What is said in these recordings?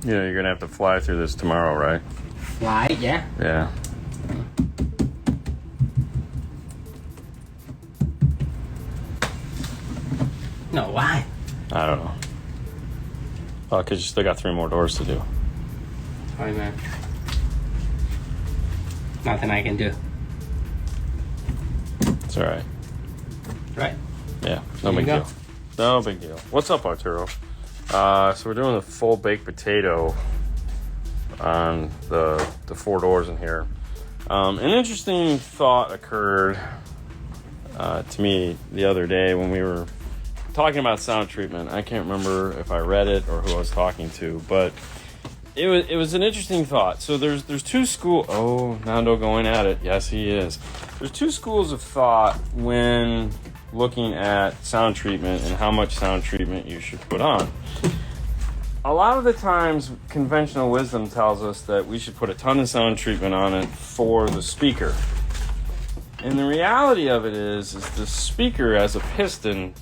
Yeah, you're gonna have to fly through this tomorrow, right? Fly, yeah. Yeah. No, why? I don't know. Oh, because you still got 3 more doors to do. Sorry, man. Nothing I can do. It's alright. Right. Yeah, no There big you go. deal. No big deal. What's up, Arturo? So we're doing the full baked potato on the 4 doors in here. An interesting thought occurred to me the other day when we were talking about sound treatment. I can't remember if I read it or who I was talking to, but it was an interesting thought. So there's 2 schools. Oh, Nando going at it. Yes, he is. There's 2 schools of thought when looking at sound treatment and how much sound treatment you should put on. A lot of the times, conventional wisdom tells us that we should put a ton of sound treatment on it for the speaker. And the reality of it is the speaker as a piston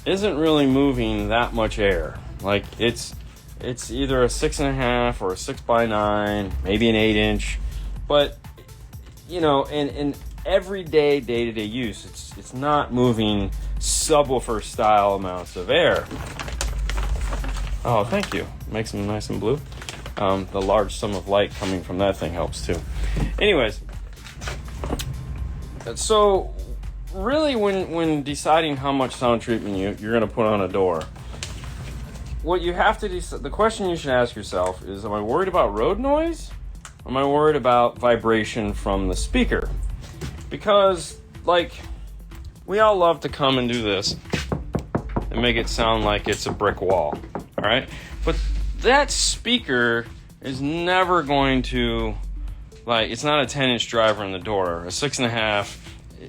isn't really moving that much air. Like it's either a 6.5 or a 6x9, maybe an 8-inch, but you know, in everyday day-to-day use, it's not moving subwoofer style amounts of air. Oh, thank you. Makes them nice and blue. The large sum of light coming from that thing helps too. Anyways, so really when deciding how much sound treatment you're going to put on a door, what you have to decide, the question you should ask yourself is, am I worried about road noise? Or am I worried about vibration from the speaker? Because, like, we all love to come and do this and make it sound like it's a brick wall, all right? But that speaker is never going to, like, it's not a 10-inch driver in the door. A 6.5,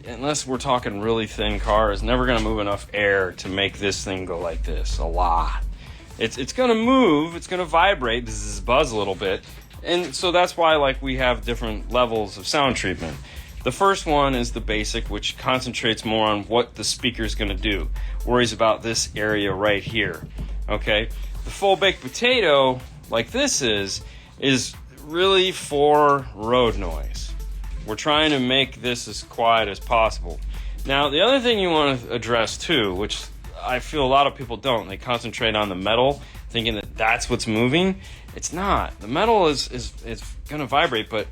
unless we're talking really thin car, is never going to move enough air to make this thing go like this a lot. It's going to move, it's going to vibrate, buzz a little bit, and so that's why, like, we have different levels of sound treatment. The first one is the basic, which concentrates more on what the speaker's going to do. Worries about this area right here, okay? The full baked potato, like this is really for road noise. We're trying to make this as quiet as possible. Now, the other thing you want to address too, which I feel a lot of people don't, they concentrate on the metal, thinking that that's what's moving. It's not. The metal is going to vibrate, but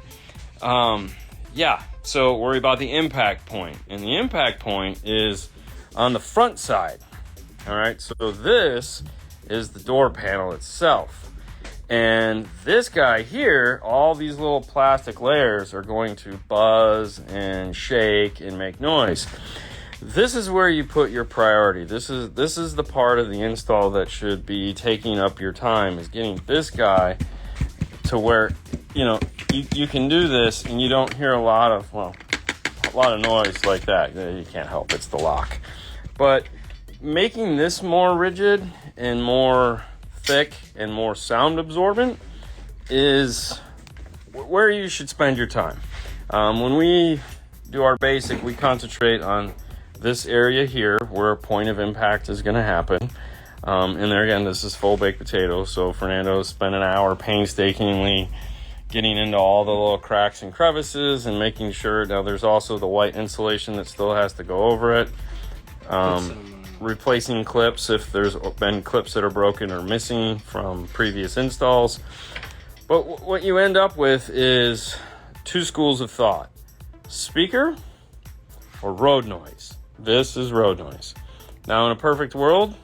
yeah. So worry about the impact point. And the impact point is on the front side. All right. So this is the door panel itself. And this guy here, all these little plastic layers are going to buzz and shake and make noise. This is where you put your priority. This is the part of the install that should be taking up your time, is getting this guy to where, you know, you can do this and you don't hear a lot of noise like that. You can't help, it's the lock. But making this more rigid and more thick and more sound absorbent is where you should spend your time. When we do our basic, we concentrate on this area here where a point of impact is going to happen. And there again, this is full baked potato, so Fernando spent an hour painstakingly getting into all the little cracks and crevices and making sure. Now there's also the white insulation that still has to go over it. Replacing clips if there's been clips that are broken or missing from previous installs. But what you end up with is 2 schools of thought: speaker or road noise. This is road noise. Now, in a perfect world,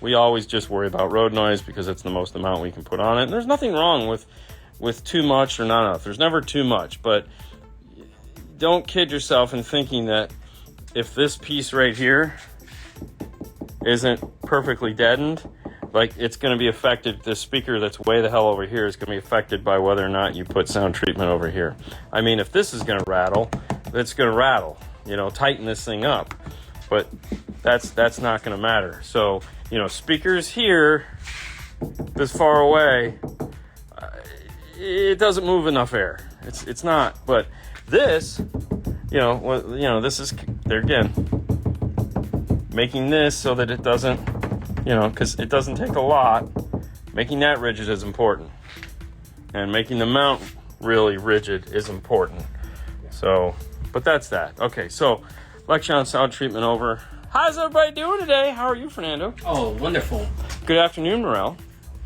we always just worry about road noise because it's the most amount we can put on it. And there's nothing wrong with too much or not enough. There's never too much, but don't kid yourself in thinking that if this piece right here isn't perfectly deadened, like, it's going to be affected. This speaker that's way the hell over here is going to be affected by whether or not you put sound treatment over here. I mean, if this is going to rattle, it's going to rattle. You know, tighten this thing up. But that's not going to matter. So, you know, speakers here, this far away, it doesn't move enough air. It's not. But this, this is, there again, making this so that it doesn't, because it doesn't take a lot Making that rigid is important. And making the mount really rigid is important. So, but that's that. Okay, so lecture on sound treatment over. How's everybody doing today? How are you, Fernando? Oh, wonderful. Good afternoon, Morel.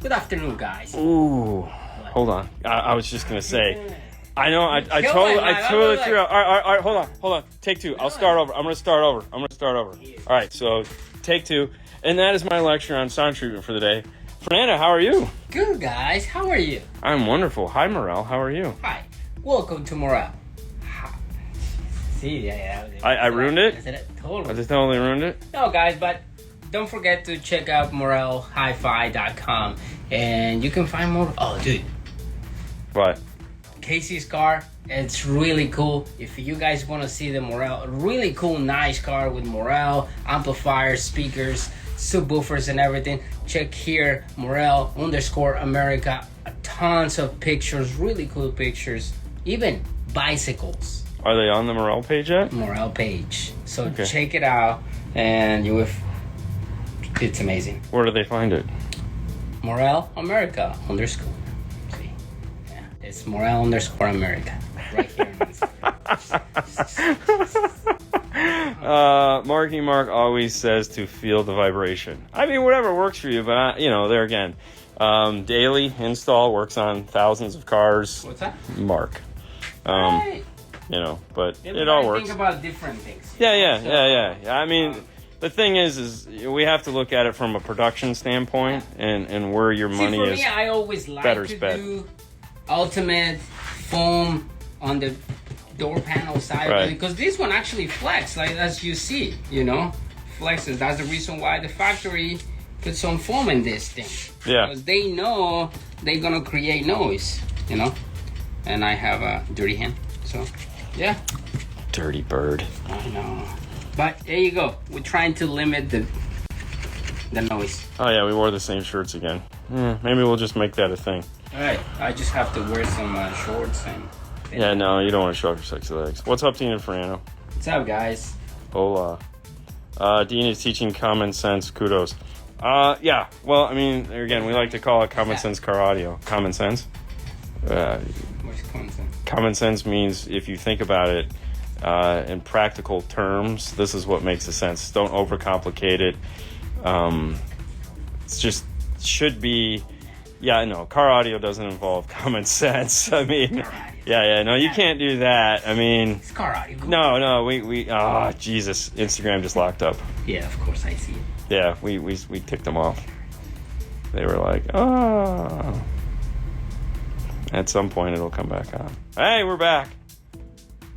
Good afternoon, guys. Ooh, hold on. I was just gonna say. I know. I totally threw out. All right. Hold on. Take two. I'll start over. I'm gonna start over. All right. So, take two, and that is my lecture on sound treatment for the day. Fernando, how are you? Good, guys. How are you? I'm wonderful. Hi, Morel. How are you? Hi. Welcome to Morale. See, yeah. I ruined it? Totally. I just totally ruined it? No, guys, but don't forget to check out moralehifi.com, and you can find more. Oh, dude. What? Casey's car, it's really cool. If you guys want to see the Morale, really cool, nice car with Morale, amplifiers, speakers, subwoofers, and everything, check here, Morale_America. Tons of pictures, really cool pictures, even bicycles. Are they on the Morel page yet? Morale page. So okay. Check it out, and you will. It's amazing. Where do they find it? Morale_America. See, yeah, it's Morale_America. Right here. Marky Mark always says to feel the vibration. I mean, whatever works for you, but there again, daily install works on thousands of cars. What's that? Mark. Right. But it all works. Think about different things. Yeah. I mean, the thing is we have to look at it from a production standpoint and where your money is. For me, I always like to do ultimate foam on the door panel side, right? Because this one actually flex, like as you see, flexes. That's the reason why the factory put some foam in this thing. Yeah. Because they know they're gonna create noise, And I have a dirty hand, so yeah. Dirty bird. I know. But there you go. We're trying to limit the noise. Oh yeah, we wore the same shirts again. Maybe we'll just make that a thing. All right. I just have to wear some shorts and. Yeah, no, you don't want to show off your sexy legs. What's up, Dean and Fernando? What's up, guys? Hola. Dean is teaching common sense. Kudos. Yeah. Well, I mean, again, we like to call it common sense car audio. Common sense. What's common sense? Common sense means if you think about it in practical terms, this is what makes sense. Don't overcomplicate it. It's just should be. Yeah, no, car audio doesn't involve common sense. I mean, no, you can't do that. I mean, it's car audio. No, we Jesus, Instagram just locked up. Yeah, of course I see it. Yeah, we ticked them off. They were like, oh. At some point it'll come back on. Hey, we're back.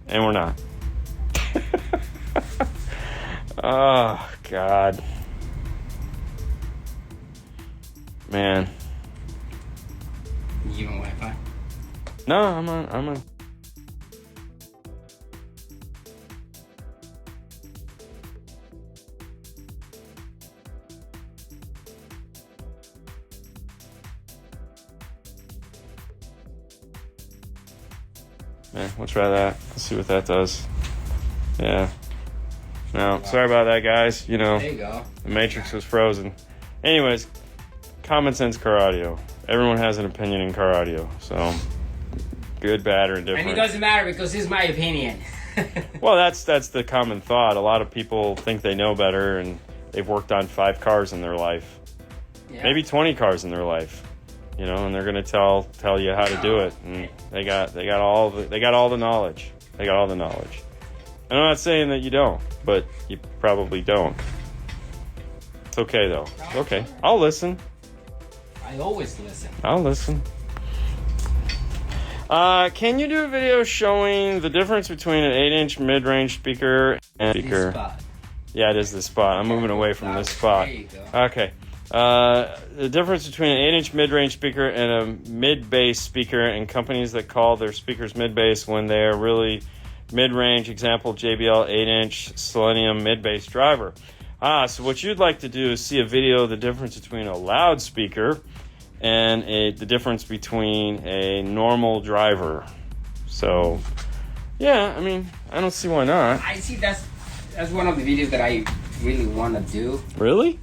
And we're not. Oh, God. Man. You on Wi-Fi? No, I'm on. Yeah, we'll try that. Let's see what that does. Yeah. No, wow. Sorry about that, guys. There you go. The Matrix was frozen. Anyways, common sense car audio. Everyone has an opinion in car audio, so good, bad, or indifferent. And it doesn't matter because it's my opinion. Well, that's the common thought. A lot of people think they know better, and they've worked on 5 cars in their life, maybe 20 cars in their life, and they're gonna tell you how to do it, and they got all the knowledge. They got all the knowledge. And I'm not saying that you don't, but you probably don't. It's okay though. It's okay. I'll listen. I always listen. I'll listen. Can you do a video showing the difference between an 8-inch mid-range speaker and speaker? Spot. Yeah, it is this spot. I'm moving away from this spot. There you go. Okay. The difference between an 8-inch mid-range speaker and a mid-bass speaker, and companies that call their speakers mid-bass when they are really mid-range. Example, JBL 8-inch Selenium mid-bass driver. So what you'd like to do is see a video of the difference between a loudspeaker and the difference between a normal driver. Yeah, I mean, I don't see why not. I see that's one of the videos that I really want to do. Really?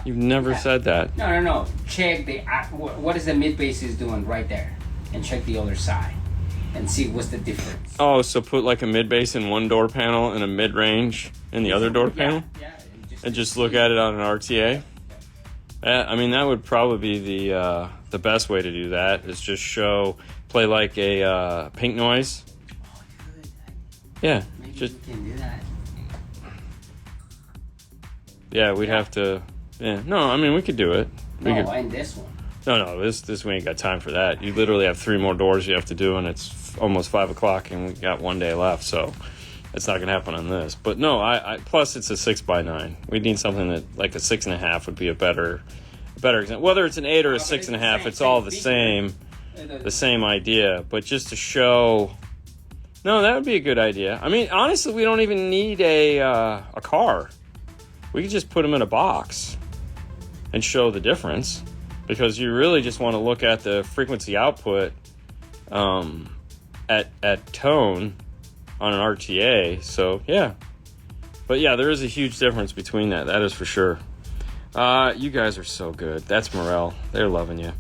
You've never said that. No. Check the what is the mid bass is doing right there, and check the other side, and see what's the difference. Oh, so put like a mid bass in one door panel and a mid range in the other door panel. Yeah. And just look at it on an RTA. I mean, that would probably be the best way to do that. Is just play like a pink noise. Oh, good. Yeah. Maybe Just we can do that. yeah, we'd have to. Yeah, no, I mean we could do it. And this one. No, this we ain't got time for that. You literally have 3 more doors you have to do, and it's almost 5 o'clock, and we got 1 day left, so it's not gonna happen on this. But no, I plus it's a 6x9. We need something that like a 6.5 would be a better example. Whether it's an 8 or a 6.5, it's all the same idea. But just to show, no, that would be a good idea. I mean, honestly, we don't even need a car. We could just put them in a box and show the difference, because you really just want to look at the frequency output at tone on an RTA. So yeah, but yeah, there is a huge difference between that is for sure. You guys are so good. That's Morel. They're loving you.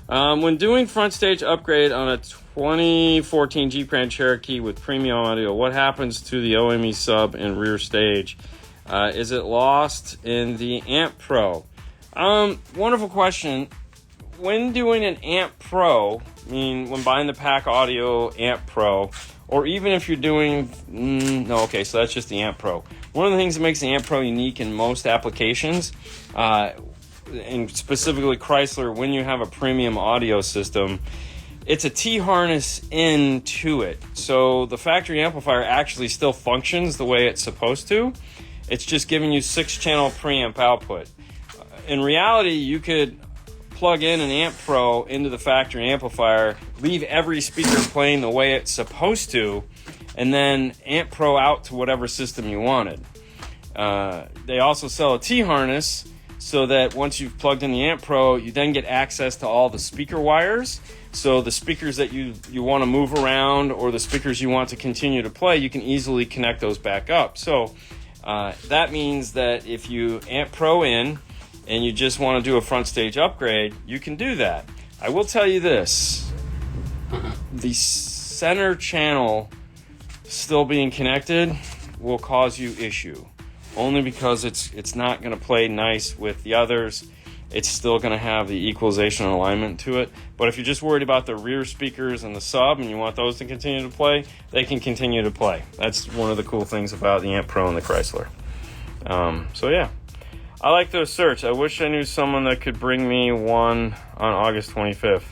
When doing front stage upgrade on a 2014 Jeep Grand Cherokee with premium audio, what happens to the OME sub and rear stage? Is it lost in the Amp Pro? Wonderful question. When doing an Amp Pro, I mean, when buying the Pack Audio Amp Pro, or even if you're doing, so that's just the Amp Pro. One of the things that makes the Amp Pro unique in most applications, and specifically Chrysler, when you have a premium audio system, it's a T-harness into it. So the factory amplifier actually still functions the way it's supposed to. It's just giving you 6-channel preamp output. In reality, you could plug in an Amp Pro into the factory amplifier, leave every speaker playing the way it's supposed to, and then Amp Pro out to whatever system you wanted. They also sell a T-harness so that once you've plugged in the Amp Pro, you then get access to all the speaker wires. So the speakers that you want to move around, or the speakers you want to continue to play, you can easily connect those back up. So that means that if you Amp Pro in and you just want to do a front stage upgrade, you can do that. I will tell you this. The center channel still being connected will cause you issue. Only because it's not going to play nice with the others. It's still going to have the equalization and alignment to it. But if you're just worried about the rear speakers and the sub and you want those to continue to play, they can continue to play. That's one of the cool things about the Amp Pro and the Chrysler. So yeah, I like those certs. I wish I knew someone that could bring me one on August 25th.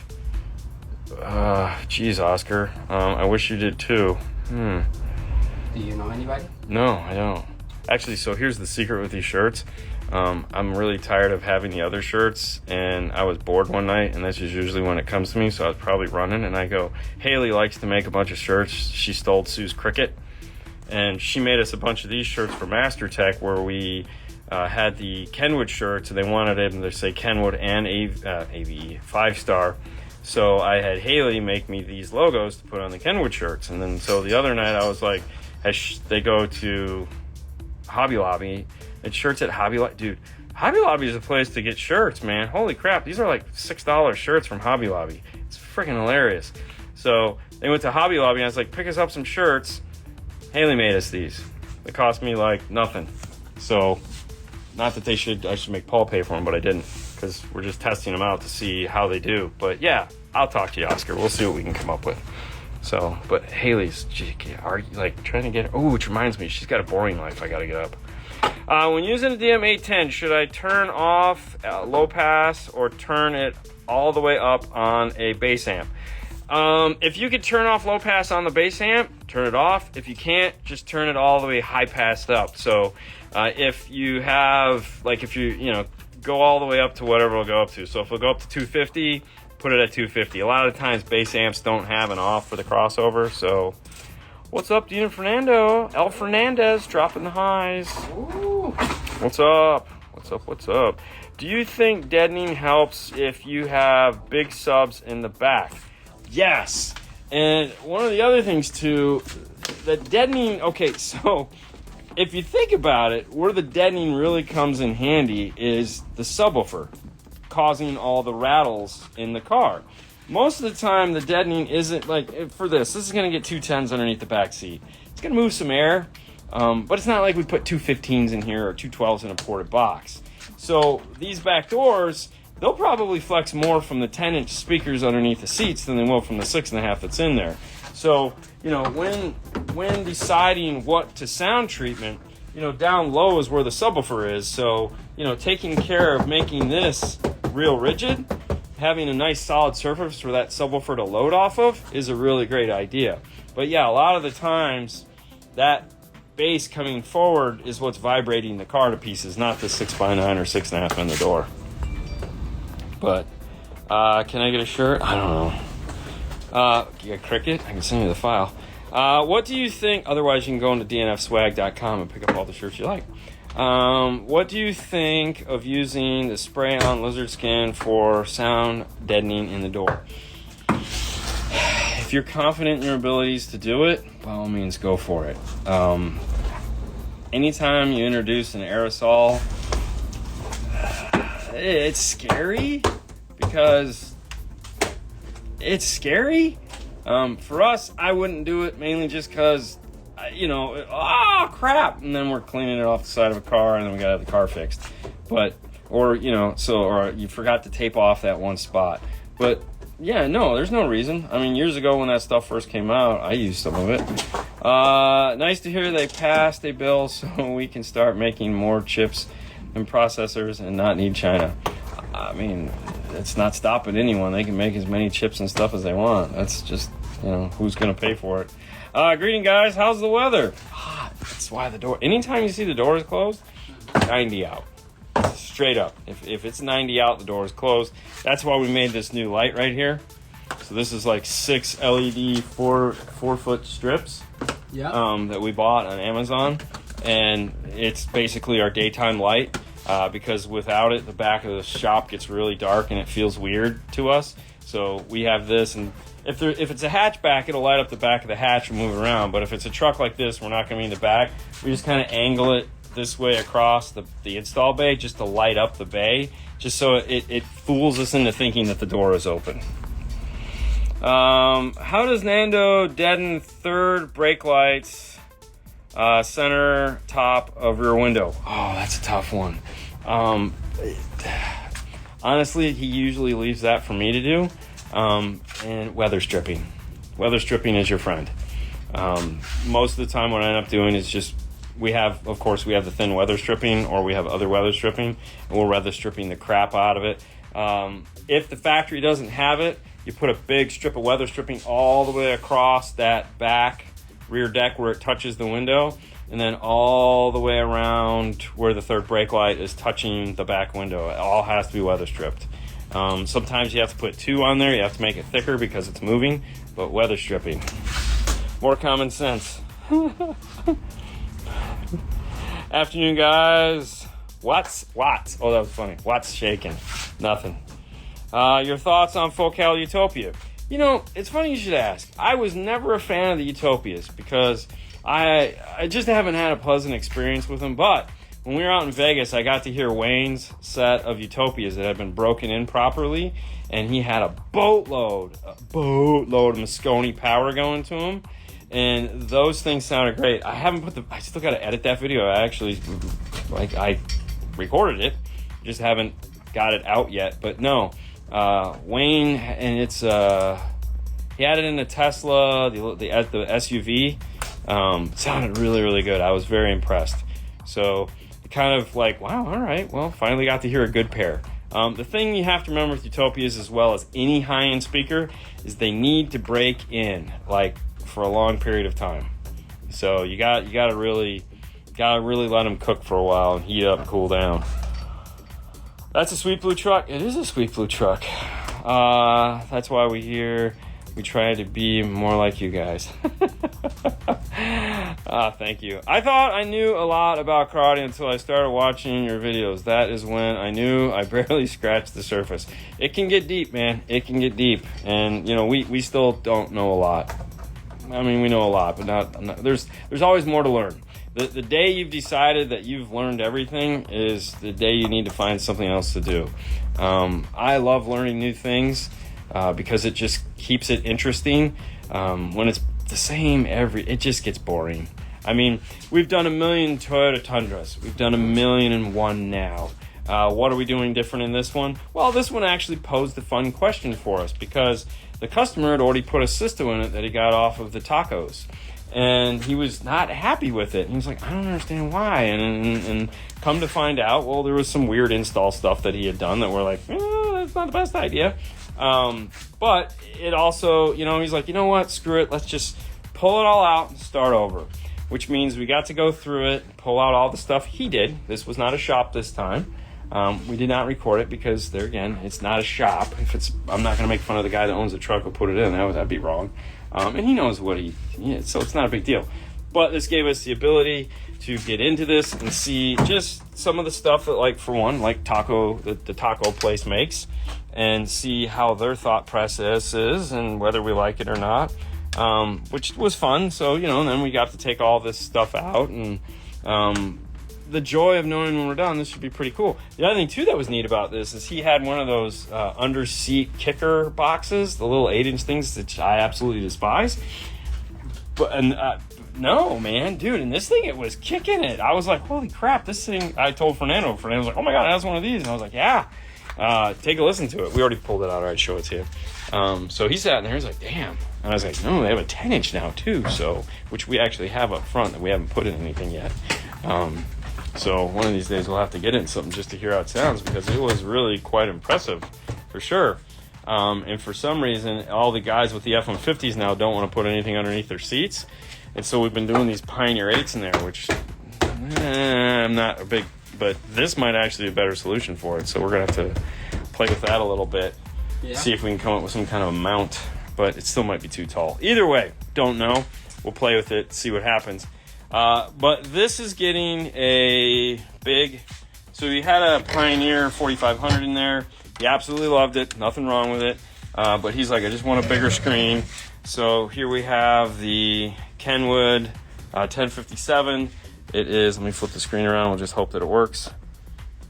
Geez, Oscar. I wish you did too. Do you know anybody? No, I don't. Actually, so here's the secret with these shirts. I'm really tired of having the other shirts, and I was bored one night, and this is usually when it comes to me, so I was probably running, and I go, Haley likes to make a bunch of shirts. She stole Sue's Cricket, and she made us a bunch of these shirts for Master Tech, where we had the Kenwood shirts, and they wanted them to say Kenwood and AVE 5-star. So I had Haley make me these logos to put on the Kenwood shirts, and then so the other night I was like, they go to Hobby Lobby. It's shirts at Hobby Lobby. Dude, Hobby Lobby is a place to get shirts, man. Holy crap. These are like $6 shirts from Hobby Lobby. It's freaking hilarious. So they went to Hobby Lobby, and I was like, pick us up some shirts. Haley made us these. They cost me like nothing. So, not that I should make Paul pay for them, but I didn't. Because we're just testing them out to see how they do. But yeah, I'll talk to you, Oscar. We'll see what we can come up with. So, but Haley's, are you like trying to get her? Oh, which reminds me, she's got a boring life. I gotta get up. When using a DM810, should I turn off low pass or turn it all the way up on a bass amp? If you could turn off low pass on the bass amp, turn it off. If you can't, just turn it all the way high passed up. So if you have, like, if you go all the way up to whatever it'll go up to. So if it'll go up to 250, put it at 250. A lot of times bass amps don't have an off for the crossover. So what's up, Dean and Fernando? El Fernandez dropping the highs. Ooh. What's up? What's up? Do you think deadening helps if you have big subs in the back? Yes. And one of the other things too, the deadening, okay, so if you think about it, where the deadening really comes in handy is the subwoofer, causing all the rattles in the car. Most of the time, the deadening isn't like, for this is going to get 210s underneath the back seat. It's going to move some air, but it's not like we put 215s in here or 212s in a ported box. So these back doors, they'll probably flex more from the 10-inch speakers underneath the seats than they will from the 6.5 that's in there. So, when deciding what to sound treatment, down low is where the subwoofer is. So, taking care of making this real rigid, having a nice solid surface for that subwoofer to load off of is a really great idea. But yeah, a lot of the times that bass coming forward is what's vibrating the car to pieces, not the 6x9 or 6.5 in the door. But can I get a shirt? I don't know. You got Cricket? I can send you the file. What do you think? Otherwise, you can go into dnfswag.com and pick up all the shirts you like. What do you think of using the spray-on lizard skin for sound deadening in the door? If you're confident in your abilities to do it, by all means, go for it. Anytime you introduce an aerosol, it's scary because it's scary. For us, I wouldn't do it mainly just because, crap, and then we're cleaning it off the side of a car and then we gotta have the car fixed. But, or you forgot to tape off that one spot. But yeah, no, there's no reason. I mean, years ago when that stuff first came out, I used some of it. Nice to hear they passed a bill so we can start making more chips and processors and not need China. I mean, it's not stopping anyone. They can make as many chips and stuff as they want. That's just, who's going to pay for it? Greeting, guys. How's the weather? That's why the door... Anytime you see the door is closed, 90 out. Straight up. If it's 90 out, the door is closed. That's why we made this new light right here. So this is like 6 LED 4-foot strips that we bought on Amazon. And it's basically our daytime light. Because without it, the back of the shop gets really dark and it feels weird to us. So we have this, and if it's a hatchback, it'll light up the back of the hatch and move around. But if it's a truck like this, we're not going to be in the back. We just kind of angle it this way across the install bay just to light up the bay, just so it fools us into thinking that the door is open. How does Nando deaden third brake lights? Center top of rear window. Oh, that's a tough one. Honestly, he usually leaves that for me to do. And weather stripping. Weather stripping is your friend. Most of the time what I end up doing is just, we have the thin weather stripping, or we have other weather stripping, and we're weather stripping the crap out of it. If the factory doesn't have it, you put a big strip of weather stripping all the way across that back rear deck where it touches the window, and then all the way around where the third brake light is touching the back window. It all has to be weather stripped. Sometimes you have to put 2 on there. You have to make it thicker because it's moving, but weather stripping. More common sense. Afternoon, guys. Watts. Oh, that was funny. Watts shaking. Nothing. Your thoughts on Focal Utopia? It's funny you should ask. I was never a fan of the Utopias because I just haven't had a pleasant experience with them. But when we were out in Vegas, I got to hear Wayne's set of Utopias that had been broken in properly, and he had a boatload of Moscone power going to him, and those things sounded great. I still got to edit that video. I recorded it, just haven't got it out yet. But no. Wayne, and it's he had it in the Tesla, the SUV. Sounded really, really good. I was very impressed. So kind of like, wow, all right, well, finally got to hear a good pair. The thing you have to remember with Utopias, as well as any high-end speaker, is they need to break in for a long period of time. So you gotta really let them cook for a while and heat up and cool down. That's a sweet blue truck. It is a sweet blue truck. That's why we try to be more like you guys. Thank you. I thought I knew a lot about karate until I started watching your videos. That is when I knew I barely scratched the surface. It can get deep, man. It can get deep. And, we still don't know a lot. I mean, we know a lot, but not there's always more to learn. The day you've decided that you've learned everything is the day you need to find something else to do. I love learning new things because it just keeps it interesting. When it's the same it just gets boring. I mean, we've done 1 million Toyota Tundras. We've done 1,000,001 now. What are we doing different in this one? Well, this one actually posed a fun question for us because the customer had already put a system in it that he got off of the tacos. And he was not happy with it. He was like, I don't understand why. And come to find out, well, there was some weird install stuff that he had done that we're like, that's not the best idea. But it also, he's like, you know what? Screw it. Let's just pull it all out and start over. Which means we got to go through it, pull out all the stuff he did. This was not a shop this time. We did not record it because there again, it's not a shop. I'm not going to make fun of the guy that owns the truck who put it in. That'd be wrong. And he knows what so it's not a big deal. But this gave us the ability to get into this and see just some of the stuff that, like, for one, like the taco place makes, and see how their thought process is and whether we like it or not, which was fun. So, and then we got to take all this stuff out, and the joy of knowing when we're done, this should be pretty cool. The other thing, too, that was neat about this is he had one of those under-seat kicker boxes, the little 8-inch things that I absolutely despise. No, man, dude, and this thing, it was kicking it. I was like, holy crap, this thing, I told Fernando. Fernando was like, oh my God, it has one of these. And I was like, yeah, take a listen to it. We already pulled it out. All right, show it to you. So he sat in there, he's like, damn. And I was like, no, they have a 10-inch now, too, which we actually have up front that we haven't put in anything yet. So one of these days we'll have to get in something just to hear how it sounds, because it was really quite impressive, for sure. And for some reason, all the guys with the F-150s now don't want to put anything underneath their seats. And so we've been doing these Pioneer 8s in there, which I'm not a big, but this might actually be a better solution for it. So we're going to have to play with that a little bit, see if we can come up with some kind of a mount, but it still might be too tall. Either way, don't know. We'll play with it, see what happens. But this is getting a big, so he had a Pioneer 4500 in there. He absolutely loved it. Nothing wrong with it. But he's like, I just want a bigger screen. So here we have the Kenwood 1057. It is, let me flip the screen around. We'll just hope that it works.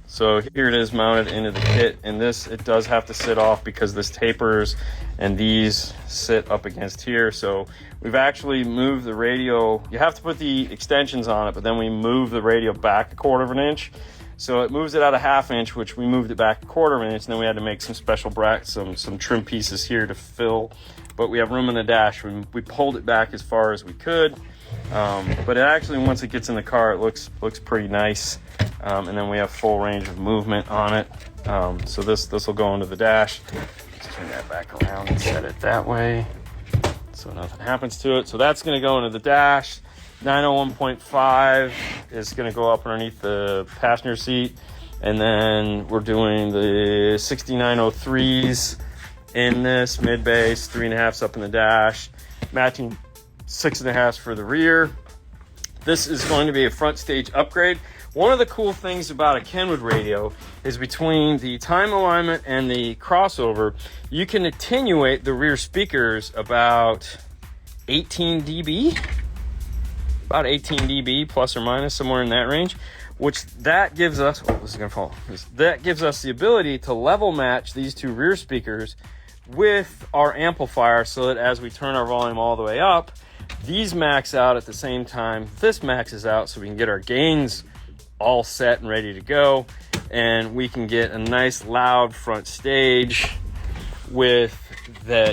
So here it is mounted into the kit. And this, it does have to sit off because this tapers and these sit up against here. So we've actually moved the radio. You have to put the extensions on it, but then we move the radio back 1/4 inch. So it moves it out 1/2 inch, which we moved it back 1/4 inch. And then we had to make some special some trim pieces here to fill. But we have room in the dash. We pulled it back as far as we could. But it actually, once it gets in the car, it looks pretty nice. And then we have full range of movement on it. So this will go into the dash. Let's turn that back around and set it that way so nothing happens to it. So that's going to go into the dash. 901.5 is going to go up underneath the passenger seat. And then we're doing the 6903s in this mid-bass, 3.5s up in the dash, matching 6.5s for the rear. This is going to be a front stage upgrade. One of the cool things about a Kenwood radio is between the time alignment and the crossover, you can attenuate the rear speakers about 18 dB, about 18 dB plus or minus, somewhere in that range, which that gives us, this is going to fall. That gives us the ability to level match these two rear speakers with our amplifier so that as we turn our volume all the way up, these max out at the same time this maxes out, so we can get our gains all set and ready to go, and we can get a nice loud front stage with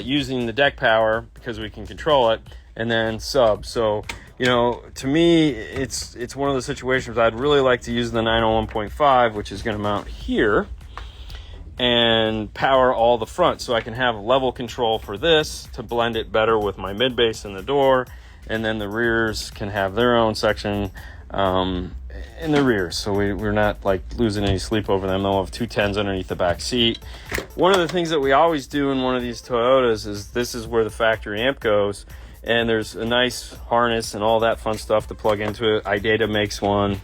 using the deck power because we can control it, and then sub. So to me, it's one of the situations I'd really like to use the 901.5, which is going to mount here and power all the front, so I can have level control for this to blend it better with my mid bass in the door, and then the rears can have their own section in the rear, so we're not like losing any sleep over them. They'll have 2 10s underneath the back seat. One of the things that we always do in one of these Toyotas is this is where the factory amp goes, and there's a nice harness and all that fun stuff to plug into it. iData makes one,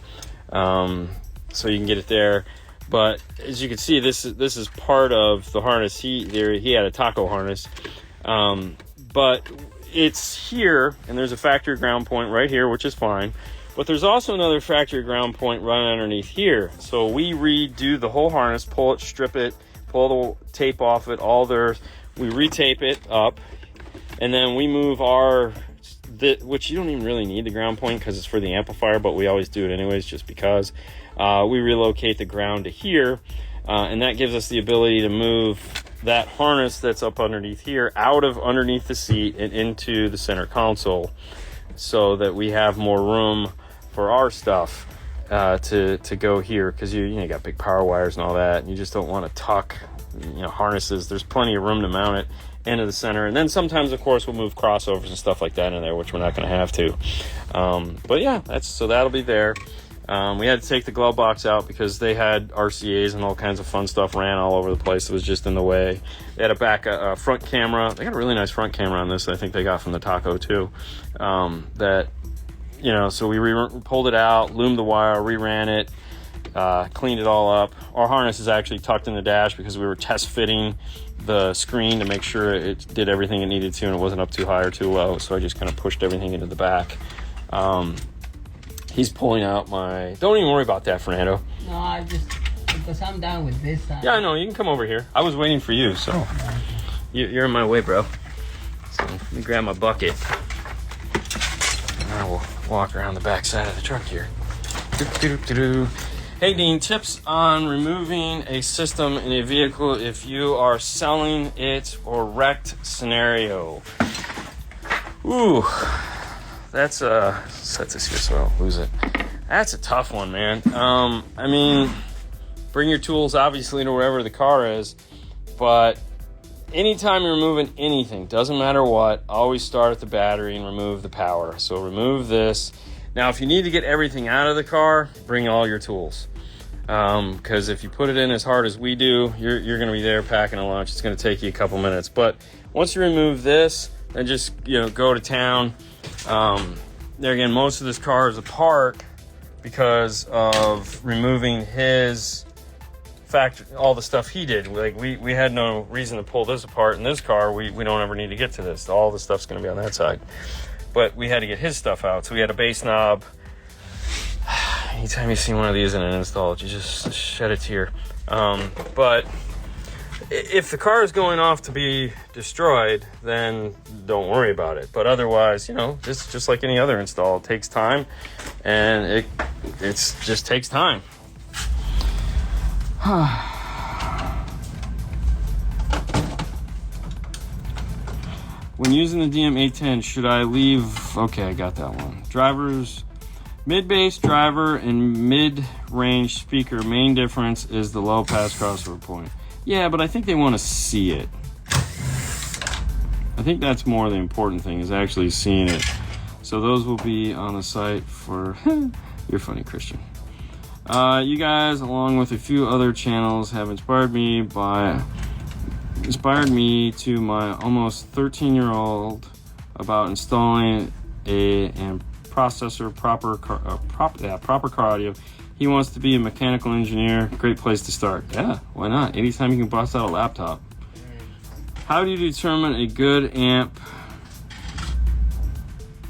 so you can get it there. But as you can see, this is part of the harness. He had a taco harness, but it's here, and there's a factory ground point right here, which is fine. But there's also another factory ground point running underneath here. So we redo the whole harness, pull it, strip it, pull the tape off it, we retape it up, and then we move which you don't even really need the ground point because it's for the amplifier, but we always do it anyways just because. We relocate the ground to here, and that gives us the ability to move that harness that's up underneath here out of underneath the seat and into the center console, so that we have more room for our stuff to go here, because you got big power wires and all that, and you just don't want to tuck harnesses. There's plenty of room to mount it into the center, and then sometimes of course we'll move crossovers and stuff like that in there, which we're not going to have to. But yeah, that'll be there. We had to take the glove box out because they had RCAs and all kinds of fun stuff ran all over the place. It was just in the way. They had a front camera. They got a really nice front camera on this that I think they got from the Taco too. So we pulled it out, loomed the wire, reran it, cleaned it all up. Our harness is actually tucked in the dash because we were test fitting the screen to make sure it did everything it needed to and it wasn't up too high or too low. So I just kind of pushed everything into the back. He's pulling out don't even worry about that, Fernando. No, because I'm done with this side. Yeah, I know. You can come over here. I was waiting for you, so you're in my way, bro. So let me grab my bucket. And I will walk around the back side of the truck here. Hey, Dean, tips on removing a system in a vehicle if you are selling it or wrecked scenario. Ooh, that's set this here so I don't lose it. That's a tough one, man. I mean, bring your tools obviously to wherever the car is, but anytime you're removing anything, doesn't matter what, always start at the battery and remove the power. So remove this. Now, if you need to get everything out of the car, bring all your tools. Because if you put it in as hard as we do, you're going to be there packing a lunch. It's going to take you a couple minutes. But once you remove this, then just go to town. There again, most of this car is apart because of removing his all the stuff he did. Like we had no reason to pull this apart in this car. We don't ever need to get to this. All the stuff's going to be on that side. But we had to get his stuff out. So we had a base knob. Anytime you see one of these in an install, you just shed a tear. But if the car is going off to be destroyed, then don't worry about it. But otherwise, it's just like any other install. It takes time, and it just takes time. When using the DM810, should I leave? Okay, I got that one. Drivers, mid-bass driver and mid-range speaker. Main difference is the low pass crossover point. Yeah, but I think they want to see it. I think that's more the important thing, is actually seeing it. So those will be on the site for... You're funny, Christian. You guys, along with a few other channels, have inspired me to my almost 13-year-old about installing a processor, proper car audio. He wants to be a mechanical engineer. Great place to start. Yeah, why not? Anytime you can bust out a laptop. How do you determine a good amp?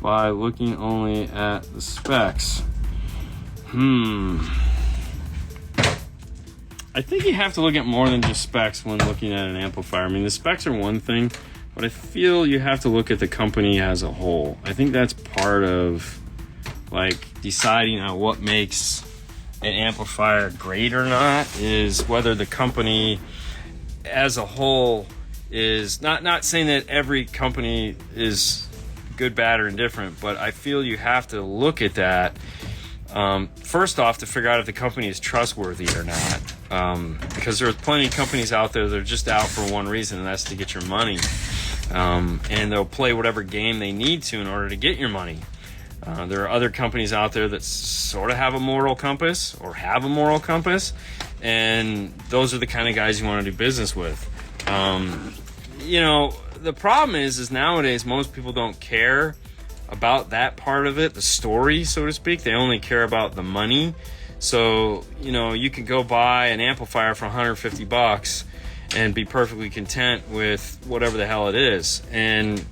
By looking only at the specs. I think you have to look at more than just specs when looking at an amplifier. I mean, the specs are one thing, but I feel you have to look at the company as a whole. I think that's part of deciding on what makes an amplifier great or not, is whether the company as a whole is not saying that every company is good, bad, or indifferent, but I feel you have to look at that first off to figure out if the company is trustworthy or not. Because there's plenty of companies out there that are just out for one reason, and that's to get your money. And they'll play whatever game they need to in order to get your money. There are other companies out there that sort of have a moral compass, and those are the kind of guys you want to do business with. The problem is nowadays most people don't care about that part of it, the story, so to speak. They only care about the money. So, you can go buy an amplifier for $150 and be perfectly content with whatever the hell it is. And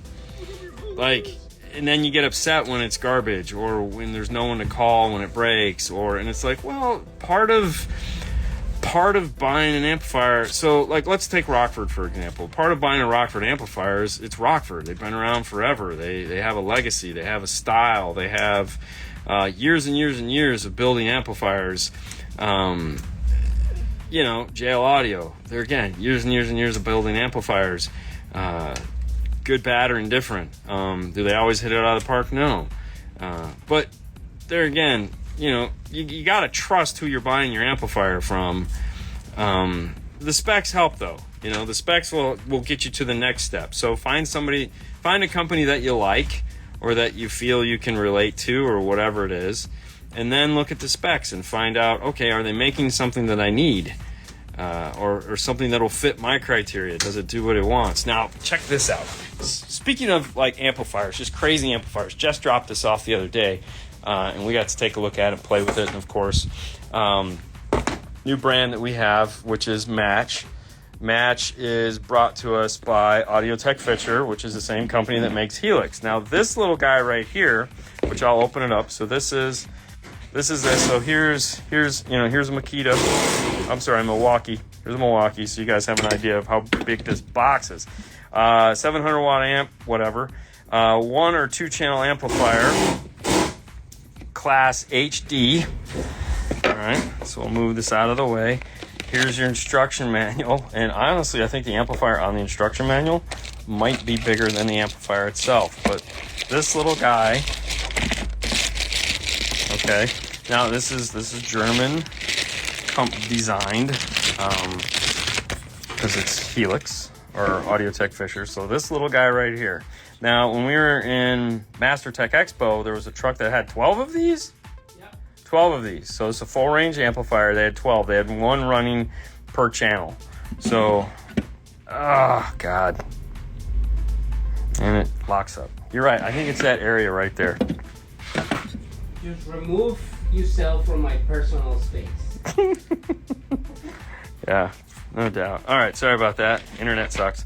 and then you get upset when it's garbage, or when there's no one to call when it breaks, and it's like, well, part of buying an amplifier. So like, let's take Rockford for example. Part of buying a Rockford amplifier is it's Rockford. They've been around forever. They have a legacy. They have a style. They have years and years and years of building amplifiers. JL Audio. They're, again, years and years and years of building amplifiers. Good, bad, or indifferent. Do they always hit it out of the park? No. But there again, you got to trust who you're buying your amplifier from. The specs help, though. The specs will get you to the next step. So find a company that you like, or that you feel you can relate to, or whatever it is, and then look at the specs and find out, okay, are they making something that I need, or something that will fit my criteria? Does it do what it wants? Now, check this out. Speaking of like amplifiers, just crazy amplifiers, Jess dropped this off the other day, and we got to take a look at it and play with it. And of course, new brand that we have, which is Match. Match is brought to us by Audio-Tech Fisher, which is the same company that makes Helix. Now, this little guy right here, which I'll open it up. So this is this. So here's a Makita. I'm sorry, Milwaukee. Here's a Milwaukee, so you guys have an idea of how big this box is. 700 watt amp, whatever. 1 or 2 channel amplifier, class HD. All right, so we'll move this out of the way. Here's your instruction manual, and honestly, I think the amplifier on the instruction manual might be bigger than the amplifier itself. But this little guy, okay. Now this is German designed, because it's Helix or Audio-Tech Fisher. So this little guy right here. Now, when we were in Master Tech Expo, there was a truck that had 12 of these. 12 of these. So it's a full range amplifier. They had 12. They had 1 running per channel. So, oh God. And it locks up. You're right. I think it's that area right there. Just remove yourself from my personal space. Yeah, no doubt. All right, sorry about that. Internet sucks.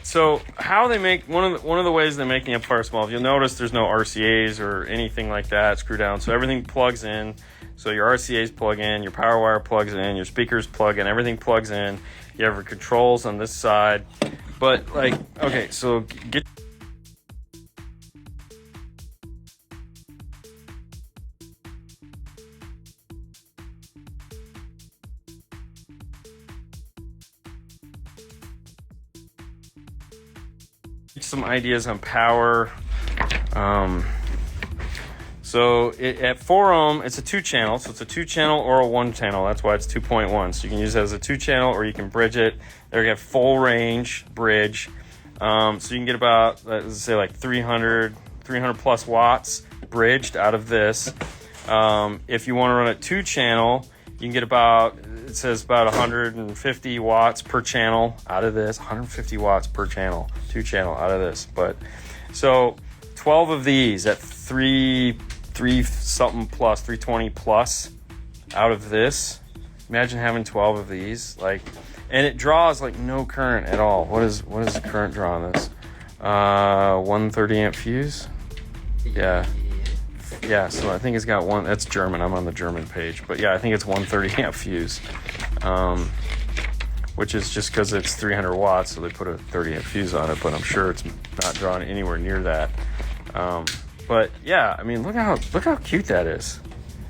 So how they make one of the ways they make the amplifier small, if you'll notice, there's no RCAs or anything like that screw down. So everything plugs in. So your RCAs plug in, your power wire plugs in, your speakers plug in, everything plugs in. You have your controls on this side. But like, okay, so get some ideas on power. So at 4 ohm, it's a 2 channel. So it's a 2 channel or a 1 channel. That's why it's 2.1. So you can use it as a 2 channel, or you can bridge it. They're gonna have full range bridge. So you can get about, let's say, like 300 plus watts bridged out of this. If you want to run a 2 channel, you can get about, it says about 150 watts per channel out of this. 150 watts per channel, 2 channel out of this. But so 12 of these at 3 something plus, 320 plus out of this. Imagine having 12 of these, like, and it draws like no current at all. What is the current draw on this? 130 amp fuse. Yeah, so I think it's got one. That's German. I'm on the German page, but yeah, I think it's 130 amp fuse, which is just because it's 300 watts, so they put a 30 amp fuse on it. But I'm sure it's not drawn anywhere near that. But yeah, I mean, look how cute that is.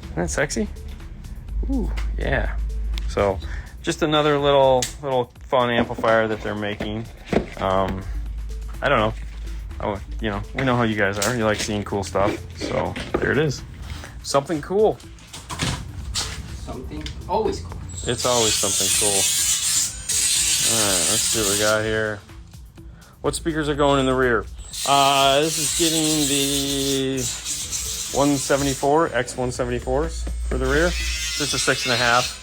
Isn't that sexy? Ooh, yeah. So just another little fun amplifier that they're making. I don't know. We know how you guys are. You like seeing cool stuff. So there it is. Something cool. Something always cool. It's always something cool. All right, let's see what we got here. What speakers are going in the rear? This is getting the 174 X174s for the rear. Just a 6.5.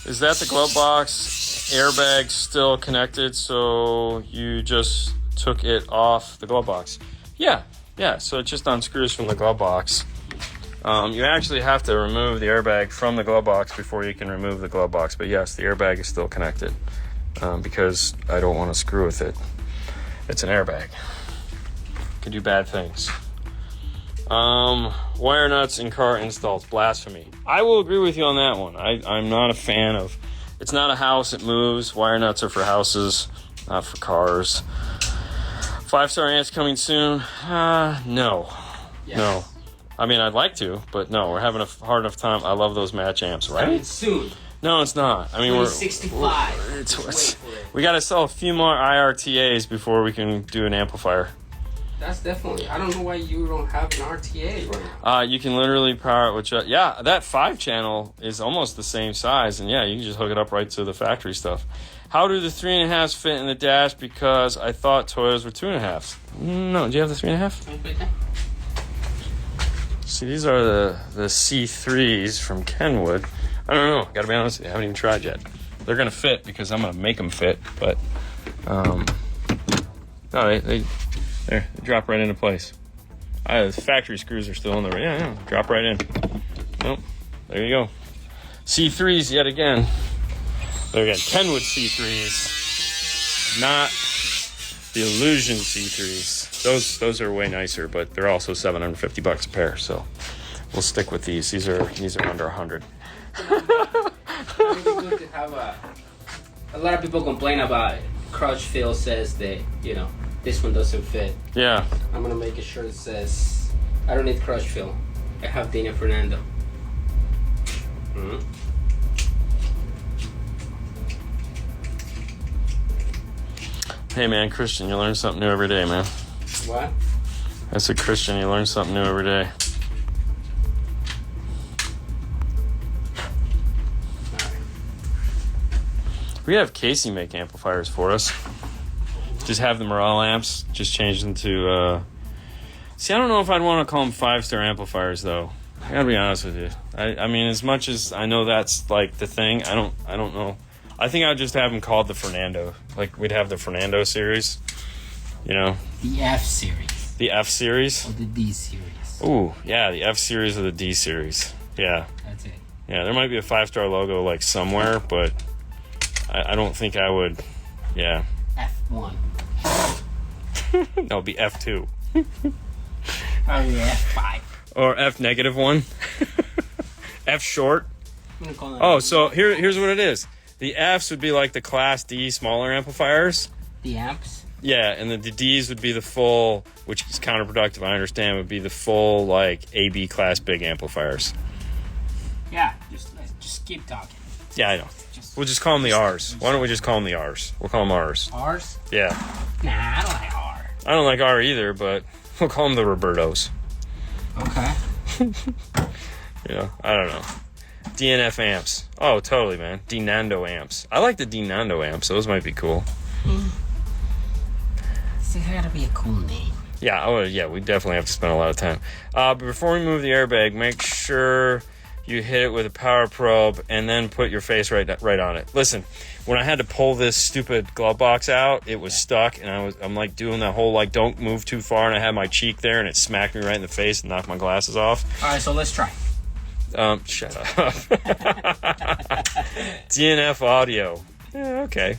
Is that the glove box? Airbag still connected, so you just took it off the glove box? Yeah. So it just unscrews from the glove box. You actually have to remove the airbag from the glove box before you can remove the glove box. But yes, the airbag is still connected. because I don't want to screw with it. It's an airbag. Can do bad things. Wire nuts in car installs, blasphemy. I will agree with you on that one. I'm not a fan of. It's not a house, it moves. Wire nuts are for houses, not for cars. 5-star amps coming soon? No. Yes. No. I mean, I'd like to, but no, we're having a hard enough time. I love those match amps, right? Coming soon. No, it's not. I mean, we're 65. We got to sell a few more IRTAs before we can do an amplifier. That's definitely. I don't know why you don't have an RTA right now. You can literally power it with. Yeah, that 5-channel is almost the same size, and yeah, you can just hook it up right to the factory stuff. How do the 3.5s fit in the dash? Because I thought Toyotas were 2.5s. No, do you have the 3.5? See, these are the C3s from Kenwood. I don't know. Got to be honest with you, I haven't even tried yet. They're gonna fit because I'm gonna make them fit, but no, they drop right into place. The factory screws are still in there. Yeah, drop right in. Nope. There you go. C3s yet again. There again, Kenwood C3s, not the Illusion C3s. Those are way nicer, but they're also $750 a pair. So we'll stick with these. These are under 100. It's good to have a lot of people complain about it. Crotch Phil says that this one doesn't fit. Yeah. I'm gonna make a shirt that says I don't need crotch fill. I have Dina Fernando. Mm-hmm. Hey man, Christian, you learn something new every day, man. What? I said, Christian, you learn something new every day. We have Casey make amplifiers for us. Just have the Morale amps, just change them to, See, I don't know if I'd want to call them 5-star amplifiers, though. I gotta be honest with you. I mean, as much as I know that's, like, the thing, I don't know. I think I'd just have them called the Fernando. Like, we'd have the Fernando series, The F series. The F series? Or the D series. Ooh, yeah, the F series or the D series. Yeah. That's it. Yeah, there might be a 5-star logo, like, somewhere, but I don't think I would, yeah. F1. No, it'd be F2. Oh, yeah, F5. Or F-1. F short. Oh, so here's what it is. The Fs would be like the Class D smaller amplifiers. The amps? Yeah, and the Ds would be the full, which is counterproductive, I understand, would be the full, like, AB Class big amplifiers. Yeah, just keep talking. Yeah, I know. We'll just call them the Rs. Why don't we just call them the Rs? We'll call them Rs. Rs? Yeah. Nah, I don't like R. I don't like R either, but we'll call them the Robertos. Okay. I don't know. DNF amps. Oh, totally, man. D-Nando amps. I like the D-Nando amps. Those might be cool. So it's gotta be a cool name. Yeah, we definitely have to spend a lot of time. But before we move the airbag, make sure you hit it with a power probe and then put your face right on it. Listen, when I had to pull this stupid glove box out, it was stuck, and I'm like doing that whole like don't move too far, and I had my cheek there, and it smacked me right in the face and knocked my glasses off. All right, so let's try. Shut up. DNF audio. Yeah, okay.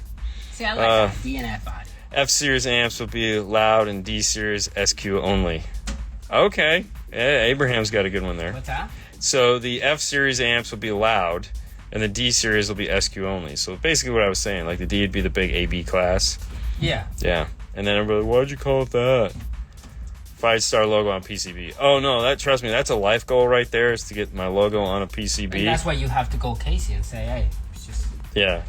See, I like that. DNF audio. F series amps will be loud and D series SQ only. Okay. Yeah, Abraham's got a good one there. What's that? So the F series amps will be loud, and the D series will be SQ only. So basically what I was saying, like the D would be the big AB class. Yeah. Yeah. And then everybody, why'd you call it that? 5-star logo on PCB. Oh no, trust me, that's a life goal right there, is to get my logo on a PCB. And that's why you have to go Casey and say, hey,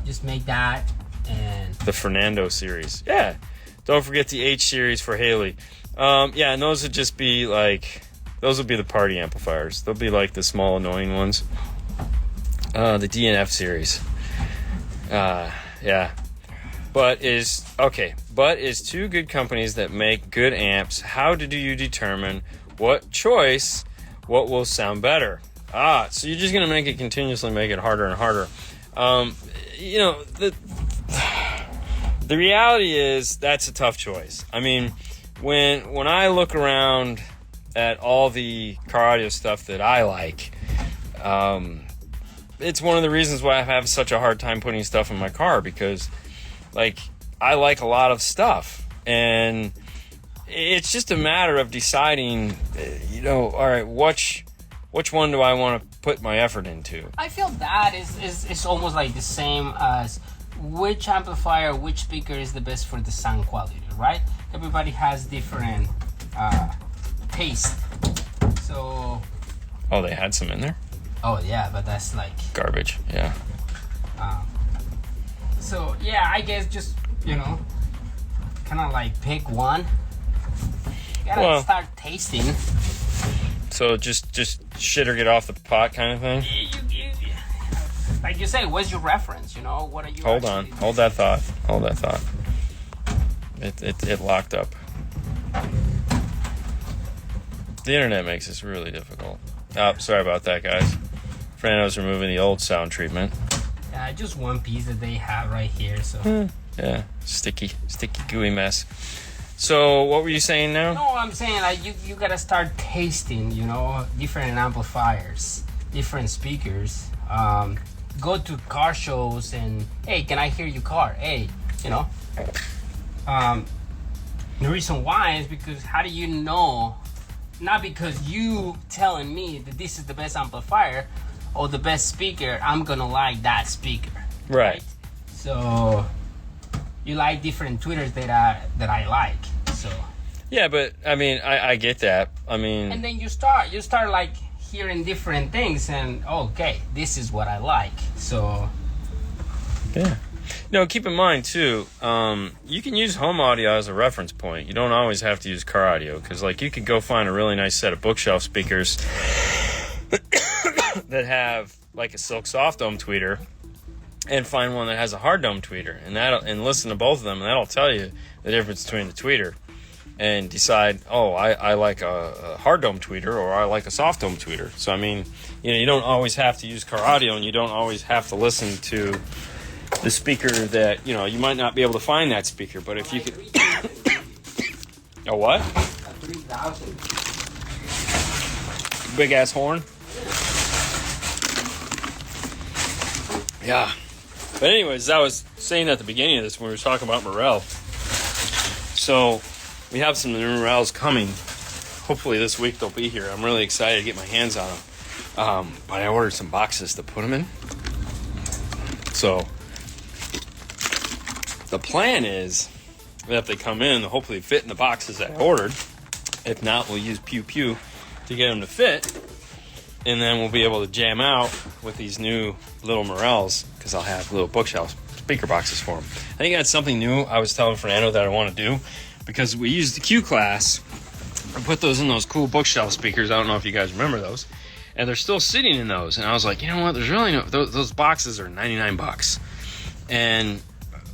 just make that and the Fernando series. Yeah. Don't forget the H series for Haley. Yeah, and those would just be like, those will be the party amplifiers. They'll be like the small annoying ones. The DNF series. Yeah. But is two good companies that make good amps. How do you determine what will sound better? So you're just going to make it continuously make it harder and harder. The reality is that's a tough choice. I mean, when I look around at all the car audio stuff that I like, it's one of the reasons why I have such a hard time putting stuff in my car, because Like, I like a lot of stuff, and it's just a matter of deciding, all right, which one do I want to put my effort into? I feel that is almost like the same as which amplifier, which speaker is the best for the sound quality, right? Everybody has different taste. So. Oh, they had some in there? Oh, yeah, but that's like... garbage, yeah. So, yeah, I guess just, kind of like pick one. You gotta start tasting. So just shit or get off the pot kind of thing? Like you say, what's your reference, What are you... Hold on. Hold that thought. It locked up. The internet makes this really difficult. Oh, sorry about that, guys. Fernando's removing the old sound treatment. Yeah, just one piece that they have right here, so... Yeah, sticky, gooey mess. So, what were you saying now? No, I'm saying, like, you gotta start tasting, different amplifiers, different speakers. Go to car shows and, hey, can I hear your car? Hey, The reason why is because how do you know? Not because you telling me that this is the best amplifier or the best speaker, I'm gonna like that speaker. Right. So you like different tweeters that I like. So yeah, but I mean, I get that. I mean, and then you start like hearing different things, and okay, this is what I like. So yeah. Keep in mind too, you can use home audio as a reference point. You don't always have to use car audio, because like you could go find a really nice set of bookshelf speakers that have like a silk soft dome tweeter, and find one that has a hard dome tweeter, and listen to both of them, and that'll tell you the difference between the tweeter, and decide, I like a hard dome tweeter, or I like a soft dome tweeter. So I mean, you don't always have to use car audio, and you don't always have to listen to the speaker that, you might not be able to find that speaker, but if you could... A what? A 3000. Big ass horn? Yeah. But anyways, I was saying at the beginning of this when we were talking about Morel. So, we have some new Morels coming. Hopefully this week they'll be here. I'm really excited to get my hands on them. But I ordered some boxes to put them in. So... the plan is that if they come in, they'll hopefully fit in the boxes that I ordered. If not, we'll use Pew Pew to get them to fit. And then we'll be able to jam out with these new little Morels, because I'll have little bookshelf speaker boxes for them. I think that's something new I was telling Fernando that I want to do, because we used the Q class and put those in those cool bookshelf speakers. I don't know if you guys remember those. And they're still sitting in those. And I was like, you know what? There's really no... Those boxes are $99. And...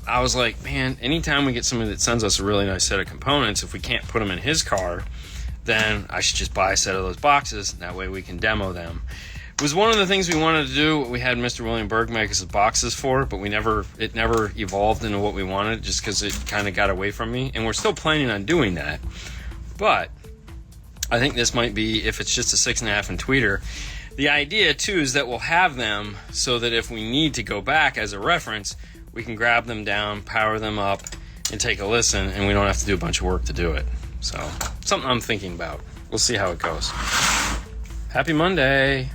I was like, man, anytime we get somebody that sends us a really nice set of components, if we can't put them in his car, then I should just buy a set of those boxes. That way we can demo them. It was one of the things we wanted to do. We had Mr. William Berg make us boxes for, but it never evolved into what we wanted, just because it kind of got away from me. And we're still planning on doing that. But I think this might be, if it's just a 6.5 inch tweeter, the idea too is that we'll have them so that if we need to go back as a reference, we can grab them down, power them up, and take a listen, and we don't have to do a bunch of work to do it. So, something I'm thinking about. We'll see how it goes. Happy Monday!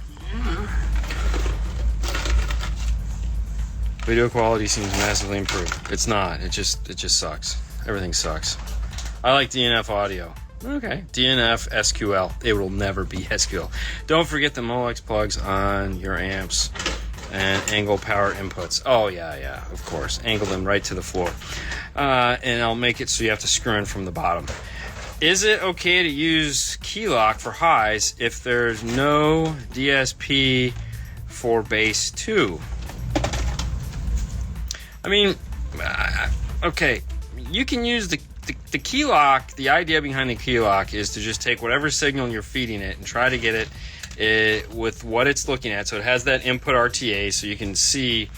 Video quality seems massively improved. It's not. It just sucks. Everything sucks. I like DNF audio. Okay. DNF SQL. It will never be SQL. Don't forget the Molex plugs on your amps. And angle power inputs. Oh, yeah, of course. Angle them right to the floor. And I'll make it so you have to screw in from the bottom. Is it okay to use key lock for highs if there's no DSP for bass 2? I mean, okay. You can use the key lock. The idea behind the key lock is to just take whatever signal you're feeding it and try to get it with what it's looking at. So it has that input RTA, so you can see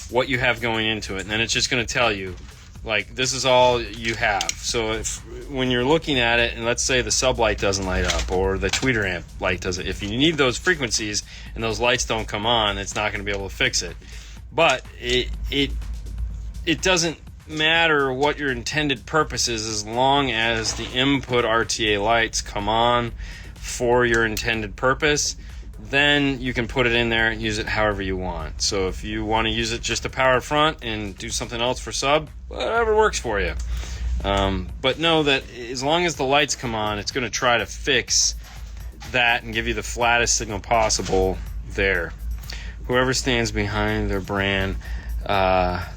what you have going into it, and then it's just going to tell you, like, this is all you have. So if when you're looking at it, and let's say the sub light doesn't light up, or the tweeter amp light doesn't, if you need those frequencies and those lights don't come on, it's not going to be able to fix it. But it doesn't matter what your intended purpose is as long as the input RTA lights come on for your intended purpose. Then you can put it in there and use it however you want. So if you want to use it just to power front and do something else for sub, whatever works for you. But know that as long as the lights come on, it's going to try to fix that and give you the flattest signal possible there. Whoever stands behind their brand,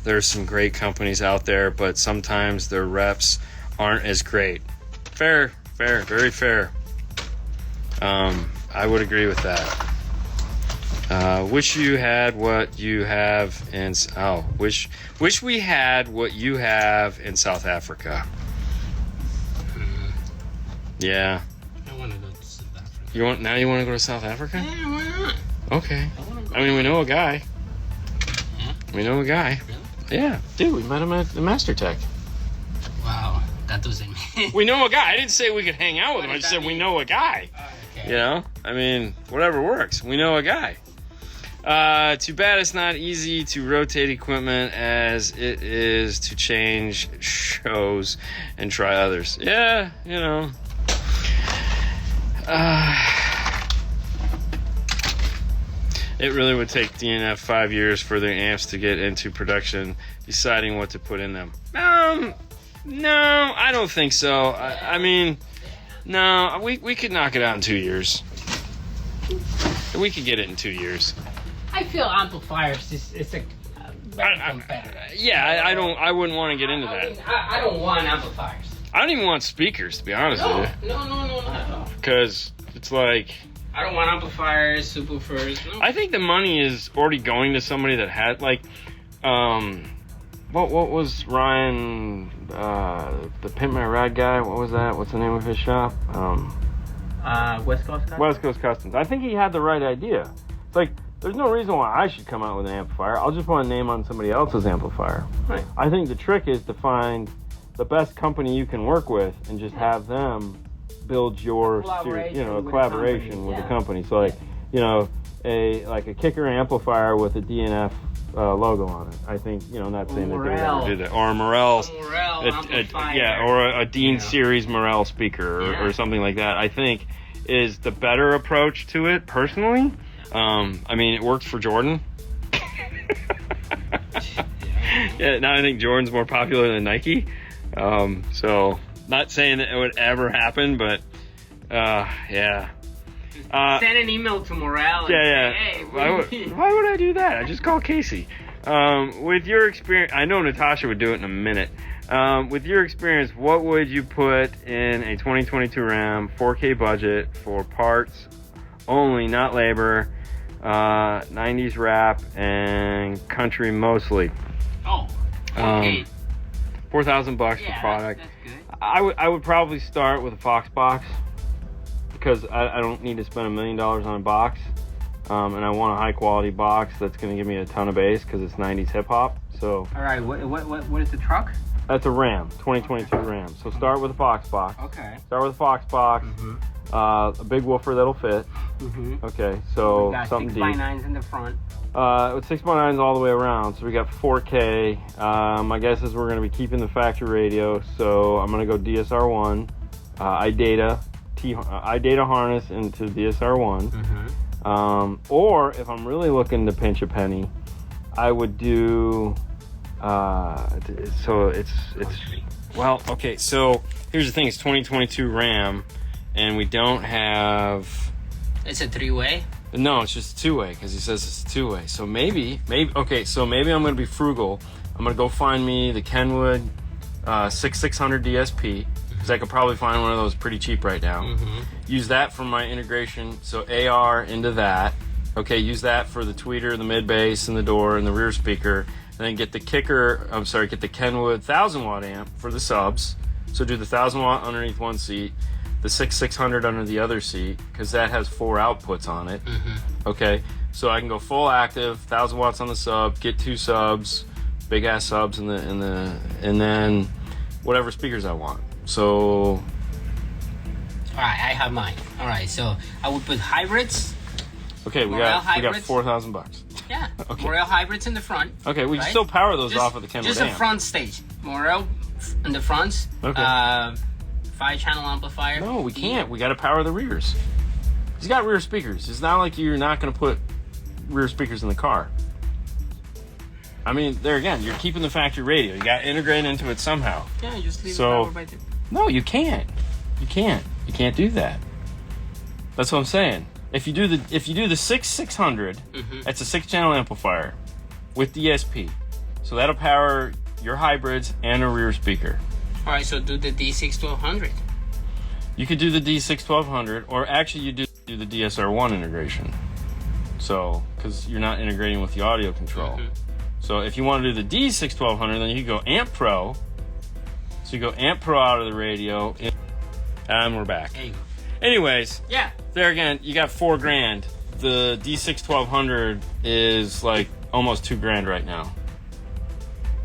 there's some great companies out there, but sometimes their reps aren't as great. Fair, very fair. I would agree with that. Wish you had what you have in... wish we had what you have in South Africa. Yeah. I want to go to South Africa. You want to go to South Africa? Yeah, why not? Okay. I mean, we know a guy. Yeah? We know a guy. Really? Yeah. Dude, we met him at the Master Tech. Wow. That doesn't mean... We know a guy. I didn't say we could hang out with him. I just said we know a guy. Okay. You know? I mean, whatever works. We know a guy. Too bad it's not easy to rotate equipment as it is to change shows and try others. Yeah, you know. It really would take DNF 5 years for their amps to get into production, deciding what to put in them. No, I don't think so. I mean, no, we could knock it out in 2 years. We could get it in 2 years. I feel amplifiers is a very competitive. Yeah, I wouldn't want to get into that. I don't want amplifiers. I don't even want speakers, to be honest with you. No, not at all. Because it's like... I don't want amplifiers, subwoofers. No. I think the money is already going to somebody that had, like... What was Ryan... the Pimp My Ride guy? What was that? What's the name of his shop? West Coast Customs? West Coast Customs. I think he had the right idea. It's like... There's no reason why I should come out with an amplifier. I'll just want to name on somebody else's amplifier. Right. I think the trick is to find the best company you can work with and just have them build your collaboration with the company. So like, a kicker amplifier with a DNF logo on it. I think, not saying that they would ever do that. Or a Morel amplifier. Or a Dean Series Morel speaker or something like that. I think is the better approach to it personally. I mean, it works for Jordan. Yeah, now I think Jordan's more popular than Nike. So, not saying that it would ever happen, but, yeah. Send an email to Morale and say, hey, why would I do that? I just call Casey. With your experience, I know Natasha would do it in a minute. With your experience, what would you put in a 2022 Ram 4K budget for parts only, not labor, 90s rap and country mostly? Oh, okay. $4,000 for product. That's good. I would probably start with a Fox box because I don't need to spend $1 million on a box, and I want a high quality box that's going to give me a ton of bass because it's 90s hip hop. So. All right. What is the truck? That's a Ram, 2022 Ram. So start with a Fox box. Okay. Start with a Fox box. Mm-hmm. A big woofer that'll fit. Mm-hmm. Okay, so we got something 6x9s in the front. With 6x9s all the way around, so we got 4K. My guess is we're going to be keeping the factory radio, so I'm going to go DSR1, iData harness into DSR1. Mm-hmm. Or if I'm really looking to pinch a penny, I would do. So it's well, okay. So here's the thing: it's 2022 Ram. And we don't have... It's a 3-way? No, it's just a 2-way, because he says it's a 2-way. So maybe, okay, so maybe I'm going to be frugal. I'm going to go find me the Kenwood 6600 DSP, because I could probably find one of those pretty cheap right now. Mm-hmm. Use that for my integration, so AR into that. Okay, use that for the tweeter, the mid-bass, and the door, and the rear speaker. And then get the get the Kenwood 1000-watt amp for the subs. So do the 1000-watt underneath one seat. The 6600 under the other seat, because that has 4 outputs on it. Mm-hmm. Okay, so I can go full active, 1000 watts on the sub, get 2 subs, big ass subs, and then whatever speakers I want. So, all right, I have mine. All right, so I would put hybrids. Okay, we got $4,000. Yeah. Okay. Morel hybrids in the front. Okay, we right? still power those off of the Kendall Just Dam. a front stage. Morel in the front. Okay. 5-channel amplifier. No, we can't. We got to power the rears. He's got rear speakers. It's not like you're not going to put rear speakers in the car. I mean, there again, you're keeping the factory radio. You got to integrate into it somehow. Yeah, just leave it powered by the... No, you can't. You can't do that. That's what I'm saying. If you do the 6600, that's a 6-channel amplifier with DSP. So that'll power your hybrids and a rear speaker. All right, so do the D6-1200. You could do the D6-1200, or actually you do the DSR1 integration. So, because you're not integrating with the audio control. So if you want to do the D6-1200, then you go Amp Pro. So you go Amp Pro out of the radio, and we're back. There you go. Anyways, Yeah. there again, you got $4,000. The D6-1200 is like almost $2,000 right now.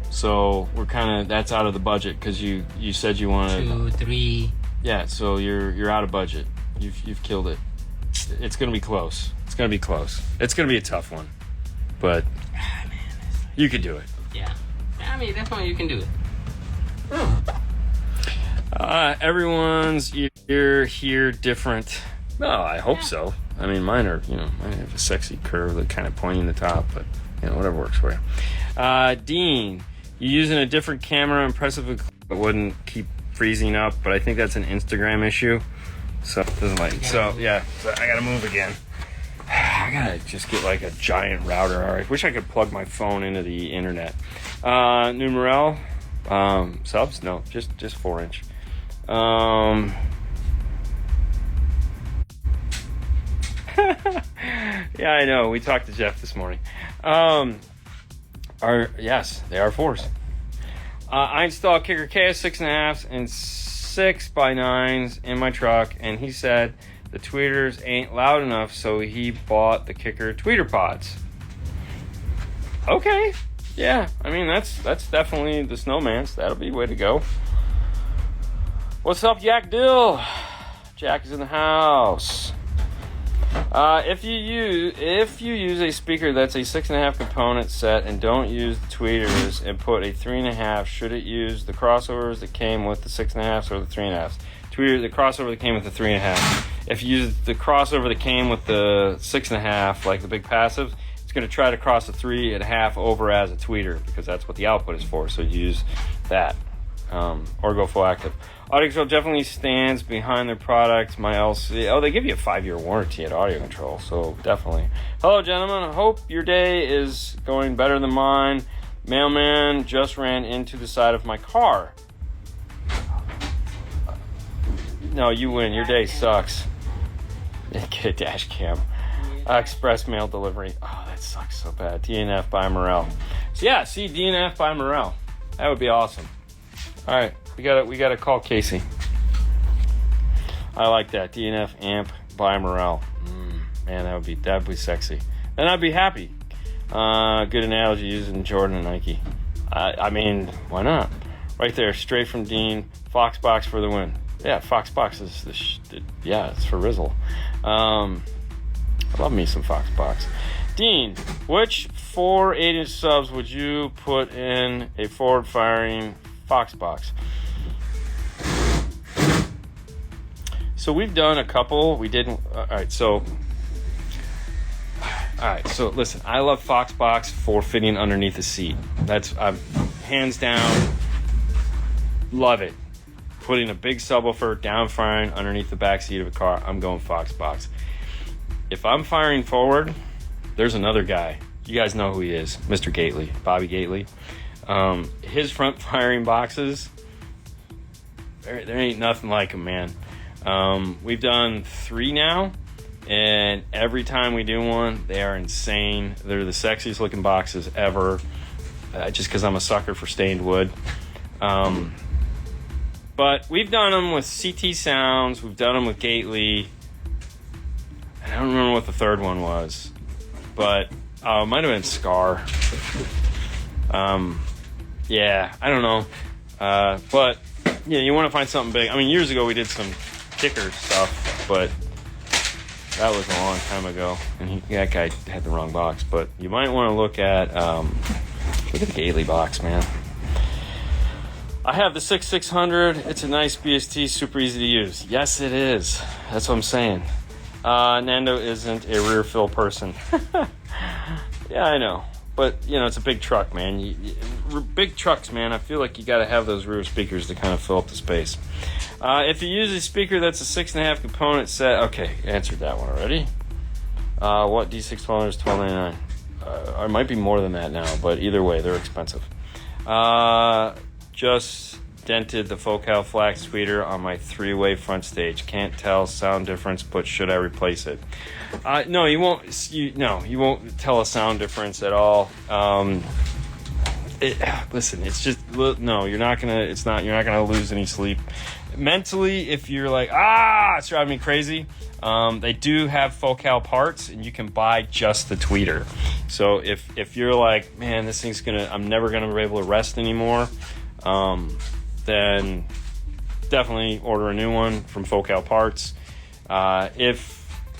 So we're kind of, that's out of the budget because you said you wanted 2, 3. Yeah, so you're out of budget. You've killed it. It's gonna be close. It's gonna be close. It's gonna be a tough one, but you could do it. Yeah. I mean, definitely you can do it. Everyone's ear here different. Well, I hope so. I mean, mine have a sexy curve that kind of pointing the top, but whatever works for you. Dean, you using a different camera, impressive. It wouldn't keep freezing up, but I think that's an Instagram issue. So it doesn't like. So yeah, so I gotta move again. I gotta just get like a giant router. I wish I could plug my phone into the internet. Numerel, subs? No, just 4-inch. Yeah, I know. We talked to Jeff this morning. Yes, they are 4s. I installed Kicker KS 6.5s and 6x9s in my truck, and he said the tweeters ain't loud enough, so he bought the Kicker tweeter pods. Okay, yeah, I mean that's definitely the Snowman's. That'll be the way to go. What's up, Yak Dill? Jack is in the house. If you use a speaker that's a 6.5 component set and don't use the tweeters and put a 3.5, should it use the crossovers that came with the 6.5s or the 3.5s? Tweeter, the crossover that came with the 3.5. If you use the crossover that came with the 6.5, like the big passive, it's going to try to cross the 3.5 over as a tweeter because that's what the output is for. So use that or go full active. Audio Control definitely stands behind their product. My LC, they give you a 5-year warranty at Audio Control, so definitely. Hello, gentlemen. I hope your day is going better than mine. Mailman just ran into the side of my car. No, you win. Your day sucks. Get a dash cam. Express mail delivery. Oh, that sucks so bad. DNF by Morel. So yeah, see DNF by Morel. That would be awesome. All right. We gotta call Casey. I like that. DNF amp by Morel. Man, that'd be sexy. Then I'd be happy. Good analogy using Jordan and Nike. I mean, why not? Right there, straight from Dean. Foxbox for the win. Yeah, Foxbox is it's for Rizzle. I love me some Foxbox. Dean, which 4 8-inch subs would you put in a forward-firing Foxbox? So we've done a couple. We didn't. All right. So listen. I love Foxbox for fitting underneath the seat. That's hands down. Love it. Putting a big subwoofer down firing underneath the back seat of a car. I'm going Foxbox. If I'm firing forward, there's another guy. You guys know who he is, Mr. Gately, Bobby Gately. His front firing boxes. There ain't nothing like them, man. We've done 3 now, and every time we do one, they are insane. They're the sexiest looking boxes ever, just because I'm a sucker for stained wood. But we've done them with CT Sounds, we've done them with Gately, and I don't remember what the third one was, but it might have been Scar. Yeah, I don't know. But yeah, you want to find something big. I mean, years ago we did some Kicker stuff, but That was a long time ago, and that guy had the wrong box. But you might want to look at the Gately box, man. I have the 6600. It's a nice BST, super easy to use. Yes, it is. That's what I'm saying. Nando isn't a rear fill person. Yeah, I know. But, it's a big truck, man. Big trucks, man, I feel like you got to have those rear speakers to kind of fill up the space. If you use a speaker that's a 6.5 component set, okay, answered that one already. What D612 is $12.99? It might be more than that now, but either way, they're expensive. Just dented the Focal flax tweeter on my 3-way front stage. Can't tell sound difference, but should I replace it? No, you won't. You won't tell a sound difference at all. Listen, it's just no. You're not gonna. It's not. You're not gonna lose any sleep mentally if you're like, it's driving me crazy. They do have Focal parts, and you can buy just the tweeter. So if you're like, man, this thing's I'm never gonna be able to rest anymore, then definitely order a new one from Focal parts.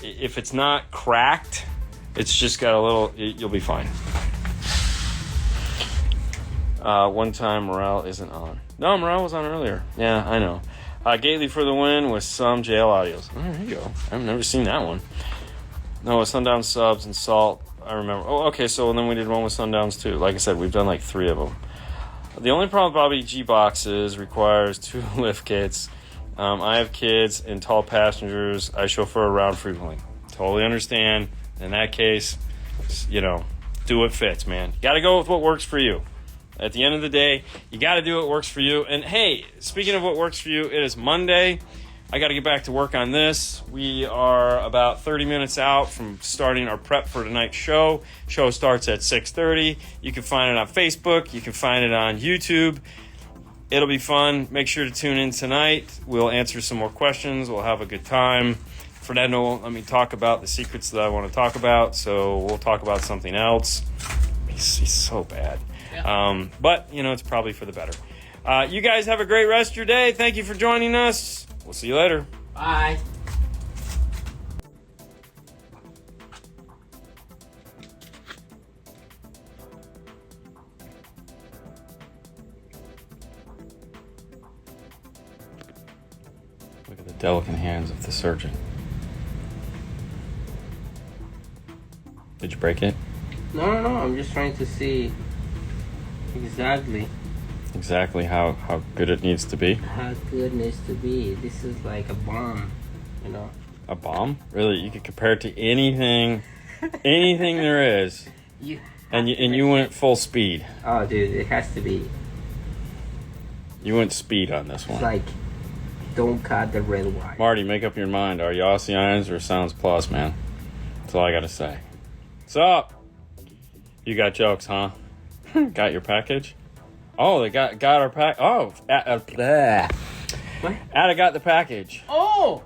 If it's not cracked, it's just got a little. You'll be fine. One time Morale isn't on. No, Morale was on earlier. Yeah, I know. Gately for the win with some JL audios. Oh, there you go. I've never seen that one. No, with Sundown subs and Salt, I remember. Oh, okay, so then we did one with Sundowns too. Like I said, we've done like 3 of them. The only problem with Bobby G boxes requires 2 lift kits. I have kids and tall passengers. I chauffeur around frequently. Totally understand. In that case, do what fits, man. You got to go with what works for you. At the end of the day, you got to do what works for you. And hey, speaking of what works for you, it is Monday. I got to get back to work on this. We are about 30 minutes out from starting our prep for tonight's show. Show starts at 6:30. You can find it on Facebook. You can find it on YouTube. It'll be fun. Make sure to tune in tonight. We'll answer some more questions. We'll have a good time. Fernando won't let me talk about the secrets that I want to talk about, so we'll talk about something else. He's so bad. Yeah. But, it's probably for the better. You guys have a great rest of your day. Thank you for joining us. We'll see you later. Bye. Look at the delicate hands of the surgeon. Did you break it? No. I'm just trying to see exactly how good it needs to be. How good it needs to be. This is like a bomb, A bomb? Really? You could compare it to anything there is. You went full speed. Oh, dude, it has to be. You went speed on this one. It's like, don't cut the red wire. Marty, make up your mind. Are you Aussie Irons or Sounds Plus, man? That's all I gotta say. What's up? You got jokes, huh? Got your package? Oh, they got our pack. Oh, What? Ada got the package. Oh,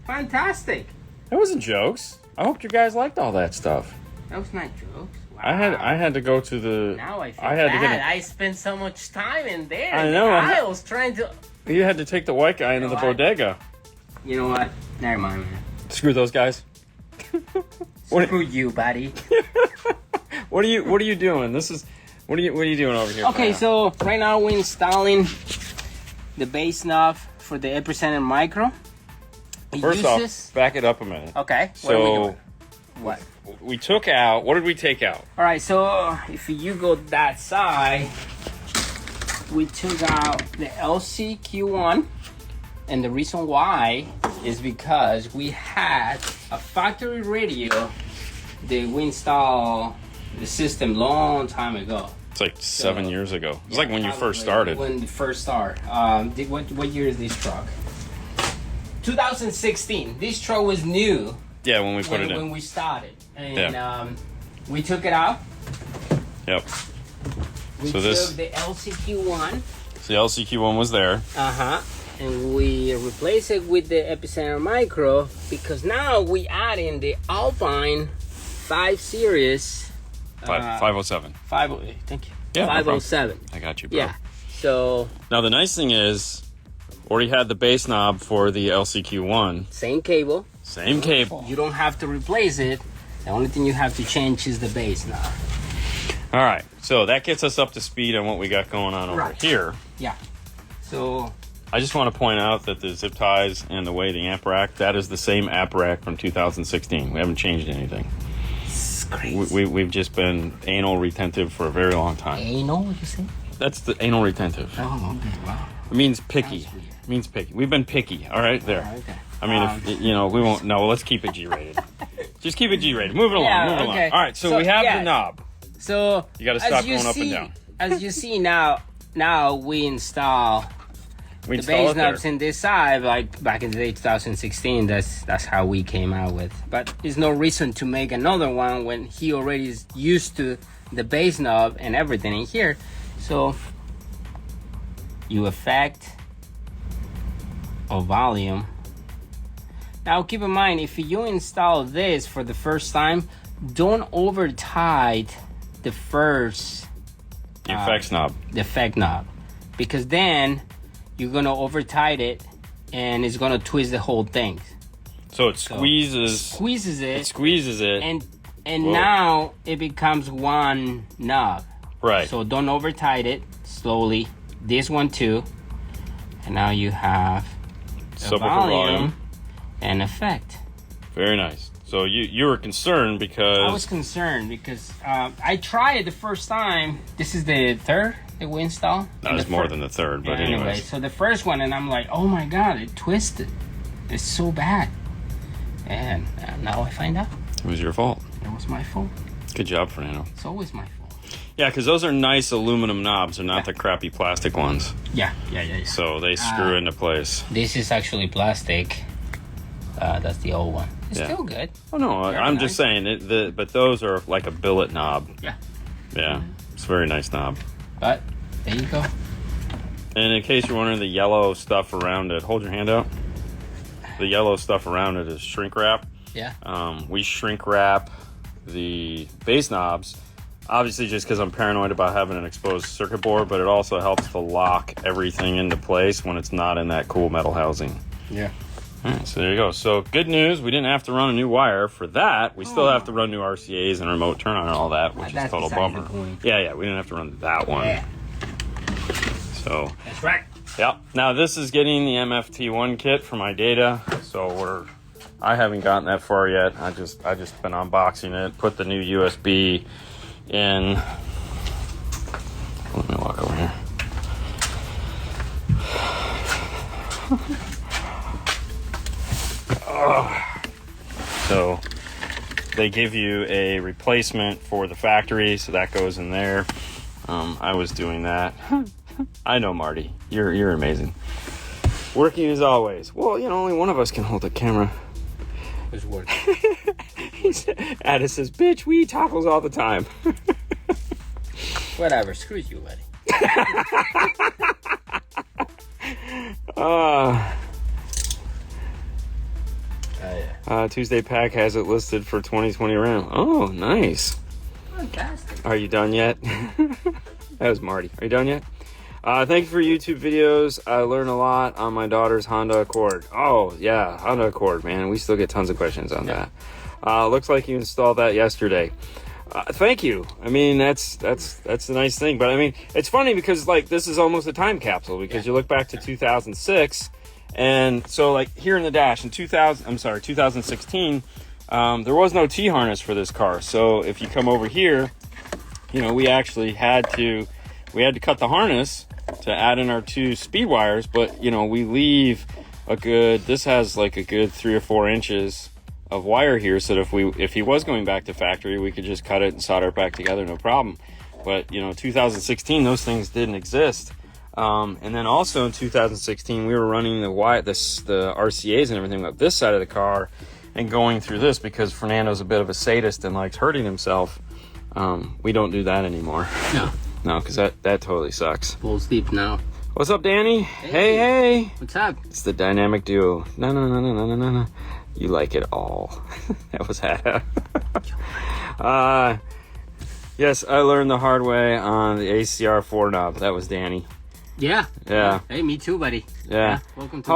fantastic! That wasn't jokes. I hope you guys liked all that stuff. That was not jokes. Wow. I had to go to the. Now I feel bad. I spent so much time in there. I know. I was trying to. You had to take the white guy into the bodega. You know what? Never mind, man. Screw those guys. Screw you, buddy. What are you doing? What are you doing over here? Okay, so right now we're installing the base knob for the Epicenter Micro. First off, back it up a minute. Okay. What are we doing? What? We took out. What did we take out? All right. So if you go that side, we took out the LCQ1, and the reason why is because we had a factory radio that we installed the system long time ago. It's like 7 years ago. It's like when you first started. When you first started. What year is this truck? 2016. This truck was new. Yeah, when we put it in. When we started. And we took it out. Yep. We took the LCQ1. So the LCQ1 was there. And we replaced it with the Epicenter Micro because now we add in the Alpine 5 Series. 507. Thank you. Yeah, 507. I got you, bro. Yeah. So now the nice thing is, already had the base knob for the LCQ1. Same cable. Same cable. You don't have to replace it. The only thing you have to change is the base knob. All right, so that gets us up to speed on what we got going on over here. Yeah. So I just want to point out that the zip ties and the way the amp rack, that is the same amp rack from 2016. We haven't changed anything. it's crazy. We've just been anal retentive for a very long time. Anal, what you say? That's the anal retentive. Oh, okay. Wow. It means picky. It means picky. We've been picky. All right, there. Okay. I mean, if we won't. No, let's keep it G-rated. Just keep it G-rated. Move it along. Yeah, move it okay. along. All right, so we have the knob. So You got to stop going up and down. As you see now we install We the install base it there. knobs in this side, like back in the day 2016. That's how we came out with. But there's no reason to make another one when he already is used to the base knob and everything in here. So you effect a volume. Now keep in mind, if you install this for the first time, don't over tight the first The effects knob. the effect knob, because then you're gonna over tight it and it's gonna twist the whole thing. So it squeezes. Squeezes It it, squeezes it. and Whoa. now it becomes one knob. Right. So don't over tight it. Slowly. This one too. And now you have a Subwoofer volume and effect. Very nice. So you were concerned because I was concerned because I tried it the first time. This is the third that we installed. that was more than the third, but Anyway, anyways. so the first one, and I'm like, oh my god, it twisted. It's so bad. And now I find out It was your fault. it was my fault. Good job, Fernando. It's always my fault. Yeah, because those are nice aluminum knobs. They're not the crappy plastic ones. Yeah. So they screw into place. This is actually plastic. That's the old one. It's Yeah. still good. Oh, no, Very I'm nice. just saying, but those are like a billet knob. Yeah. Yeah, it's a very nice knob. But there you go. And in case you're wondering, the yellow stuff around it, hold your hand out. The yellow stuff around it is shrink wrap. Yeah. We shrink wrap the base knobs, obviously just because I'm paranoid about having an exposed circuit board, but it also helps to lock everything into place when it's not in that cool metal housing. Yeah. All right, so there you go. So good news, we didn't have to run a new wire for that. We still have to run new RCAs and remote turn on and all that, which is That's total beside the bummer. point. Yeah, we didn't have to run that one. Yeah. So That's right. yeah. Now this is getting the MFT1 kit for my data. So I haven't gotten that far yet. I just been unboxing it, put the new USB in. Let me walk over here. So they give you a replacement for the factory, so that goes in there. I was doing that. I know, Marty. You're amazing. Working as always. Well, only one of us can hold a camera. It's work. Addis says, bitch, we eat tacos all the time. Whatever. Screw you, buddy. Tuesday Pack has it listed for 2020 RAM. Oh, nice. Fantastic. Are you done yet? That was Marty. Are you done yet? Thank you for YouTube videos. I learned a lot on my daughter's Honda Accord. Oh, yeah, Honda Accord, man. We still get tons of questions on that. Looks like you installed that yesterday. Thank you. I mean, that's a nice thing. But I mean, it's funny because this is almost a time capsule because you look back to 2006, and so here in the dash in 2016, there was no T-harness for this car. So if you come over here, we actually had to cut the harness to add in our two speed wires, but we leave this has a good 3 or 4 inches of wire here, so that if he was going back to factory, we could just cut it and solder it back together, no problem. But 2016, those things didn't exist. And then also in 2016, we were running the RCAs and everything up this side of the car and going through this because Fernando's a bit of a sadist and likes hurting himself. We don't do that anymore. No, because that totally sucks. Full sleep now. What's up, Danny? Hey. What's up? It's the dynamic duo. No. You like it all. That was yes, I learned the hard way on the ACR4 knob. That was Danny. Yeah. Yeah. Hey, me too, buddy. Yeah. Welcome to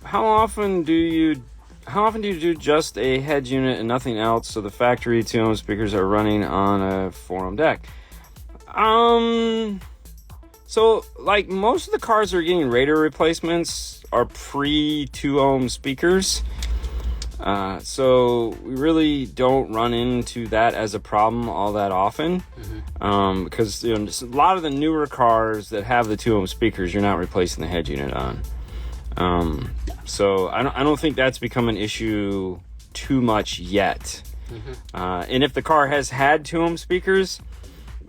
How often do you how often do you do just a head unit and nothing else, so the factory 2-ohm speakers are running on a 4-ohm deck? So, like, most of the cars that are getting radio replacements are pre-2-ohm speakers. So we really don't run into that as a problem all that often. Because just a lot of the newer cars that have the 2-ohm speakers, you're not replacing the head unit on. So I don't think that's become an issue too much yet. And if the car has had 2-ohm speakers,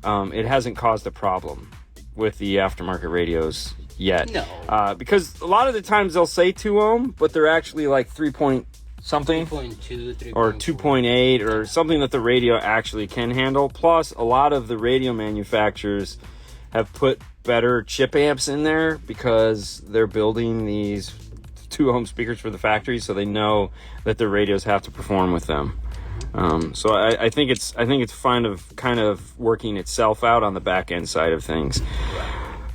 it hasn't caused a problem with the aftermarket radios yet. No. Because a lot of the times they'll say 2-ohm, but they're actually like 3 point something 3.2 or 2.8 or something that the radio actually can handle. Plus, a lot of the radio manufacturers have put better chip amps in there because they're building these 2-ohm speakers for the factory, so they know that their radios have to perform with them. So I think it's kind of working itself out on the back end side of things.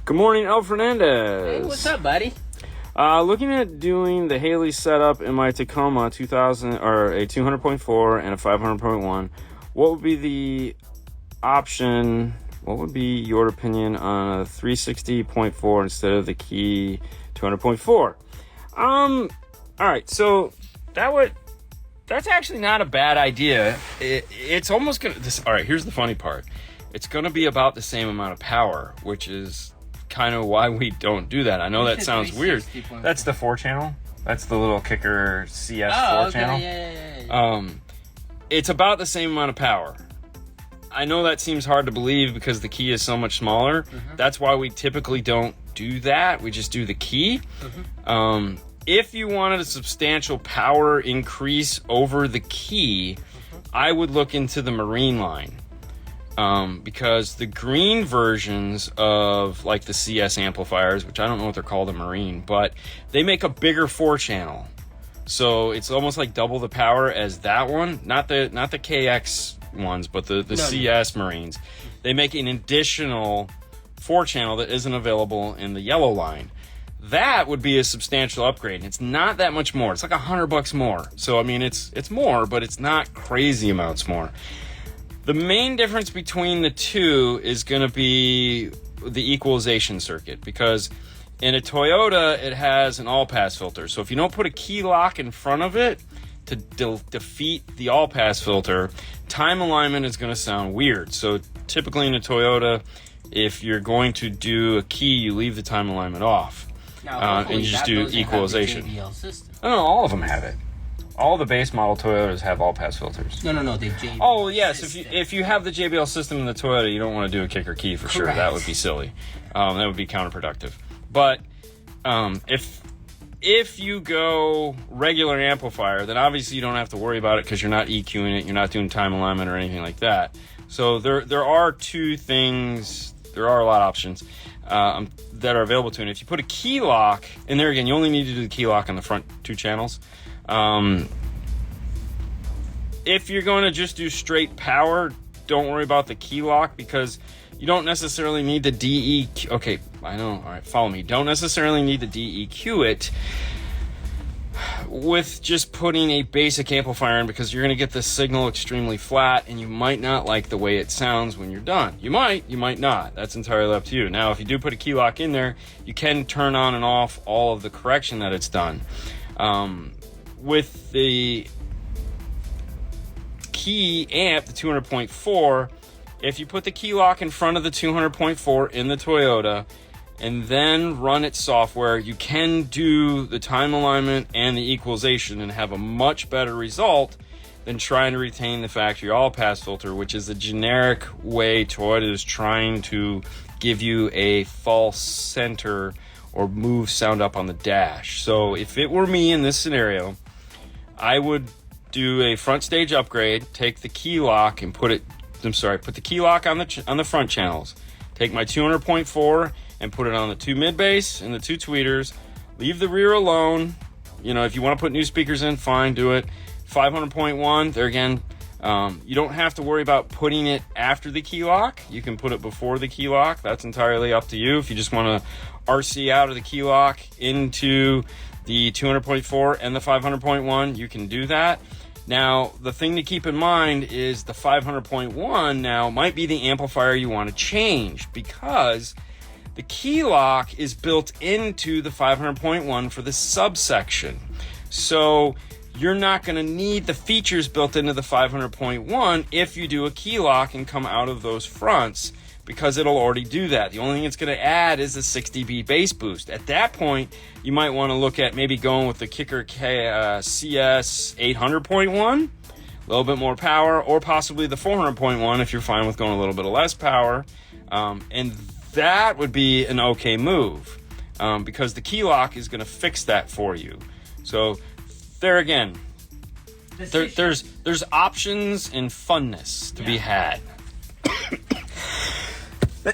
Good morning, El Fernandez. Hey, what's up, buddy? Looking at doing the Haley setup in my Tacoma 2000 or a 200.4 and a 500.1, what would be the option? What would be your opinion on a 360.4 instead of the key 200.4? All right, so that's actually not a bad idea. It's almost gonna. All right, here's the funny part. It's gonna be about the same amount of power, which is kind of why we don't do that. I know that sounds weird. That's the 4-channel. That's the little kicker CS 4-channel. Yeah. It's about the same amount of power. I know that seems hard to believe because the key is so much smaller. That's why we typically don't do that. We just do the key. If you wanted a substantial power increase over the key, I would look into the Marine line. Because the green versions of like the CS amplifiers, which I don't know what they're called in Marine, but they make a bigger 4-channel. So it's almost like double the power as that one. Not the KX ones, but the CS Marines. They make an additional 4-channel that isn't available in the yellow line. That would be a substantial upgrade. It's not that much more. It's like $100 more. So I mean, it's more, but it's not crazy amounts more. The main difference between the two is going to be the equalization circuit, because in a Toyota, it has an all-pass filter. So if you don't put a key lock in front of it to defeat the all-pass filter, time alignment is going to sound weird. So typically in a Toyota, if you're going to do a key, you leave the time alignment off. Now, and you just do equalization. JBL system. No, all of them have it. All the base model Toyotas have all-pass filters. No, the JBL. Oh, yes. system. If you have the JBL system in the Toyota, you don't want to do a kicker key for sure. That would be silly. That would be counterproductive. But if you go regular amplifier, then obviously you don't have to worry about it because you're not EQing it. You're not doing time alignment or anything like that. So there are two things. There are a lot of options that are available to it. And if you put a key lock, and there again, you only need to do the key lock on the front 2 channels. If you're going to just do straight power, don't worry about the key lock because you don't necessarily need the DEQ. Okay, I know. All right, follow me. Don't necessarily need to DEQ it with just putting a basic amplifier in because you're going to get the signal extremely flat and you might not like the way it sounds when you're done. You might not. That's entirely up to you. Now, if you do put a key lock in there, you can turn on and off all of the correction that it's done. With the key amp, the 200.4, if you put the key lock in front of the 200.4 in the Toyota and then run its software, you can do the time alignment and the equalization and have a much better result than trying to retain the factory all-pass filter, which is a generic way Toyota is trying to give you a false center or move sound up on the dash. So if it were me in this scenario, I would do a front stage upgrade, take the key lock and put the key lock on the front channels. Take my 200.4 and put it on the 2 mid bass and the 2 tweeters. Leave the rear alone. If you want to put new speakers in, fine, do it. 500.1, there again, you don't have to worry about putting it after the key lock. You can put it before the key lock. That's entirely up to you. If you just want to RC out of the key lock into the 200.4 and the 500.1, you can do that. Now, the thing to keep in mind is the 500.1 now might be the amplifier you want to change, because the key lock is built into the 500.1 for the subsection. So you're not going to need the features built into the 500.1 if you do a key lock and come out of those fronts, because it'll already do that. The only thing it's going to add is the 6 dB bass boost. At that point, you might want to look at maybe going with the Kicker CS 800.1, a little bit more power, or possibly the 400.1 if you're fine with going a little bit of less power. And that would be an okay move, because the key lock is going to fix that for you. So there again, there's options and funness to be had. I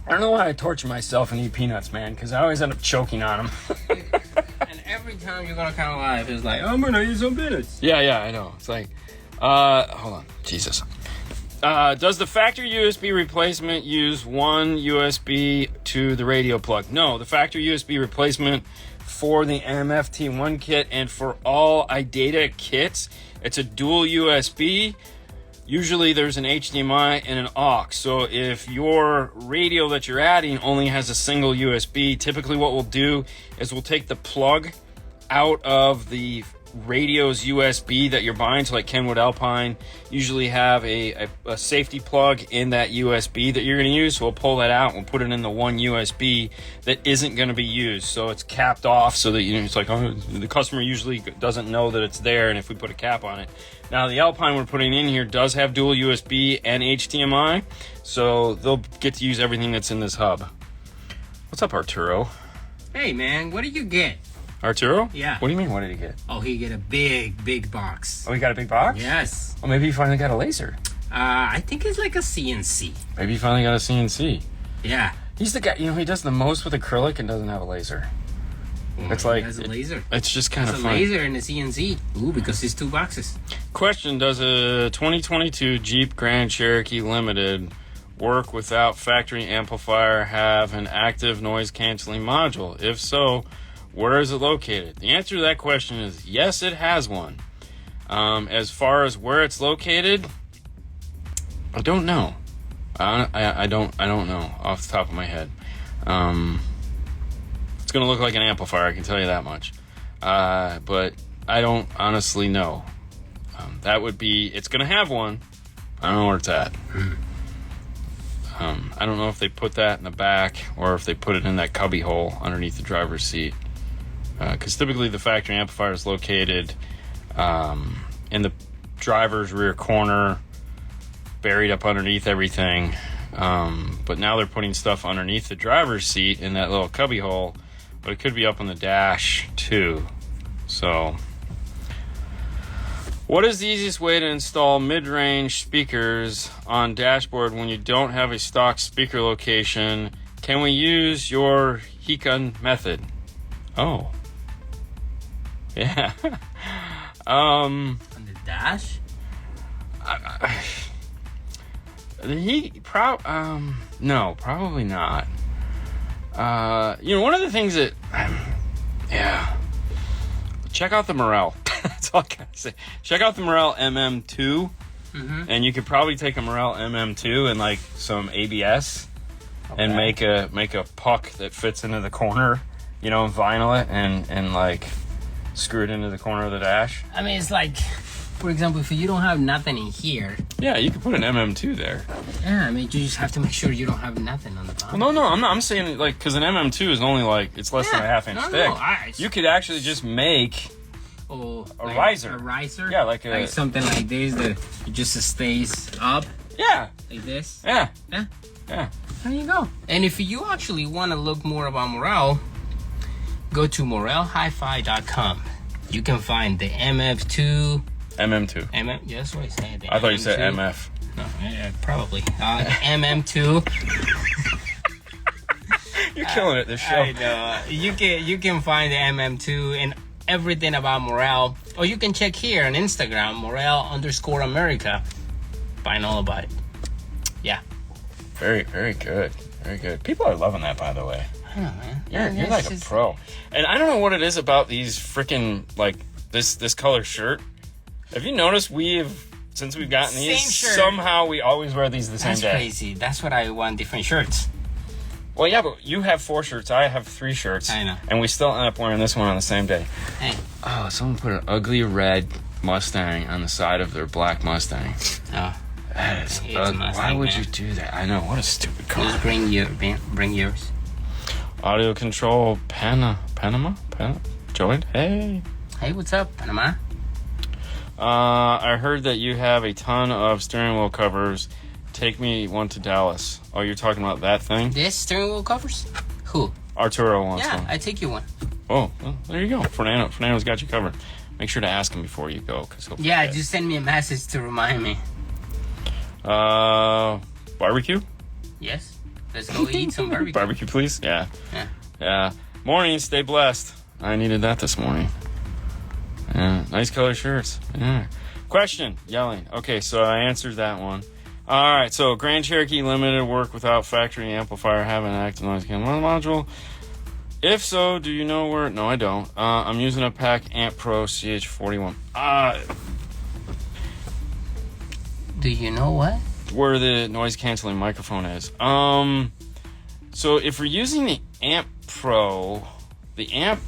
don't know why I torture myself and eat peanuts, man, because I always end up choking on them. And every time you're gonna come alive, it's like, I'm gonna eat some peanuts. Yeah, I know. It's like, hold on, Jesus. Does the factory USB replacement use one USB to the radio plug? No, the factory USB replacement for the MFT1 kit and for all iData kits, it's a dual USB. Usually there's an HDMI and an aux. So if your radio that you're adding only has a single USB, typically what we'll do is we'll take the plug out of the radio's USB that you're buying. So like Kenwood Alpine usually have a safety plug in that USB that you're going to use. So we'll pull that out and we'll put it in the one USB that isn't going to be used. So it's capped off so that, it's like, the customer usually doesn't know that it's there, and if we put a cap on it. Now the Alpine we're putting in here does have dual USB and HDMI, so they'll get to use everything that's in this hub. What's up, Arturo? Hey man, what did you get? Arturo? Yeah. What do you mean, what did he get? Oh, he get a big box. Oh, he got a big box? Yes. Well, maybe he finally got a laser. I think it's like a CNC. Maybe he finally got a CNC. Yeah. He's the guy, he does the most with acrylic and doesn't have a laser. It's like, has a laser. It's just kind of It's a funny. laser and a CNC. Ooh, because it's 2 boxes. Question, does a 2022 Jeep Grand Cherokee Limited work without factory amplifier, have an active noise canceling module? If so, where is it located? The answer to that question is yes, it has one. As far as where it's located, I don't know. I don't know off the top of my head. It's going to look like an amplifier, I can tell you that much. But I don't honestly know. It's going to have one. I don't know where it's at. I don't know if they put that in the back or if they put it in that cubby hole underneath the driver's seat. Because typically the factory amplifier is located in the driver's rear corner, buried up underneath everything. But now they're putting stuff underneath the driver's seat in that little cubby hole, but it could be up on the dash too. So, what is the easiest way to install mid-range speakers on dashboard when you don't have a stock speaker location? Can we use your Hikun method? Oh. Yeah. On the dash? No, probably not. One of the things that, check out the Morel. That's all I gotta say. Check out the Morel MM2, and you could probably take a Morel MM2 and like some ABS, and make a puck that fits into the corner, and vinyl it and like screw it into the corner of the dash. I mean, it's like, for example, if you don't have nothing in here. Yeah, you could put an MM2 there. Yeah, I mean, you just have to make sure you don't have nothing on the bottom. Well, no, I'm not. I'm saying, like, because an MM2 is only, like, it's less than a half-inch thick. You could actually just make a riser. A riser? Yeah, like something like this that it just stays up. Yeah. Like this. Yeah. Yeah. Yeah. There you go. And if you actually want to look more about Morel, go to morelhifi.com. You can find the MM2. Yes, what I said. I thought you said MF. No, probably. MM2. You're killing it this show. I know. You can find the MM2 and everything about Morel. Or you can check here on Instagram, Morel_America. Find all about it. Yeah. Very, very good. Very good. People are loving that, by the way. I know, man. You're like a pro. And I don't know what it is about these freaking, like, this color shirt. Have you noticed since we've gotten these, somehow we always wear these the same day? That's crazy. That's what I want, different shirts. Well, yeah, but you have 4 shirts. I have 3 shirts. I know. And we still end up wearing this one on the same day. Hey. Oh, someone put an ugly red Mustang on the side of their black Mustang. Oh. That is ugly. Why would you do that? I know. What a stupid car. Just bring yours. Audio control, Panama? Joined? Hey. Hey, what's up, Panama? I heard that you have a ton of steering wheel covers. Take me one to Dallas. Oh, you're talking about that thing? This steering wheel covers? Who? Arturo wants one. Yeah, I take you one. Oh, well, there you go. Fernando's got you covered. Make sure to ask him before you go. Yeah, just send me a message to remind me. Barbecue? Yes. Let's go eat some barbecue. Barbecue, please? Yeah. Morning, stay blessed. I needed that this morning. Yeah, nice color shirts. Yeah. Question, yelling. Okay, so I answered that one. All right, so Grand Cherokee Limited work without factory amplifier, have an active noise canceling module. If so, do you know where? No, I don't. I'm using a Pack Amp Pro CH41. Do you know what? Where the noise canceling microphone is. So if we're using the Amp Pro, the Amp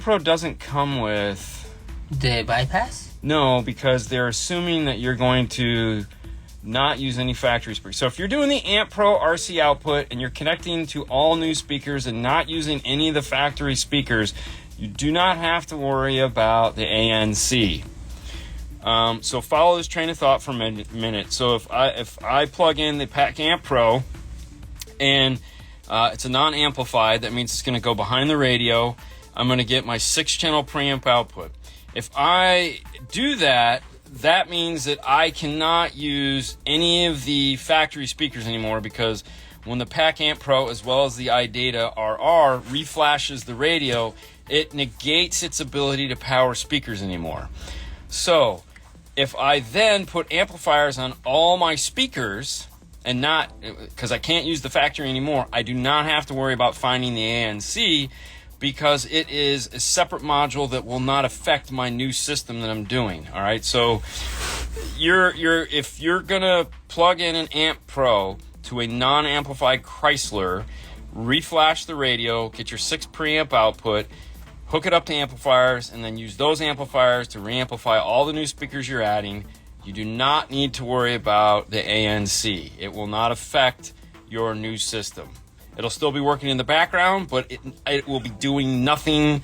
Pro doesn't come with the bypass? No, because they're assuming that you're going to not use any factory speakers. So if you're doing the Amp Pro RC output and you're connecting to all new speakers and not using any of the factory speakers, you do not have to worry about the ANC. So follow this train of thought for a minute. So if I plug in the Pack Amp Pro and it's a non-amplified, that means it's going to go behind the radio. I'm going to get my 6-channel preamp output. If I do that, that means that I cannot use any of the factory speakers anymore, because when the Pack Amp Pro as well as the iData RR reflashes the radio, it negates its ability to power speakers anymore. So if I then put amplifiers on all my speakers, and not, because I can't use the factory anymore, I do not have to worry about finding the ANC, because it is a separate module that will not affect my new system that I'm doing. All right, so if you're gonna plug in an Amp Pro to a non-amplified Chrysler, reflash the radio, get your 6 preamp output, hook it up to amplifiers, and then use those amplifiers to reamplify all the new speakers you're adding, you do not need to worry about the ANC. It will not affect your new system. It'll still be working in the background, but it will be doing nothing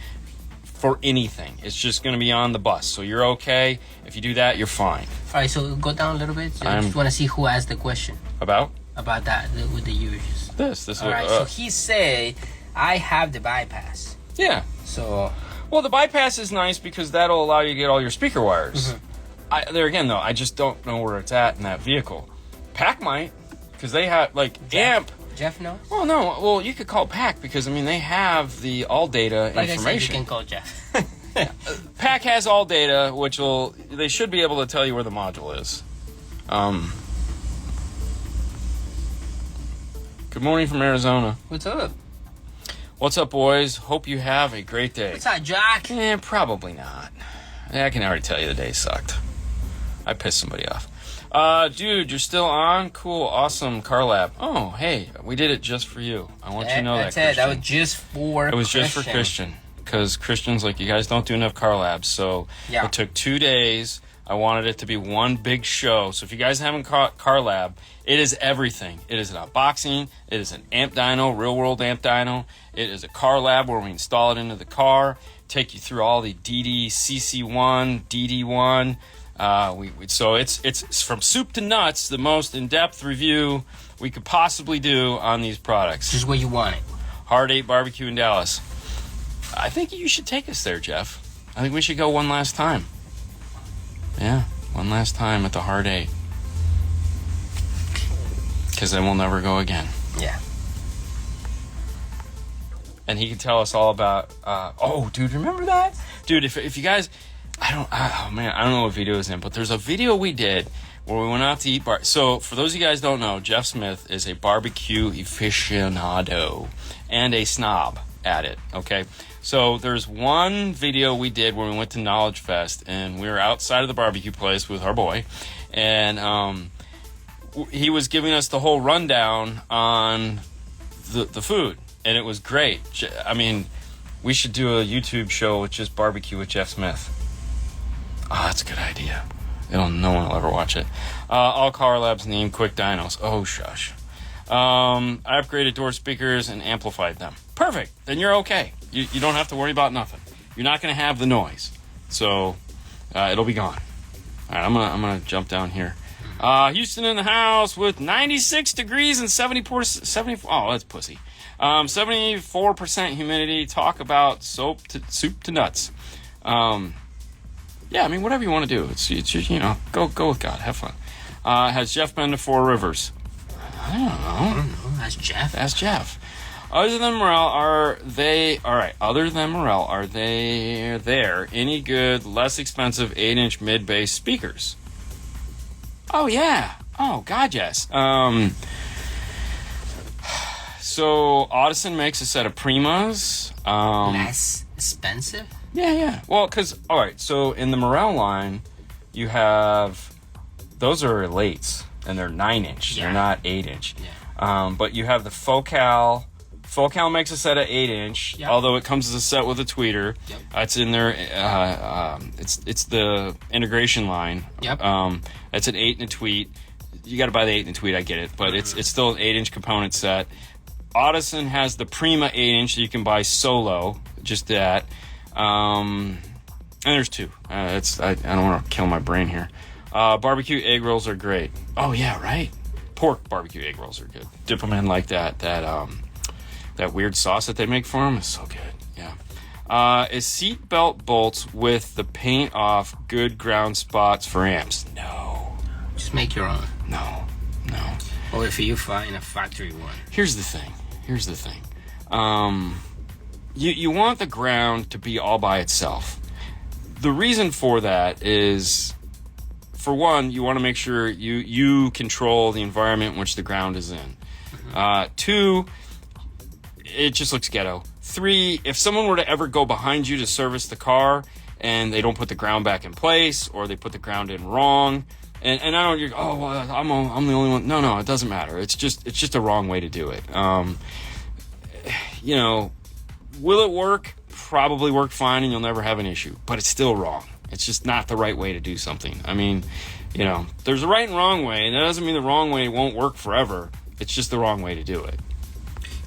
for anything. It's just going to be on the bus. So you're okay. If you do that, you're fine. All right, so go down a little bit. I just want to see who asked the question. About that, with the uses. This. All right, so he said, I have the bypass. Yeah. So. Well, the bypass is nice because that'll allow you to get all your speaker wires. Mm-hmm. There again, though, I just don't know where it's at in that vehicle. Pack might, because they have, like, Amp. Jeff knows? Well, no. Well, you could call Pack because, I mean, they have the all data information. I said, you can call Jeff. Pack has all data, they should be able to tell you where the module is. Good morning from Arizona. What's up? What's up, boys? Hope you have a great day. What's up, Jack? Probably not. I can already tell you the day sucked. I pissed somebody off. Dude, you're still on? Cool, awesome, Car Lab. Oh, hey, we did it just for you. I want you to know that, Christian. That was just for It was just for Christian. Because Christian's like, you guys don't do enough Car Labs. So It took 2 days. I wanted it to be one big show. So if you guys haven't caught Car Lab, it is everything. It is an unboxing. It is an amp dyno, real-world amp dyno. It is a Car Lab where we install it into the car, take you through all the DD, CC1, DD1. So it's from soup to nuts, the most in-depth review we could possibly do on these products. Just where you want it. Hard 8 Barbecue in Dallas. I think you should take us there, Jeff. I think we should go one last time. Yeah, one last time at the Hard 8. Because then we'll never go again. Yeah. And he can tell us all about... dude, remember that? Dude, if you guys... I don't know what video is in, but there's a video we did where we went out to eat So, for those of you guys who don't know, Jeff Smith is a barbecue aficionado and a snob at it, okay? So, there's one video we did when we went to Knowledge Fest, and we were outside of the barbecue place with our boy, and he was giving us the whole rundown on the food, and it was great. I mean, we should do a YouTube show with just barbecue with Jeff Smith. Oh, that's a good idea. No one will ever watch it. All Car Labs named Quick Dinos. Oh, shush. I upgraded door speakers and amplified them. Perfect. Then you're okay. You don't have to worry about nothing. You're not going to have the noise. So, it'll be gone. All right, I'm gonna jump down here. Houston in the house with 96 degrees and 74. Oh, that's pussy. 74% humidity. Talk about soup to nuts. Yeah, I mean, whatever you want to do. It's you know, go with God. Have fun. Has Jeff been to Four Rivers? I don't know. That's Jeff. That's Jeff. Other than Morel, are there any good, less expensive 8-inch mid-bass speakers? Oh, yeah. Oh, God, yes. So, Audison makes a set of Primas. Less expensive? Yeah. Well, because, all right, so in the Morel line, you have, those are Elates, and they're 9-inch. Yeah. They're not 8-inch. Yeah. But you have the Focal. Focal makes a set of 8-inch, yep. Although it comes as a set with a tweeter. Yep. It's in there. It's the integration line. Yep. It's an 8 and a tweet. You got to buy the 8 and a tweet. I get it, but it's still an 8-inch component set. Audison has the Prima 8-inch that you can buy solo, just that. And there's two. I don't want to kill my brain here. Barbecue egg rolls are great. Oh yeah, right. Pork barbecue egg rolls are good. Dip them in like that weird sauce that they make for them is so good. Yeah. Is seat belt bolts with the paint off good ground spots for amps? No. Just make your own. No. Or if you find a factory one. Here's the thing. You want the ground to be all by itself. The reason for that is, for one, you want to make sure you control the environment in which the ground is in. Mm-hmm. 2, it just looks ghetto. 3, if someone were to ever go behind you to service the car and they don't put the ground back in place, or they put the ground in wrong, and I don't, you're, oh, well, I'm the only one. No, it doesn't matter. It's just a wrong way to do it. You know, will it work? Probably work fine, and you'll never have an issue. But it's still wrong. It's just not the right way to do something. I mean, you know, there's a right and wrong way, and that doesn't mean the wrong way won't work forever. It's just the wrong way to do it.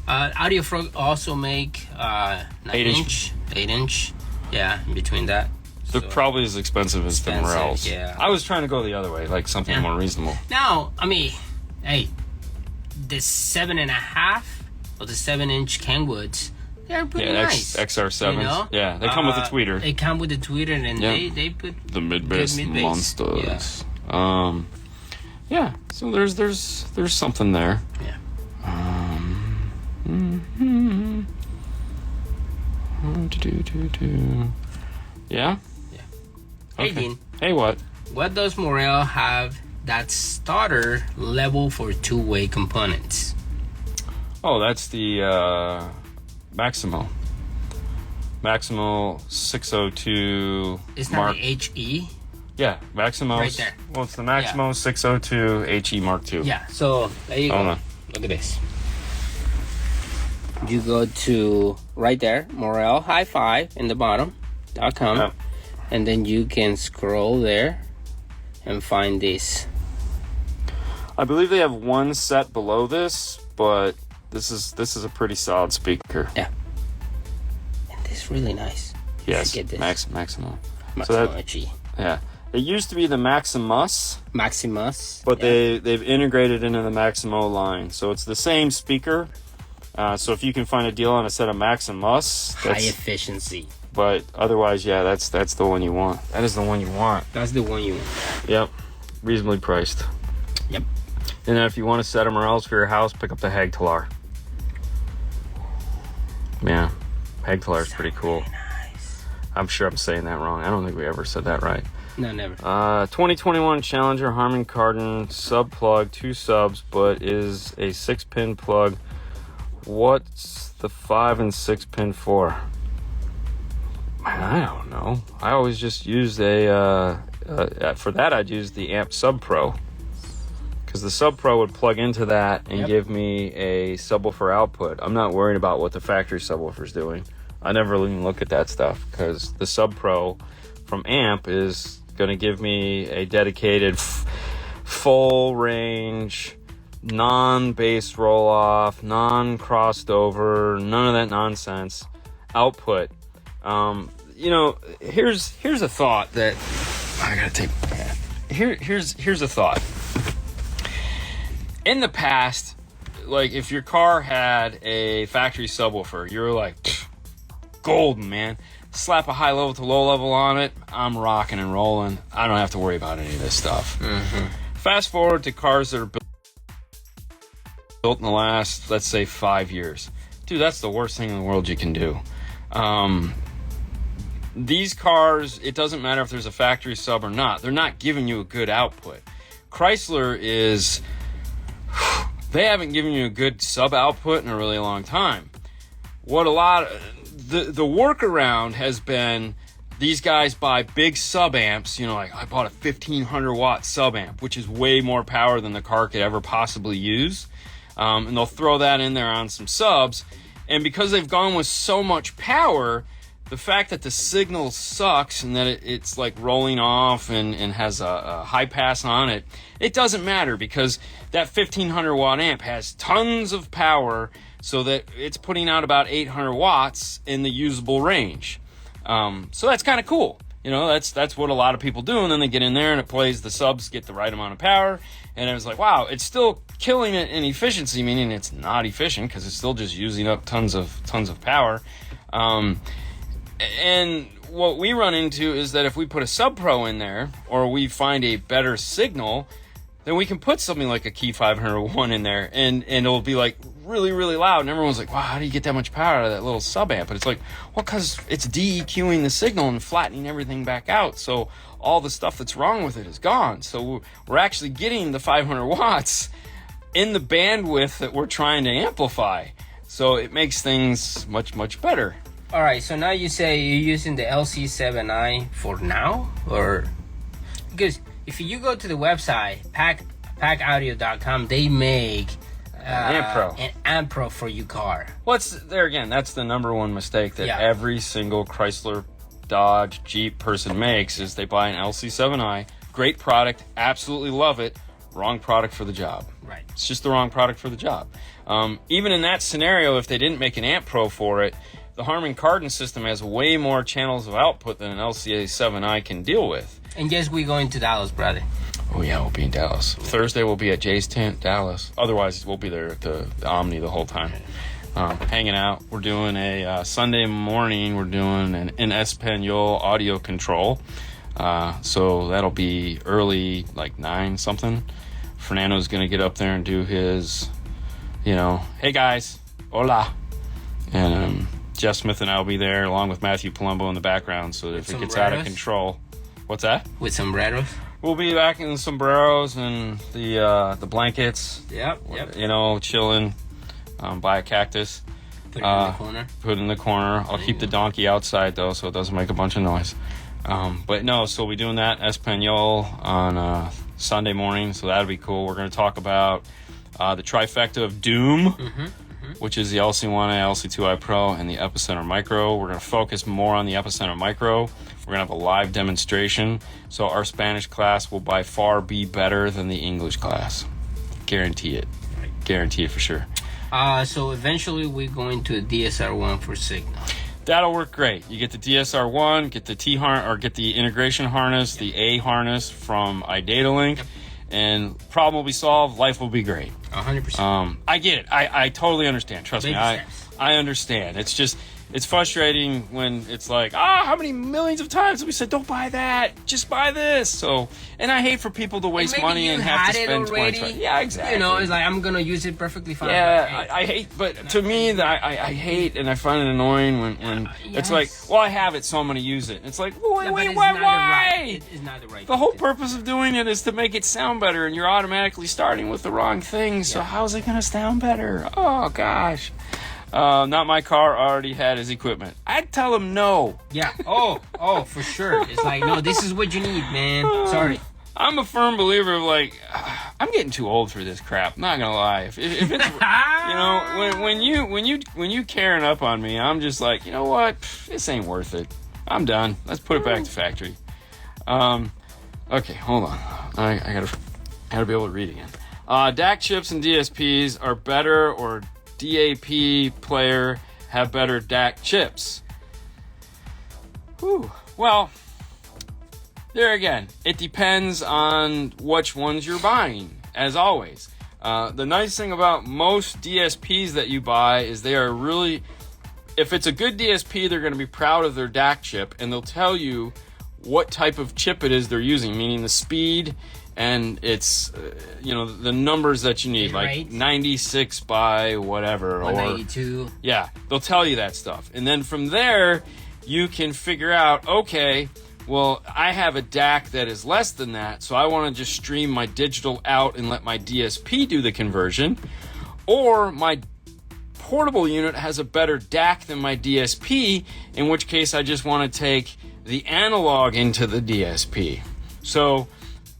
Audio Frog also make 9-inch, 8-inch. Yeah, in between that. They're probably as expensive as the Morels. Yeah. I was trying to go the other way, like something more reasonable. Now, I mean, hey, the 7.5 or the 7-inch Kenwoods, they're pretty nice. XR7s. You know? Yeah, they come with a tweeter. They come with a tweeter, and they put the mid-bass monsters. Yeah. So there's something there. Yeah. Yeah? Yeah. Okay. Hey, Dean. Hey, what? What does Morel have that starter level for two-way components? Oh, that's the Maximo. Maximo 602 It's not Mark. the HE? Yeah, Maximo. Right there. Well, it's the Maximo 602 HE Mark II. Yeah, so there you go. Hold on. Look at this. You go to right there, Morel Hi-Fi in the bottom.com, Yep. and then you can scroll there and find this. I believe they have one set below this, but this is a pretty solid speaker. Yeah. And this is really nice. Yes, Get this. Maximo. Maximo HE. Yeah. It used to be the Maximus, but they've integrated into the Maximo line. So it's the same speaker. So if you can find a deal on a set of Maximus, high efficiency. But otherwise, yeah, that's the one you want. That is the one you want. That's the one you want. Yep. Reasonably priced. Yep. And then if you want a set of Morels for your house, pick up the Hagtalar. Yeah. Hagtalar is pretty cool. Nice. I'm sure I'm saying that wrong. I don't think we ever said that right. No, never. 2021 Challenger Harman Kardon sub plug, 2 subs, but is a 6-pin plug. What's the 5 and 6 pin for? Man, I don't know. I always just used for that I'd use the Amp Sub Pro, because the Sub Pro would plug into that and give me a subwoofer output. I'm not worried about what the factory subwoofer's doing. I never even look at that stuff, because the Sub Pro from Amp is going to give me a dedicated full range, non-bass roll-off, non-crossed over, none of that nonsense output. Here's a thought that I gotta take. Here's a thought. In the past, like, if your car had a factory subwoofer, you were like, golden, man. Slap a high level to low level on it, I'm rocking and rolling. I don't have to worry about any of this stuff. Mm-hmm. Fast forward to cars that are built in the last, let's say, 5 years. Dude, that's the worst thing in the world you can do. These cars, it doesn't matter if there's a factory sub or not, they're not giving you a good output. Chrysler they haven't given you a good sub output in a really long time. The workaround has been, these guys buy big sub amps, like I bought a 1500 watt sub amp, which is way more power than the car could ever possibly use. And they'll throw that in there on some subs. And because they've gone with so much power, the fact that the signal sucks and that it's like rolling off and has a high pass on it, it doesn't matter, because that 1500 watt amp has tons of power, so that it's putting out about 800 watts in the usable range. So that's kind of cool. That's what a lot of people do. And then they get in there and it plays, the subs get the right amount of power. And it was like, wow, it's still killing it in efficiency, meaning it's not efficient because it's still just using up tons of power. And what we run into is that if we put a Sub Pro in there, or we find a better signal, then we can put something like a Key 501 in there, and it'll be like really, really loud. And everyone's like, wow, how do you get that much power out of that little sub amp? But it's like, well, because it's de-EQing the signal and flattening everything back out. So all the stuff that's wrong with it is gone. So we're actually getting the 500 watts in the bandwidth that we're trying to amplify. So it makes things much, much better. All right, so now you say you're using the LC7i for now? Or because if you go to the website, packaudio.com, they make an Amp Pro for your car. That's the number one mistake that every single Chrysler, Dodge, Jeep person makes, is they buy an LC7i. Great product, absolutely love it. Wrong product for the job. Right. It's just the wrong product for the job. Even in that scenario, if they didn't make an Amp Pro for it, the Harman Kardon system has way more channels of output than an LCA7i can deal with. And guess we're going to Dallas, brother. Oh, yeah, we'll be in Dallas. Thursday, we'll be at Jay's Tent, Dallas. Otherwise, we'll be there at the Omni the whole time, hanging out. We're doing a Sunday morning, we're doing an Espanol audio control. So that'll be early, like 9 something. Fernando's going to get up there and do his, hey guys, hola. And Jeff Smith and I will be there, along with Matthew Palumbo in the background, so that if it gets out of control. What's that? With sombreros? We'll be back in the sombreros and the blankets. Yep. Chilling by a cactus. Put it in the corner. Put it in the corner. I'll keep the donkey outside, though, so it doesn't make a bunch of noise. But no, so we'll be doing that Espanol on Sunday morning, so that'll be cool. We're going to talk about the trifecta of doom. Mm-hmm. Which is the LC1i, LC2i Pro, and the Epicenter Micro. We're going to focus more on the Epicenter Micro. We're going to have a live demonstration. So our Spanish class will by far be better than the English class. Guarantee it. Guarantee it for sure. So eventually we're going to a DSR1 for signal. That'll work great. You get the DSR1, get the get the integration harness, the A harness from iDataLink. Yep. And problem will be solved. Life will be great. 100%. I get it. I totally understand. Trust me. I understand. It's just, it's frustrating when it's like, how many millions of times have we said, don't buy that, just buy this. So, and I hate for people to waste money and have to spend 20. Yeah, exactly. You know, it's like, I'm gonna use it perfectly fine. Yeah, I hate, but to me, I hate and I find it annoying when it's like, well, I have it, so I'm gonna use it. It's like, wait, why? It's not the right. The whole purpose of doing it is to make it sound better, and you're automatically starting with the wrong thing. So how's it gonna sound better? Oh gosh. Not my car, already had his equipment. I'd tell him no. Yeah. Oh, for sure. It's like, no, this is what you need, man. Sorry. I'm a firm believer of like, I'm getting too old for this crap. Not gonna lie. If it's, you know, when you carrying up on me, I'm just like, you know what? This ain't worth it. I'm done. Let's put it back to factory. Okay, hold on. I gotta be able to read again. DAC chips and DSPs are better, or DAP player have better DAC chips? Whew. Well, there again, it depends on which ones you're buying, as always. The nice thing about most DSPs that you buy is they are really, if it's a good DSP, they're going to be proud of their DAC chip, and they'll tell you what type of chip it is they're using, meaning the speed and it's, the numbers that you need, like 96 by whatever. 192. Yeah, they'll tell you that stuff. And then from there, you can figure out, okay, well, I have a DAC that is less than that, so I want to just stream my digital out and let my DSP do the conversion. Or my portable unit has a better DAC than my DSP, in which case I just want to take the analog into the DSP. So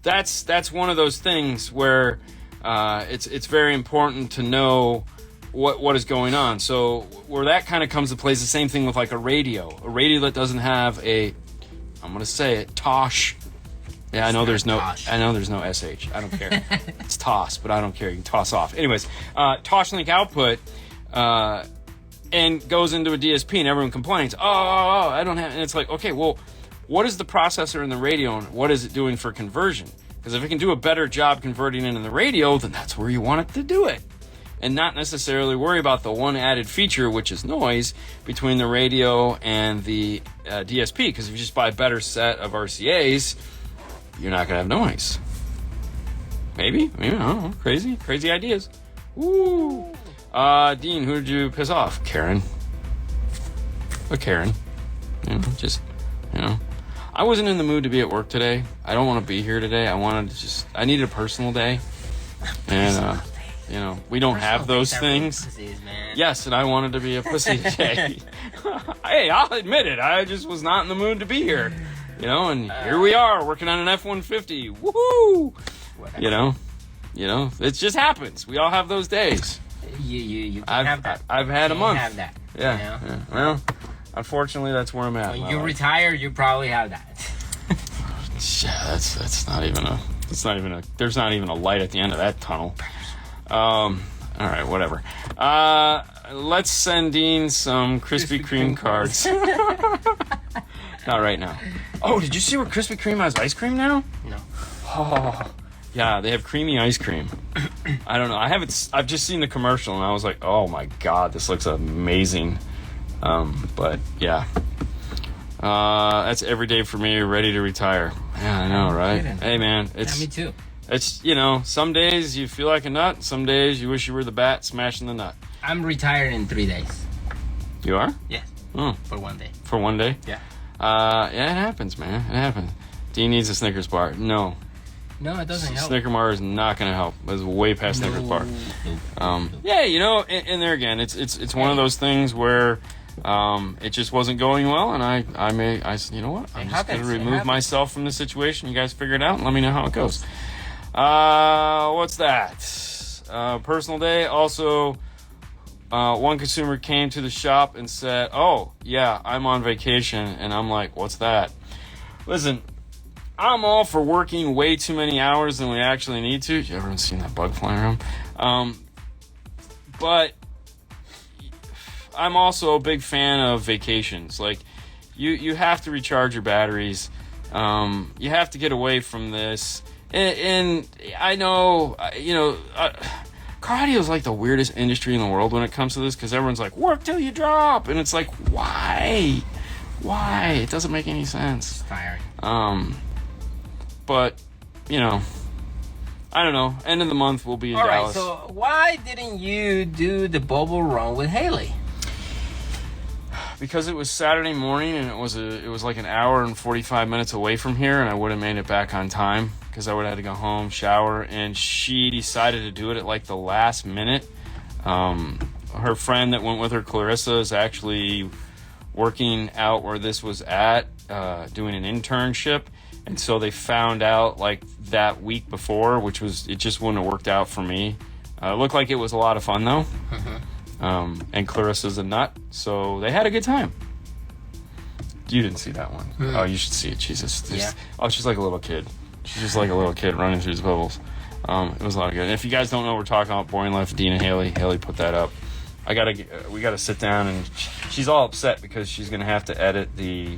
that's one of those things where it's very important to know what is going on. So where that kind of comes to play is the same thing with like a radio that doesn't have a, I'm gonna say it, TOS. Yeah, I know there's no SH. I don't care. It's TOS, but I don't care. You can toss off. Anyways, TOS link output and goes into a DSP, and everyone complains. Oh, I don't have. And it's like, okay, well, what is the processor in the radio, and what is it doing for conversion? Because if it can do a better job converting it in the radio, then that's where you want it to do it, and not necessarily worry about the one added feature, which is noise, between the radio and the DSP. Because if you just buy a better set of RCAs, you're not gonna have noise. Maybe, I don't know. Crazy ideas. Woo. Dean, who did you piss off? Karen. But Karen, I wasn't in the mood to be at work today. I don't want to be here today. I needed a personal day. And, we don't have those things. Pussies, man. Yes, and I wanted to be a pussy today. Hey, I'll admit it. I just was not in the mood to be here. And here we are working on an F-150. Woohoo! It just happens. We all have those days. You can have that. I've had a month. Have that. Yeah. Well, unfortunately, that's where I'm at. When you retire, you probably have that. Yeah, that's not even a. There's not even a light at the end of that tunnel. All right, whatever. Let's send Dean some Krispy Kreme cards. Not right now. Oh, did you see where Krispy Kreme has ice cream now? No. Oh, yeah, they have creamy ice cream. I don't know. I've just seen the commercial and I was like, oh my god, this looks amazing. But yeah. That's every day for me, ready to retire. Yeah, I know, right? Hey man, me too. It's, some days you feel like a nut, some days you wish you were the bat smashing the nut. I'm retired in 3 days. You are? Yes. Oh. For 1 day. For 1 day? Yeah. Yeah, it happens, man. It happens. Dean needs a Snickers bar. No, it doesn't help. Snicker bar is not going to help. It's way past Snickers bar. Yeah, and there again, it's one of those things where it just wasn't going well, and I said, you know what? I'm just going to remove myself from the situation. You guys figure it out and let me know how it goes. What's that? Personal day. Also, one consumer came to the shop and said, oh, yeah, I'm on vacation. And I'm like, what's that? Listen, I'm all for working way too many hours than we actually need to. You ever seen that bug flying around? But I'm also a big fan of vacations. Like, you have to recharge your batteries. You have to get away from this. And I know, car audio is like the weirdest industry in the world when it comes to this, because everyone's like, work till you drop, and it's like, why? It doesn't make any sense. It's tiring. But you know, I don't know. End of the month we'll be in Dallas. All right. So why didn't you do the bubble run with Haley? Because it was Saturday morning and it was like an hour and 45 minutes away from here, and I would have made it back on time because I would have had to go home, shower, and she decided to do it at like the last minute. Her friend that went with her, Clarissa, is actually working out where this was at, doing an internship, and so they found out like that week before, it just wouldn't have worked out for me. It looked like it was a lot of fun though. And Clarissa's a nut, so they had a good time. You didn't see that one. Oh, you should see it. Jesus. Yeah. Oh, she's like a little kid. She's just like a little kid running through the bubbles. It was a lot of good. And if you guys don't know, we're talking about Boring Life of Dean and Haley. Haley put that up. We gotta sit down, and she's all upset because she's gonna have to edit the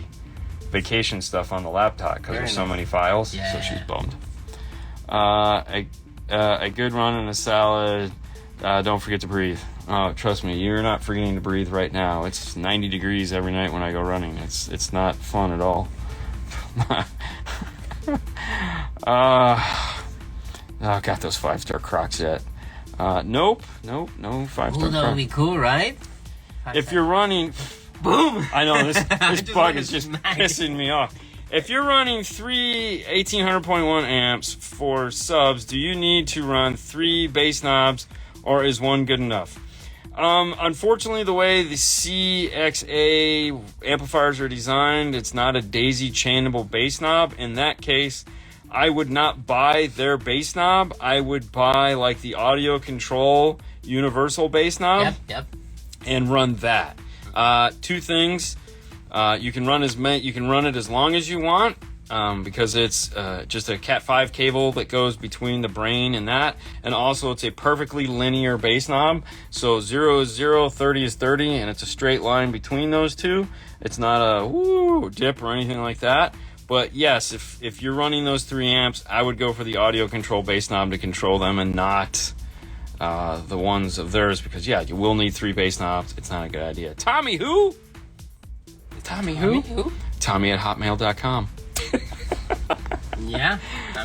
vacation stuff on the laptop because there's so many files. Yeah. So she's bummed. A good run and a salad. Don't forget to breathe. Oh, trust me, you're not forgetting to breathe right now. It's 90 degrees every night when I go running. It's not fun at all. Got those 5-star Crocs yet? Nope, no 5-star Crocs. That would be cool, right? If you're running... Boom! I know, this bug is just pissing me off. If you're running 3 1800.1 amps for subs, do you need to run 3 bass knobs, or is one good enough? Unfortunately, the way the CXA amplifiers are designed, it's not a daisy chainable bass knob. In that case, I would not buy their bass knob. I would buy like the Audio Control universal bass knob. Yep. And run that. 2 things. You can run it as long as you want, because it's just a Cat 5 cable that goes between the brain and that, and also it's a perfectly linear bass knob. So 0 is 0, 30 is 30, and it's a straight line between those two. It's not a dip or anything like that. But yes, if you're running those 3 amps, I would go for the Audio Control bass knob to control them, and not the ones of theirs, because you will need 3 bass knobs. It's not a good idea. Tommy who? Tommy at hotmail.com. Yeah.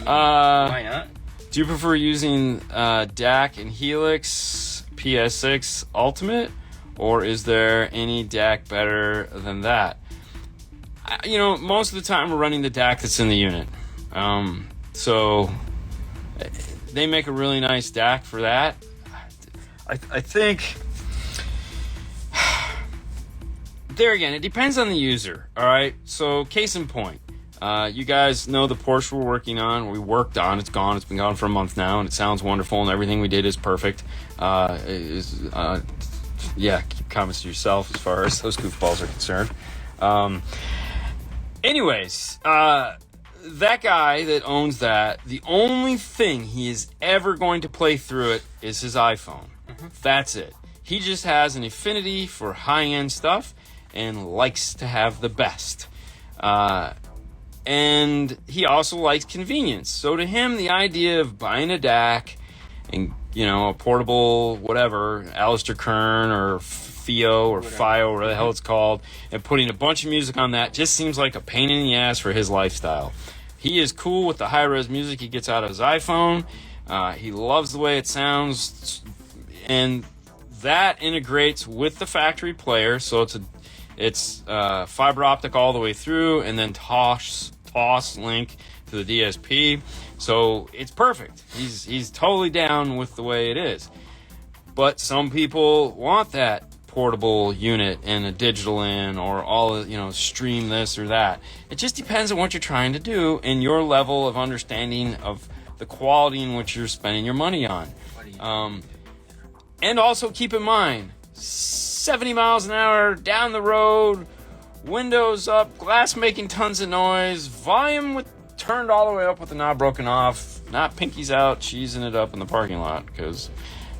Why not? Do you prefer using DAC and Helix PS6 Ultimate, or is there any DAC better than that? Most of the time we're running the DAC that's in the unit. So they make a really nice DAC for that. I think... There again, it depends on the user, all right? So, case in point, you guys know the Porsche we're working on. We worked on. It's gone. It's been gone for a month now, and it sounds wonderful, and everything we did is perfect. Keep comments to yourself as far as those goofballs are concerned. That guy that owns that, the only thing he is ever going to play through it is his iPhone. That's it. He just has an affinity for high-end stuff and likes to have the best. And he also likes convenience. So to him, the idea of buying a DAC and, a portable whatever, Alistair Kern or FIO or FIO, whatever the hell it's called, and putting a bunch of music on that just seems like a pain in the ass for his lifestyle. He is cool with the high-res music he gets out of his iPhone. He loves the way it sounds, and that integrates with the factory player, so it's fiber optic all the way through, and then toss link to the DSP. So it's perfect. He's totally down with the way it is. But some people want that portable unit and a digital in, or all stream this or that. It just depends on what you're trying to do and your level of understanding of the quality in which you're spending your money on. And also keep in mind, 70 miles an hour down the road, windows up, glass making tons of noise, volume turned all the way up with the knob broken off, not pinkies out, cheesing it up in the parking lot, because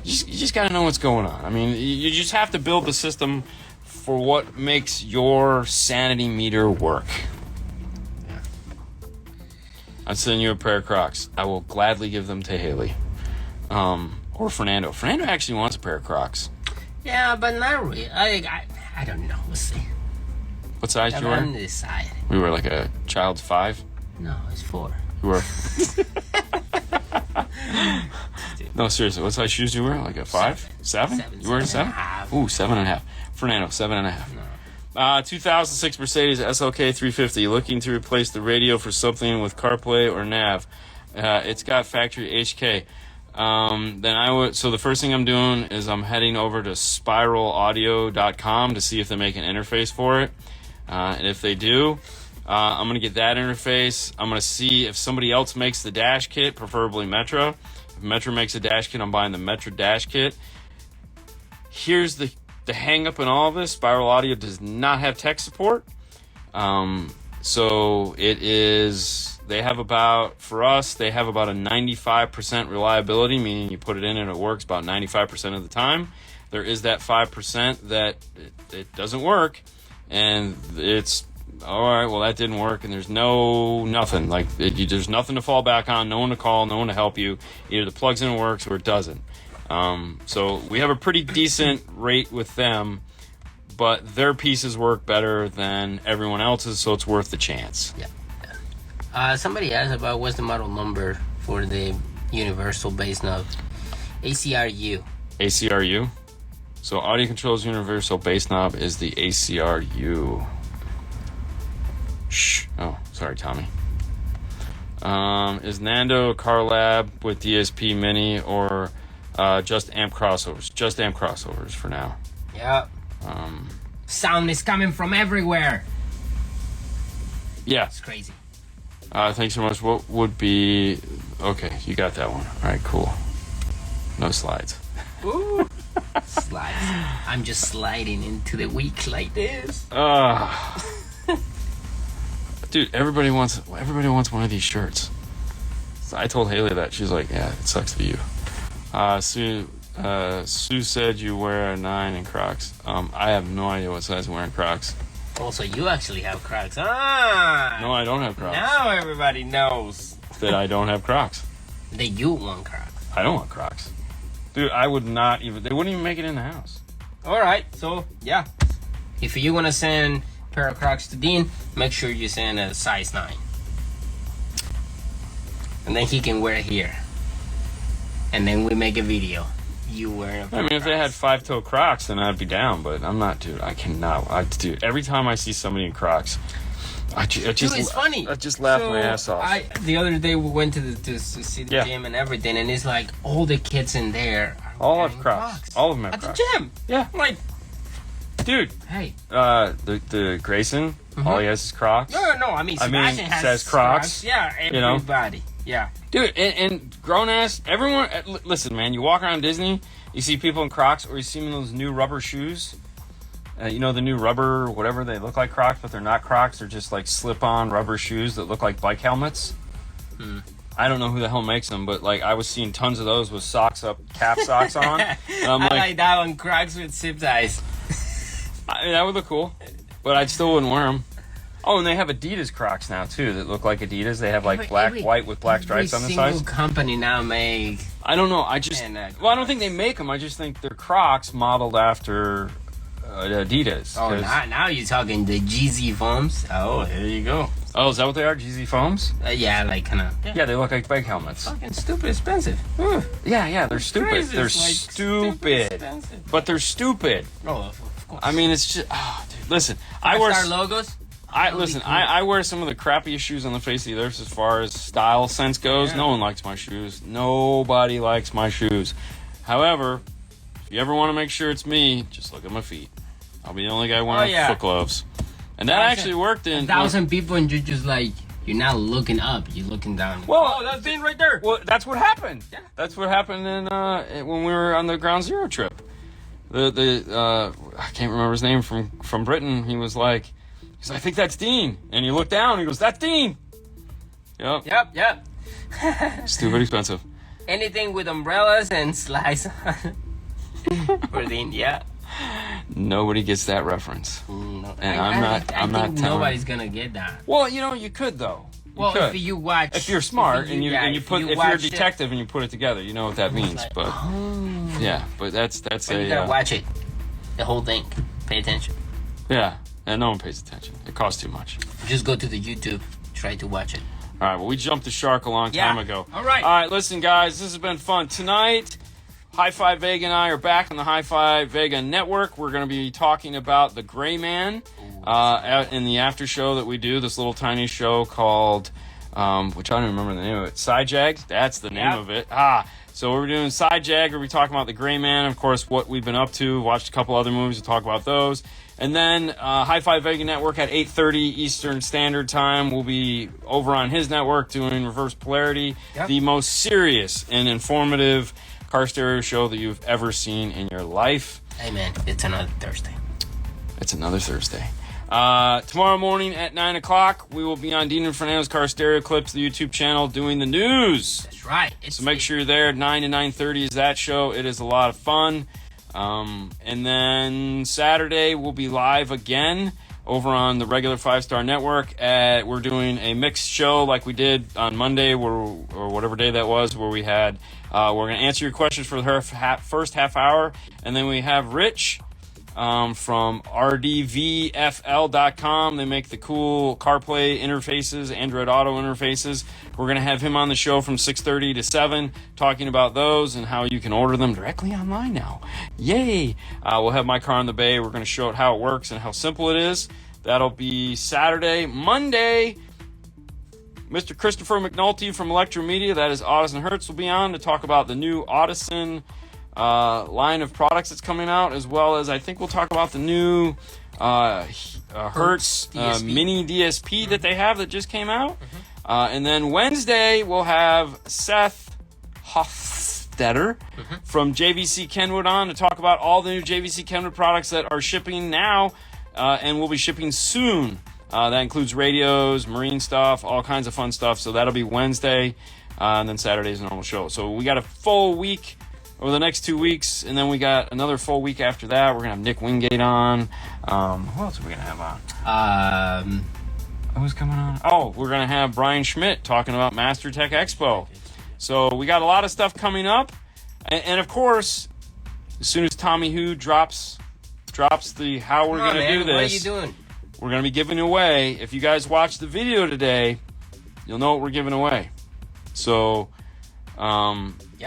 you just got to know what's going on. I mean, you just have to build the system for what makes your sanity meter work. I'm sending you a pair of Crocs. I will gladly give them to Haley. Or Fernando. Fernando actually wants a pair of Crocs. Yeah, but not really. I don't know. We'll see. What size you wear? I'm deciding. We were like a child's 5. No, it's 4. You were. No, seriously. What size shoes do you wear? Like a 5? 7? You wear a 7? Ooh, 7.5. Fernando, 7.5. No. 2006 Mercedes SLK 350. Looking to replace the radio for something with CarPlay or nav. It's got factory HK. So the first thing I'm doing is I'm heading over to spiralaudio.com to see if they make an interface for it. And if they do, I'm going to get that interface. I'm going to see if somebody else makes the dash kit, preferably Metra. If Metra makes a dash kit, I'm buying the Metra dash kit. Here's the hang up in all of this. Spiral Audio does not have tech support. So it is... They have about a 95% reliability, meaning you put it in and it works about 95% of the time. There is that 5% that it doesn't work, and it's, all right, well, that didn't work, and there's nothing. Like, there's nothing to fall back on, no one to call, no one to help you. Either the plugs in and works or it doesn't. So we have a pretty decent rate with them, but their pieces work better than everyone else's, so it's worth the chance. Yeah. Somebody asked about what's the model number for the universal bass knob. ACRU. ACRU? So Audio Control's universal bass knob is the ACRU. Shh. Oh, sorry, Tommy. Is Nando a car lab with DSP Mini or just amp crossovers? Just amp crossovers for now. Yep. Sound is coming from everywhere. Yeah. It's crazy. Thanks so much. What would be... Okay, you got that one. All right, cool. No slides. Ooh. Slides. I'm just sliding into the week like this. Dude, everybody wants one of these shirts. So I told Haley that. She's like, yeah, it sucks for you. Sue said you wear a 9 in Crocs. I have no idea what size I'm wearing Crocs. Also, you actually have Crocs. No, I don't have Crocs. Now everybody knows that I don't have Crocs. That you want Crocs. I don't want Crocs. Dude, I would not even... They wouldn't even make it in the house. Alright, so, yeah. If you want to send a pair of Crocs to Dean, make sure you send a size 9. And then he can wear it here. And then we make a video. You wear I mean, if they had 5-toe Crocs, then I'd be down, but I'm not, dude. I cannot. Dude, every time I see somebody in Crocs, it's funny. I just laugh my ass off. The other day we went to see the gym and everything, and it's like all the kids in there are all have Crocs. All of them have Crocs. At the gym. Yeah. I'm like, dude. Hey. The Grayson, all he has is Crocs. No. I mean, Sebastian has says Crocs. Yeah, everybody. Yeah. Dude, and grown ass, everyone. Listen, man. You walk around Disney, you see people in Crocs, or you see them in those new rubber shoes. You know, the new rubber, whatever, they look like Crocs, but they're not Crocs. They're just like slip-on rubber shoes that look like bike helmets. I don't know who the hell makes them, but like I was seeing tons of those with socks up, cap socks on. And I'm I like that one, Crocs with zip ties. That would look cool, but I still wouldn't wear them. Oh, and they have Adidas Crocs now too that look like Adidas. They have like white with black stripes on the sides. Every single company now make. I don't know. I don't think they make them. I just think they're Crocs modeled after Adidas. Oh, now you're talking the GZ foams. Oh, here you go. Oh, is that what they are? GZ foams? Yeah, like kind of. Yeah, they look like bike helmets. Fucking stupid expensive. Yeah, they're stupid. Crazy. They're Like, stupid. But they're stupid. Oh, of course. I mean, it's just. Oh, dude, listen. I wear logos. I wear some of the crappiest shoes on the face of the earth as far as style sense goes. Yeah. No one likes my shoes. Nobody likes my shoes. However, if you ever want to make sure it's me, just look at my feet. I'll be the only guy wearing foot gloves. And that actually worked in... 1,000 people and you're just like, you're not looking up, you're looking down. Well, that's Dean right there. Well, that's what happened. Yeah. That's what happened when we were on the Ground Zero trip. I can't remember his name from Britain. He was like, I think that's Dean. And he looked down and he goes, that's Dean. Yep. Stupid expensive. Anything with umbrellas and slides for Dean, yeah. Nobody gets that reference. No. And I'm not I think telling. nobody's gonna get that. Well, you know, you could though. Well, could. if you watch, If you're smart and you put, if you're a detective and you put it together, you know what that means. like, but yeah, but that's But you gotta watch it, the whole thing. Pay attention. Yeah, and no one pays attention. It costs too much. Just go to the YouTube, try to watch it. All right, well, we jumped the shark a long time ago. All right. All right, listen, guys, this has been fun. Tonight, Hi-Fi Vega and I are back on the Hi-Fi Vega network. We're going to be talking about The Gray Man in the after show that we do, this little tiny show called, which I don't remember the name of it, Side Jag. That's the name of it. So we're doing Side Jag. We're talking about The Gray Man, of course, what we've been up to. Watched a couple other movies. We'll talk about those. And then Hi-Fi Vega Network at 8:30 Eastern Standard Time. We'll be over on his network doing Reverse Polarity, the most serious and informative car stereo show that you've ever seen in your life. Hey, man, it's another Thursday. It's another Thursday. Tomorrow morning at 9 o'clock, we will be on Dean and Fernando's Car Stereo Clips, the YouTube channel, doing the news. That's right. So make sure you're there. 9 to 9:30 is that show. It is a lot of fun. And then Saturday we'll be live again over on the regular 5-Star Network. We're doing a mixed show like we did on Monday, or whatever day that was, where we had we're going to answer your questions for the first half hour, and then we have Rich from rdvfl.com. They make the cool CarPlay interfaces, Android Auto interfaces. We're going to have him on the show from 6:30 to 7 talking about those and how you can order them directly online now. Yay! We'll have My Car on the Bay. We're going to show it how it works and how simple it is. That'll be Saturday. Monday, Mr. Christopher McNulty from Electromedia, that is Audison Hertz, will be on to talk about the new Audison line of products that's coming out, as well as I think we'll talk about the new Hertz mini DSP that they have that just came out. And then Wednesday we'll have Seth Hofstetter from JVC Kenwood on to talk about all the new JVC Kenwood products that are shipping now and will be shipping soon. That includes radios, marine stuff, all kinds of fun stuff. So that'll be Wednesday, and then Saturday's a normal show. So we got a full week over the next 2 weeks, and then we got another full week after that. We're going to have Nick Wingate on. Who else are we going to have on? Who's coming on? Oh, we're going to have Brian Schmidt talking about Master Tech Expo. So we got a lot of stuff coming up. And of course, as soon as Tommy Who drops the how we're going to do this. What are you doing? We're going to be giving away. If you guys watch the video today, you'll know what we're giving away. So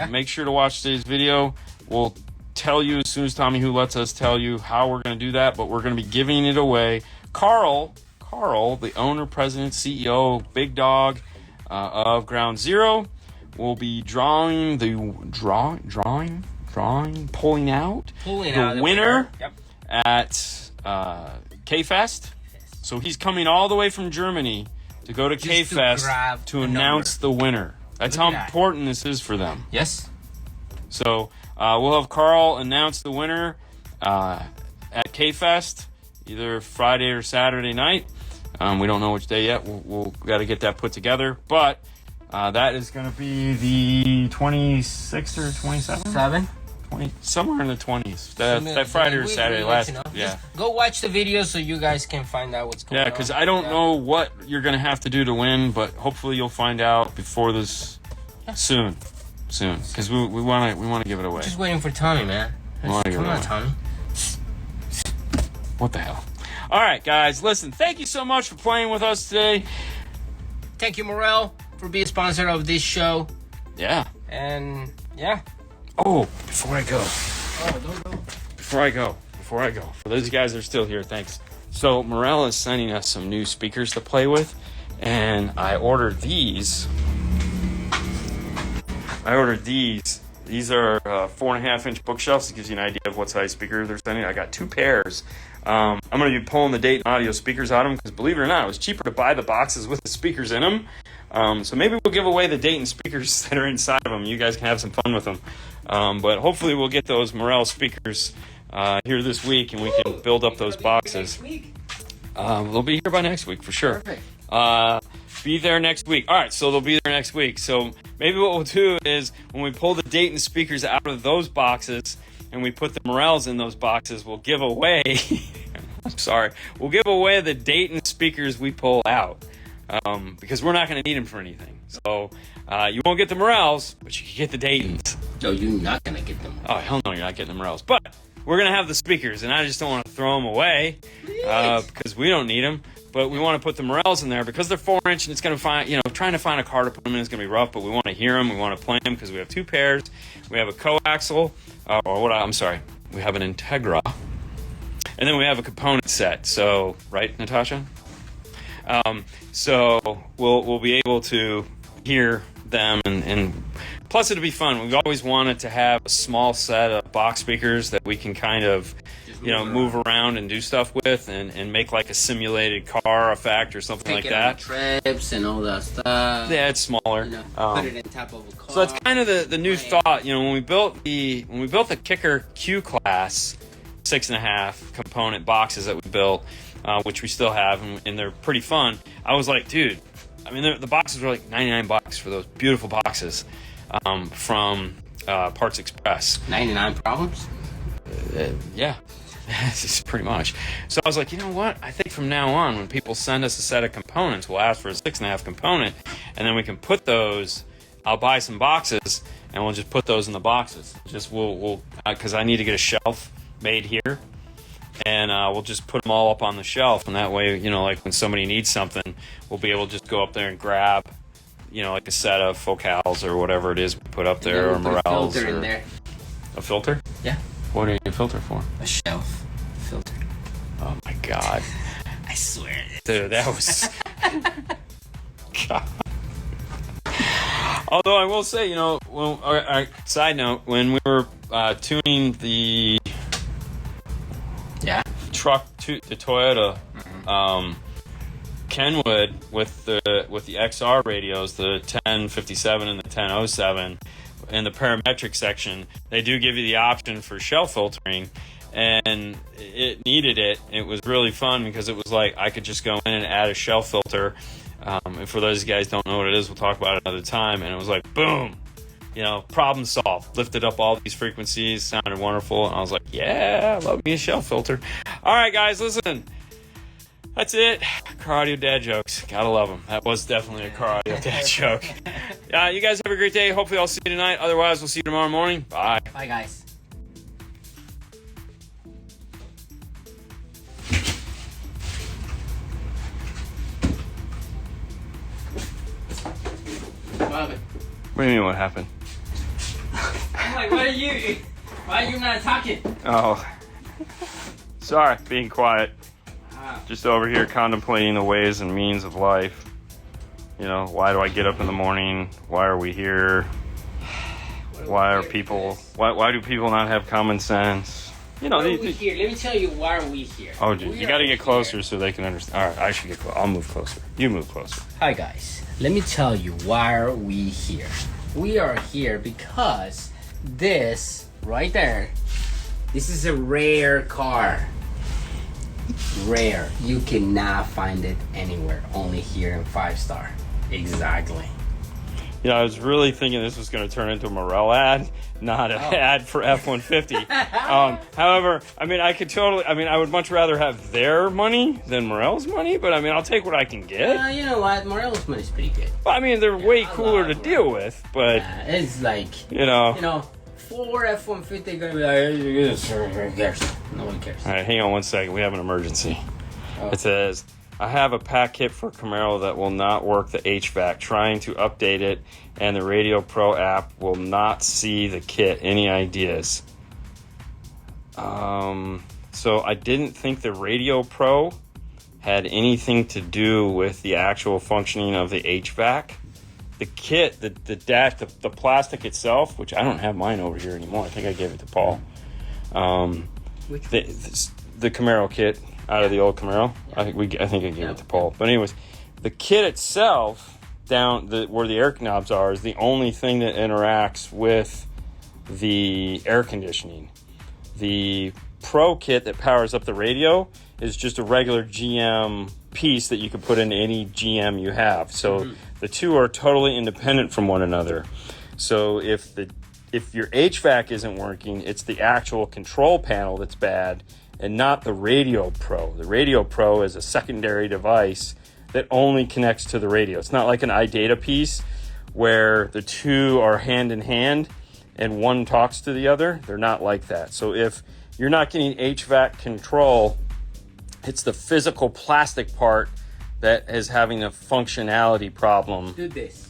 make sure to watch today's video. We'll tell you as soon as Tommy Who lets us tell you how we're going to do that, but we're going to be giving it away. Carl, the owner, president, CEO, big dog of Ground Zero, will be pulling out the winner at K-Fest. So he's coming all the way from Germany to go to K-Fest to announce the winner. That's how important this is for them. Yes. So we'll have Carl announce the winner at K-Fest, either Friday or Saturday night. We don't know which day yet. We'll got to get that put together. But that is going to be the 26th or 27th? 20, somewhere in the 20s. That Friday or Saturday last. Yeah. Go watch the video so you guys can find out what's going on. Yeah, because I don't know what you're going to have to do to win, but hopefully you'll find out before this soon. Because we want to give it away. Just waiting for Tommy, man. Come on, Tommy. What the hell? All right, guys, listen, thank you so much for playing with us today. Thank you, Morel, for being a sponsor of this show. Yeah. And, yeah. Oh, before I go. Don't go. Before I go. For those of you guys that are still here, thanks. So, Morel is sending us some new speakers to play with, and I ordered these. These are 4.5-inch bookshelves. It gives you an idea of what size speaker they're sending. I got 2 pairs. I'm going to be pulling the Dayton Audio speakers out of them because, believe it or not, it was cheaper to buy the boxes with the speakers in them. So maybe we'll give away the Dayton speakers that are inside of them. You guys can have some fun with them. But hopefully we'll get those Morel speakers here this week, and we can build up those boxes. They'll be here by next week for sure. Perfect. Be there next week. All right, so they'll be there next week. So maybe what we'll do is when we pull the Dayton speakers out of those boxes and we put the Morels in those boxes, we'll give away we'll give away the Dayton speakers we pull out. because we're not going to need them for anything. So you won't get the Morels, but you can get the Daytons. No, you're not going to get them. Oh, hell no, you're not getting the Morels. But we're going to have the speakers, and I just don't want to throw them away because we don't need them. But we want to put the Morels in there because they're 4-inch, and it's going to find, trying to find a car to put them in is going to be rough, but we want to hear them. We want to play them because we have 2 pairs. We have a coaxial, we have an Integra, and then we have a component set. So, right, Natasha? So we'll be able to hear them, and plus it'll be fun. We've always wanted to have a small set of box speakers that we can kind of move around and do stuff with, and make like a simulated car effect or something like that. Trips and all that stuff. Yeah, it's smaller. Put it in top of a car. So that's kind of the new thought. When we built the Kicker Q class 6.5 component boxes that we built, which we still have, and they're pretty fun. I was like, dude, I mean, the boxes were like $99 for those beautiful boxes from Parts Express. 99 problems? Yeah. It's pretty much. So I was like, you know what? I think from now on, when people send us a set of components, we'll ask for a 6.5 component, and then we can put those. I'll buy some boxes, and we'll just put those in the boxes. We'll because I need to get a shelf made here, and we'll just put them all up on the shelf, and that way, like when somebody needs something, we'll be able to just go up there and grab, like a set of focals or whatever it is we put up there, or Morels. In there. A filter? Yeah. What do you need a filter for? A shelf filter. Oh my God. I swear. Dude, that was... God. Although I will say, side note, when we were tuning the truck to the Toyota, Kenwood with the XR radios, the 1057 and the 1007, in the parametric section, they do give you the option for shell filtering, and it needed it. It was really fun because it was like I could just go in and add a shell filter. And for those guys who don't know what it is, we'll talk about it another time. And it was like, boom, problem solved. Lifted up all these frequencies, sounded wonderful. And I was like, yeah, I love me a shell filter. All right, guys, listen. That's it. Car audio dad jokes. Gotta love them. That was definitely a car audio dad joke. You guys have a great day. Hopefully I'll see you tonight. Otherwise, we'll see you tomorrow morning. Bye. Bye, guys. What do you mean, what happened? I'm like, why are you not talking? Oh. Sorry, being quiet. Just over here contemplating the ways and means of life. Why do I get up in the morning? Why are we here? Why do people not have common sense? Why are we here? Let me tell you why are we here. Oh, dude, you got to get closer so they can understand. All right, I should get close. I'll move closer. You move closer. Hi, guys. Let me tell you why are we here. We are here because this right there, this is a rare car. Rare. You cannot find it anywhere. Only here in 5-star. Exactly. I was really thinking this was going to turn into a Morel ad, not an ad for F-150. However, I would much rather have their money than Morel's money, but I'll take what I can get. You know what? Morel's money's pretty good. But they're way cooler to deal with, but... it's like, 4 F-150 gonna be like, who cares? No one cares. All right, hang on one second. We have an emergency. Oh. It says, I have a pack kit for Camaro that will not work the HVAC. Trying to update it, and the Radio Pro app will not see the kit. Any ideas? So I didn't think the Radio Pro had anything to do with the actual functioning of the HVAC. The kit, the plastic itself, which I don't have mine over here anymore. I think I gave it to Paul. The Camaro kit out of the old Camaro. Yeah. I think I gave it to Paul. But anyways, the kit itself, where the air knobs are, is the only thing that interacts with the air conditioning. The Pro kit that powers up the radio is just a regular GM piece that you can put into any GM you have. So the two are totally independent from one another. So if your HVAC isn't working, it's the actual control panel that's bad and not the Radio Pro. The Radio Pro is a secondary device that only connects to the radio. It's not like an iData piece where the two are hand in hand and one talks to the other. They're not like that. So if you're not getting HVAC control, it's the physical plastic part that is having a functionality problem. Do this.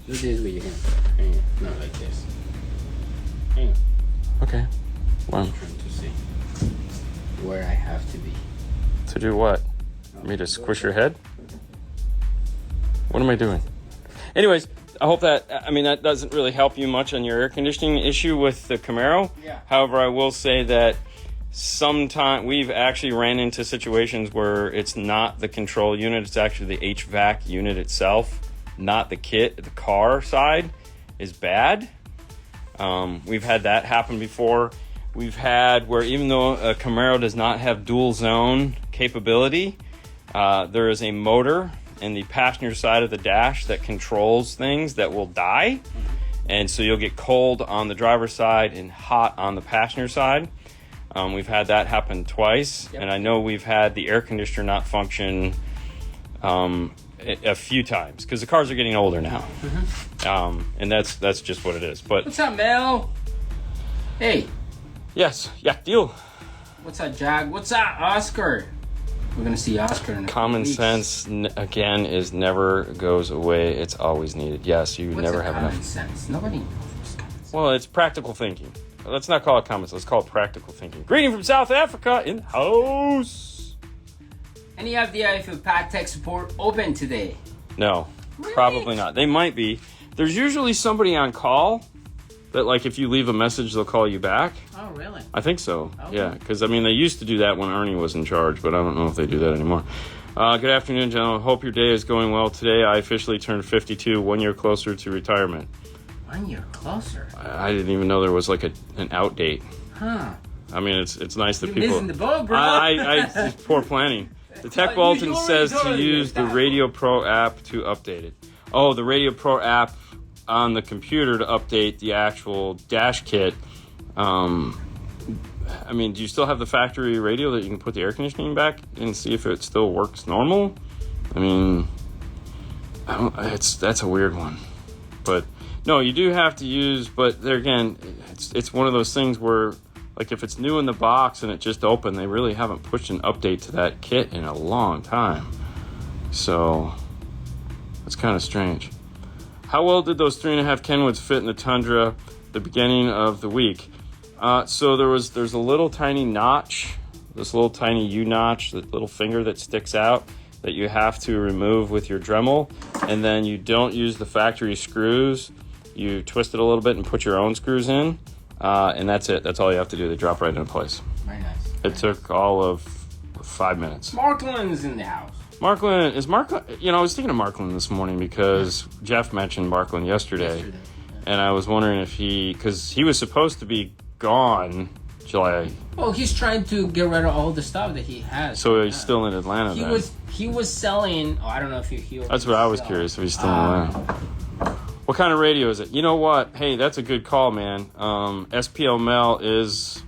Do this with your hand. Hang on. Not like this. Hang on. Okay. Well, I'm trying to see where I have to be. to do what? Me to squish your head? What am I doing? Anyways, I hope that doesn't really help you much on your air conditioning issue with the Camaro. Yeah. However, I will say that sometimes we've actually ran into situations where it's not the control unit, it's actually the HVAC unit itself, not the kit. The car side is bad. We've had that happen before. We've had where even though a Camaro does not have dual zone capability, there is a motor in the passenger side of the dash that controls things that will die. And so you'll get cold on the driver's side and hot on the passenger side. We've had that happen twice. Yep. And I know we've had the air conditioner not function a few times because the cars are getting older now. And that's just what it is. But what's up, Mel? Hey. Yes. Yeah, deal. What's up, Jag? What's up, Oscar? We're going to see Oscar in a Common sense, again, is never goes away. It's always needed. Yes, you never have enough. Common sense? Nobody knows what's common sense. Well, it's practical thinking. Let's not call it common sense. Let's call it practical thinking. Greeting from South Africa in the house. Any idea if a Pack Tech support open today? No, Really? Probably not. They might be. There's usually somebody on call that, like, if you leave a message, they'll call you back. Oh, really? I think so. Okay. Yeah, because, they used to do that when Ernie was in charge, but I don't know if they do that anymore. Good afternoon, gentlemen. Hope your day is going well. Today, I officially turned 52, 1 year closer to retirement. 1 year closer? I didn't even know there was, like, an out date. Huh. It's nice that You're people... missing the boat, bro. It's poor planning. The Tech Bulletin says to use the Radio Pro app to update it. Oh, the Radio Pro app on the computer to update the actual dash kit. Do you still have the factory radio that you can put the air conditioning back and see if it still works normal? That's a weird one. But no, you do have to use, but there again, it's one of those things where, like, if it's new in the box and it just opened, they really haven't pushed an update to that kit in a long time. So it's kind of strange. How well did those 3.5 Kenwoods fit in the Tundra the beginning of the week? So there's a little tiny notch, this little tiny U-notch, that little finger that sticks out that you have to remove with your Dremel, and then you don't use the factory screws. You twist it a little bit and put your own screws in, and that's it. That's all you have to do. They drop right into place. Very nice. It took all of 5 minutes. Markland's in the house. Markland, I was thinking of Markland this morning because Jeff mentioned Markland yesterday. And I was wondering if because he was supposed to be gone July. Well, he's trying to get rid of all the stuff that he has. So he's still in Atlanta then. He was selling, I don't know if he That's what I was curious, if he's still in Atlanta. What kind of radio is it? You know what? Hey, that's a good call, man. SPL Mel is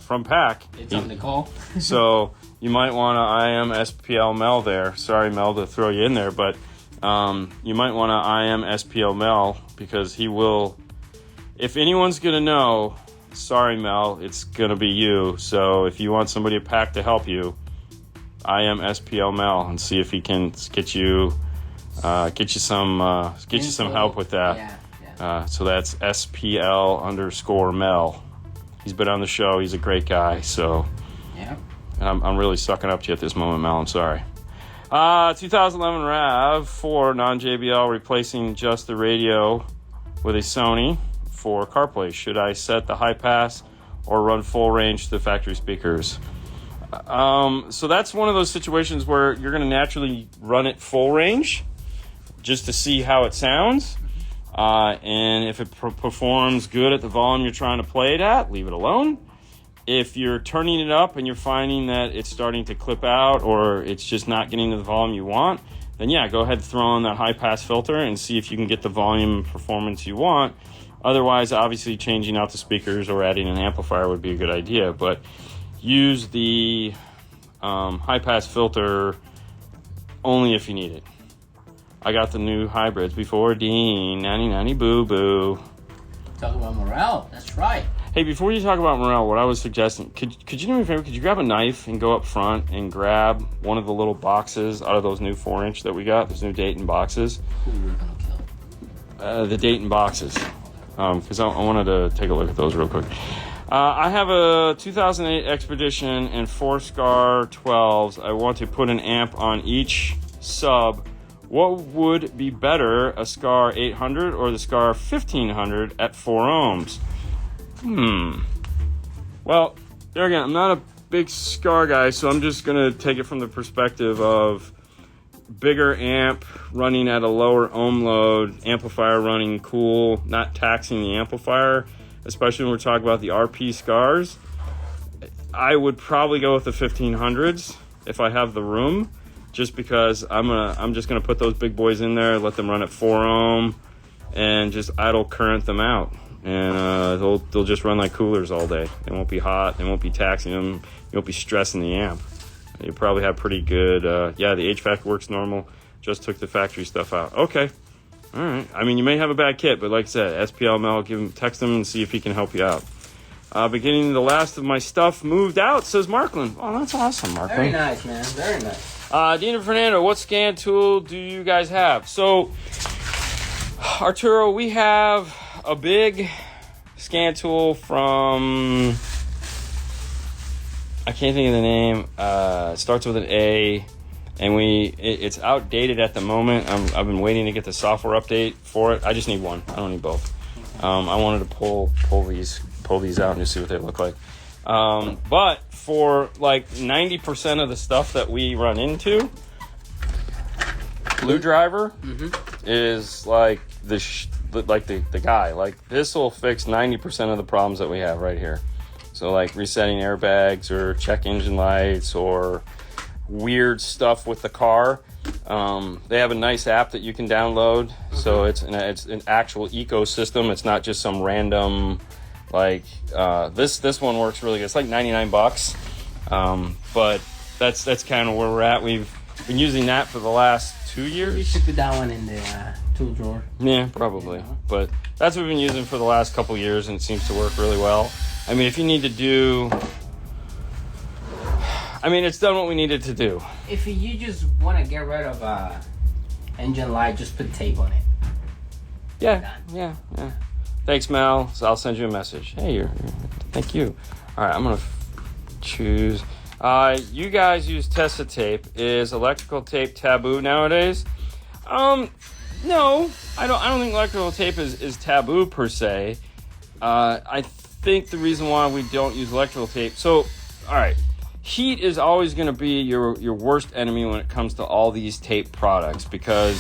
from PAC. It's on the call. So you might want to IM SPL Mel there. Sorry, Mel, to throw you in there, but you might want to IM SPL Mel because he will. If anyone's going to know, sorry, Mel, it's going to be you. So if you want somebody at PAC to help you, IM SPL Mel and see if he can get you some help with that. Yeah. So that's SPL_Mel. He's been on the show. He's a great guy. So yeah. I'm really sucking up to you at this moment, Mel. I'm sorry. 2011 RAV4 non-JBL replacing just the radio with a Sony for CarPlay. Should I set the high pass or run full range to the factory speakers? So that's one of those situations where you're going to naturally run it full range just to see how it sounds. And if it performs good at the volume you're trying to play it at, leave it alone. If you're turning it up and you're finding that it's starting to clip out or it's just not getting to the volume you want, then yeah, go ahead and throw on that high pass filter and see if you can get the volume performance you want. Otherwise, obviously changing out the speakers or adding an amplifier would be a good idea, but use the high pass filter only if you need it. I got the new hybrids before Dean, 90 boo boo. Talk about morale. That's right. Hey, before you talk about morale, what I was suggesting, could you do me a favor? Could you grab a knife and go up front and grab one of the little boxes out of those new 4-inch that we got, those new Dayton boxes? Who are we gonna kill? The Dayton boxes, because I wanted to take a look at those real quick. I have a 2008 Expedition and 4 Scar 12s. I want to put an amp on each sub. What would be better, a Scar 800 or the Scar 1500 at 4 ohms? Well, there again, I'm not a big Scar guy, so I'm just going to take it from the perspective of bigger amp running at a lower ohm load, amplifier running cool, not taxing the amplifier, especially when we're talking about the RP Scars. I would probably go with the 1500s if I have the room, just because I'm just gonna put those big boys in there, let them run at 4 ohm, and just idle current them out, and they'll just run like coolers all day. They won't be hot, they won't be taxing them, you won't be stressing the amp. You probably have pretty good, the HVAC works normal, just took the factory stuff out. Okay, all right. I mean, you may have a bad kit, but like I said, SPL Mel, text him and see if he can help you out. Beginning the last of my stuff moved out, says Markland. Oh, that's awesome, Markland. Very nice, man. Very nice. Dean and Fernando, what scan tool do you guys have? So, Arturo, we have a big scan tool from, I can't think of the name. It starts with an A, and it's outdated at the moment. I've been waiting to get the software update for it. I just need one. I don't need both. I wanted to pull these out and just see what they look like. But for like 90% of the stuff that we run into, Blue Driver is like the guy. Like, this will fix 90% of the problems that we have right here. So like resetting airbags or check engine lights or weird stuff with the car. They have a nice app that you can download. So it's an actual ecosystem. It's not just some random, like, this one works really good. It's like $99. But that's kind of where we're at. We've been using that for the last 2 years. You should put that one in the tool drawer. Yeah, probably. But that's what we've been using for the last couple years, and it seems to work really well. I mean, if you need to do, it's done what we needed to do. If you just want to get rid of engine light, just put tape on it. Yeah. Thanks, Mel. So I'll send you a message. Hey, thank you. All right, I'm gonna choose. You guys use Tessa tape. Is electrical tape taboo nowadays? No, I don't think electrical tape is taboo per se. I think the reason why we don't use electrical tape. So, all right, heat is always going to be your worst enemy when it comes to all these tape products, because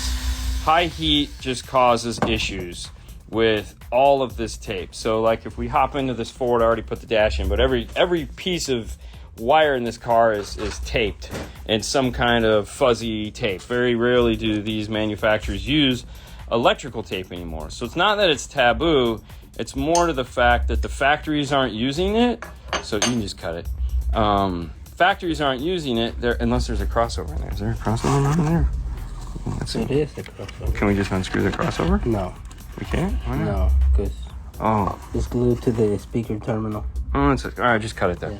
high heat just causes issues with all of this tape. So like if we hop into this Ford, I already put the dash in, but every piece of wire in this car is taped in some kind of fuzzy tape. Very rarely do these manufacturers use electrical tape anymore. So it's not that it's taboo, it's more to the fact that the factories aren't using it. So you can just cut it. Factories aren't using it there unless there's a crossover in there. Is there a crossover in there? Let's see. It is a crossover. Can we just unscrew the crossover? No. We can't? Why not? No, because it's glued to the speaker terminal. Oh, all right, just cut it there.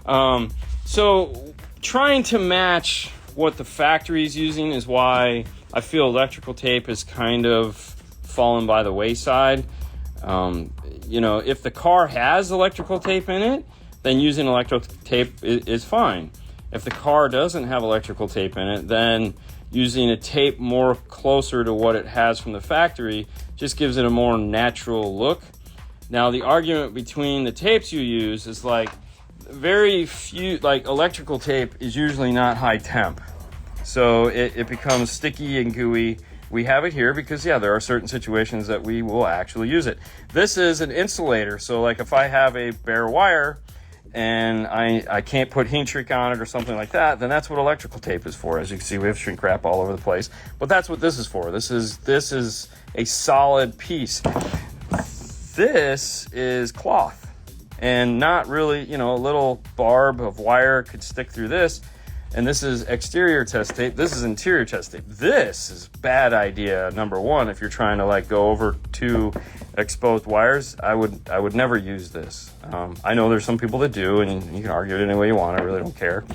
Yeah. So trying to match what the factory's using is why I feel electrical tape is kind of fallen by the wayside. If the car has electrical tape in it, then using electrical tape is fine. If the car doesn't have electrical tape in it, then using a tape more closer to what it has from the factory just gives it a more natural look. Now, the argument between the tapes you use is like very few, like electrical tape is usually not high temp. So it becomes sticky and gooey. We have it here because, there are certain situations that we will actually use it. This is an insulator. So like if I have a bare wire and I can't put heat shrink on it or something like that, then that's what electrical tape is for. As you can see, we have shrink wrap all over the place, but that's what this is for. This is a solid piece. This is cloth, and not really, a little barb of wire could stick through this. And this is exterior test tape. This is interior test tape. This is bad idea number one. If you're trying to like go over two exposed wires, I would never use this. I know there's some people that do, and you can argue it any way you want. I really don't care.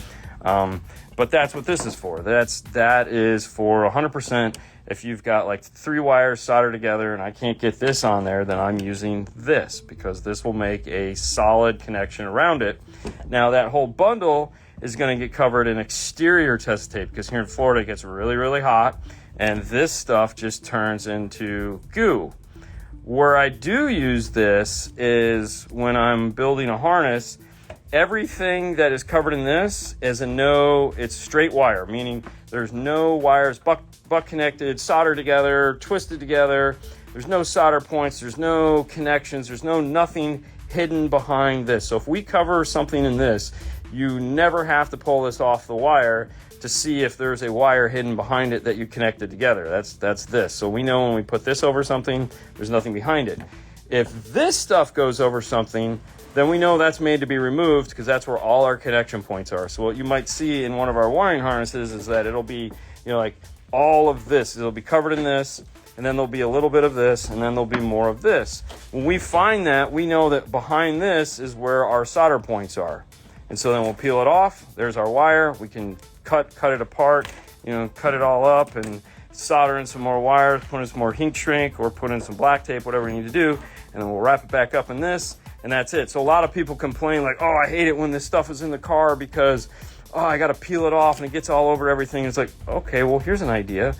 But that's what this is for. That is for 100%. If you've got like 3 wires soldered together and I can't get this on there, then I'm using this because this will make a solid connection around it. Now that whole bundle is going to get covered in exterior test tape because here in Florida it gets really, really hot and this stuff just turns into goo. Where I do use this is when I'm building a harness. Everything that is covered in this is it's straight wire, meaning there's no wires butt connected, soldered together, twisted together. There's no solder points, there's no connections, there's nothing hidden behind this. So if we cover something in this, you never have to pull this off the wire to see if there's a wire hidden behind it that you connected together. That's this. So we know when we put this over something, there's nothing behind it. If this stuff goes over something, then we know that's made to be removed because that's where all our connection points are. So what you might see in one of our wiring harnesses is that it'll be, like all of this. It'll be covered in this, and then there'll be a little bit of this, and then there'll be more of this. When we find that, we know that behind this is where our solder points are. And so then we'll peel it off. There's our wire. We can cut it apart, cut it all up and solder in some more wires, put in some more heat shrink or put in some black tape, whatever we need to do. And then we'll wrap it back up in this. And that's it. So a lot of people complain like, oh, I hate it when this stuff is in the car because, I got to peel it off and it gets all over everything. It's like, okay, well, here's an idea.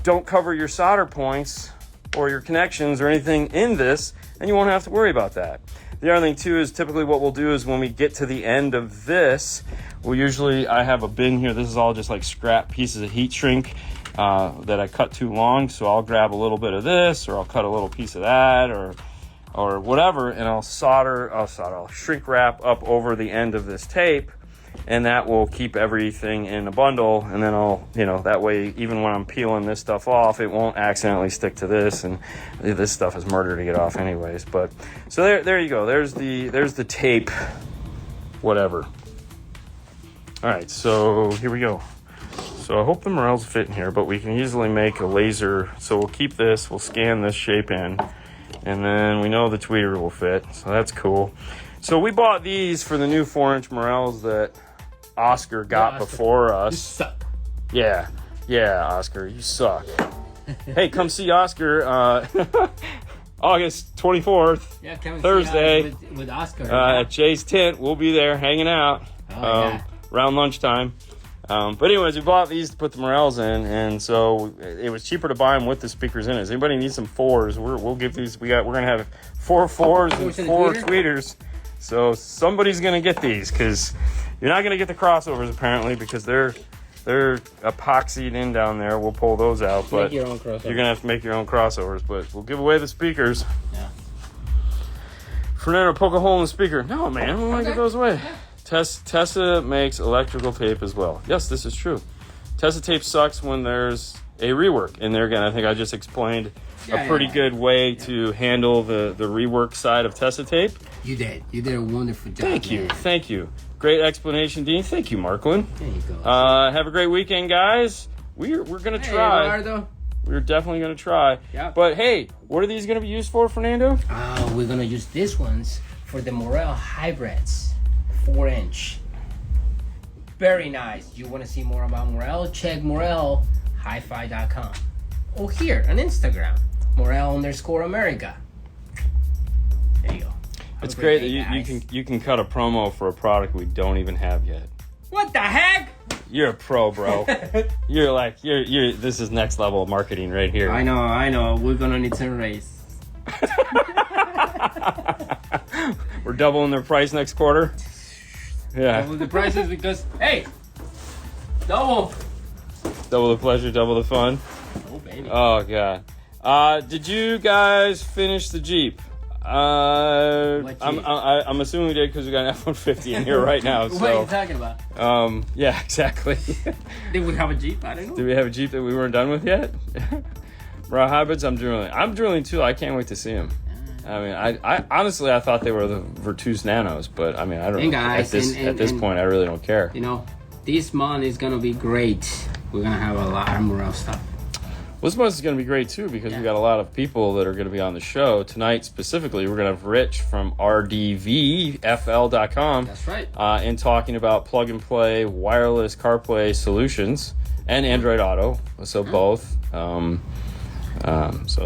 Don't cover your solder points or your connections or anything in this, and you won't have to worry about that. The other thing, too, is typically what we'll do is when we get to the end of this, I have a bin here. This is all just like scrap pieces of heat shrink that I cut too long. So I'll grab a little bit of this or I'll cut a little piece of that or whatever, and I'll shrink wrap up over the end of this tape, and that will keep everything in a bundle, and then that way, even when I'm peeling this stuff off, it won't accidentally stick to this, and this stuff is murder to get off anyways. But, so there you go, there's the tape, whatever. Alright, so here we go. So I hope the morels fit in here, but we can easily make a laser, so we'll keep this, we'll scan this shape in, and then we know the tweeter will fit, so that's cool. So we bought these for the new 4-inch morels that Oscar got before us. You suck. Yeah, Oscar, you suck. Hey, come see Oscar August 24th, Thursday, with Oscar at Jay's Tent. We'll be there hanging out around lunchtime. But anyways, we bought these to put the morels in, and so it was cheaper to buy them with the speakers in it. Does anybody need some 4s? We'll give these. We're gonna have 4 4s and 4 tweeters. So somebody's gonna get these because you're not gonna get the crossovers apparently because they're epoxied in down there. We'll pull those out, but your own crossovers. You're gonna have to make your own crossovers. But we'll give away the speakers. Yeah. Fernando, poke a hole in the speaker. No, man, we want to get those away. Tessa makes electrical tape as well. Yes, this is true. Tessa tape sucks when there's a rework. And there again, I think I just explained a pretty good way to handle the rework side of Tessa tape. You did. You did a wonderful job. Thank you. Great explanation, Dean. Thank you, Marklin. There you go. Have a great weekend, guys. We're gonna try. Eduardo. We're definitely gonna try. Yeah. But hey, what are these gonna be used for, Fernando? We're gonna use these ones for the Morel hybrids. 4-inch. Very nice. You want to see more about Morel? Check morelhifi.com or here on Instagram, Morel_America. There you go. It's great that you can cut a promo for a product we don't even have yet. What the heck? You're a pro, bro. you're this is next level marketing right here. I know. We're gonna need some raise. We're doubling their price next quarter. Yeah. Double the prices because double the pleasure, double the fun. Oh baby. Oh god. Did you guys finish the Jeep? What Jeep? I'm assuming we did because we got an F-150 in here right now. What are you talking about? Yeah, exactly. Did we have a Jeep? I don't know. Did we have a Jeep that we weren't done with yet? Bro, hybrids, I'm drilling too. I can't wait to see them. I mean, I honestly I thought they were the Virtus Nanos, but I mean, I don't know. At this point, I really don't care. this month is gonna be great. We're gonna have a lot of Morel stuff. Well, this month is going to be great, too, because we got a lot of people that are going to be on the show. Tonight, specifically, we're going to have Rich from rdvfl.com. That's right. And talking about plug-and-play wireless CarPlay solutions and Android Auto, so both. So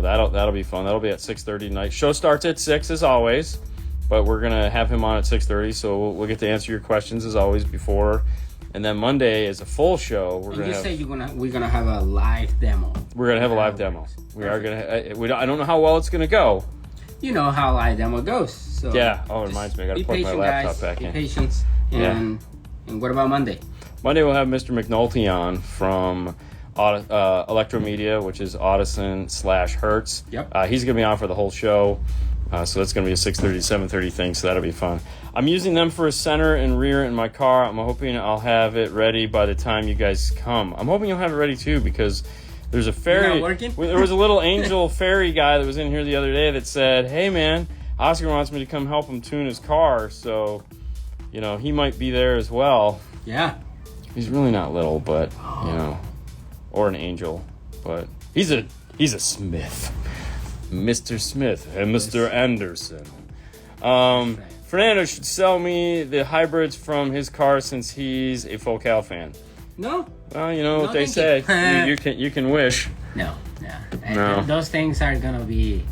that'll be fun. That'll be at 6:30 tonight. Show starts at 6, as always, but we're going to have him on at 6:30, so we'll get to answer your questions, as always, before. And then Monday is a full show. We're gonna have a live demo. We're gonna have a live demo. We are gonna. I don't know how well it's gonna go. You know how live demo goes. So yeah. Oh, it reminds me. I gotta plug my laptop back in. Be patient. And what about Monday? Monday we'll have Mr. McNulty on from Electromedia, which is Audison/Hertz. Yep. He's gonna be on for the whole show. So that's going to be a 6:30 to 7:30 thing, so that'll be fun. I'm using them for a center and rear in my car. I'm hoping I'll have it ready by the time you guys come. I'm hoping you'll have it ready, too, because there's a ferry. You're not working? There was a little angel ferry guy that was in here the other day that said, hey, man, Oscar wants me to come help him tune his car, so, he might be there as well. Yeah. He's really not little, but, or an angel, but he's a Smith. Mr. Smith and Mr. Anderson. Fernando should sell me the hybrids from his car since he's a Focal fan. No. Well, you know what they say. You can wish. No. Those things are gonna be.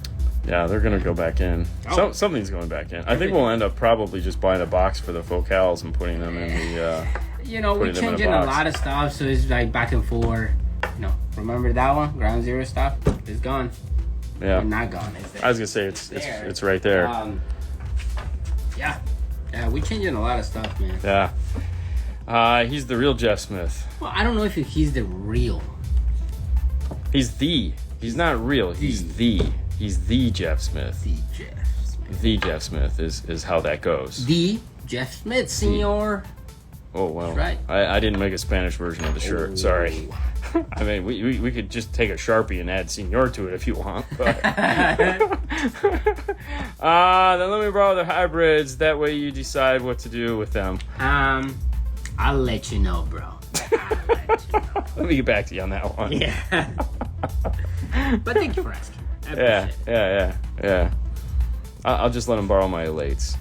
Yeah, they're gonna go back in. Oh. Something's going back in. I think we'll end up probably just buying a box for the Focals and putting them in the. We're changing a lot of stuff, so it's like back and forth. Remember that one? Ground Zero stuff? It's gone. Yeah. Not gone, is it? I was gonna say it's right there. Yeah, we're changing a lot of stuff, man. Yeah. He's the real Jeff Smith. Well, I don't know if he's the real. He's not real. He's the Jeff Smith. The Jeff Smith. The Jeff Smith is how that goes. The Jeff Smith, senor. Oh, well. That's right. I didn't make a Spanish version of the shirt. Sorry. I mean, we could just take a Sharpie and add senor to it if you want. But. Then let me borrow the hybrids. That way you decide what to do with them. I'll let you know, bro. Let me get back to you on that one. Yeah. But thank you for asking. I appreciate it. Yeah. I'll just let him borrow my Elates.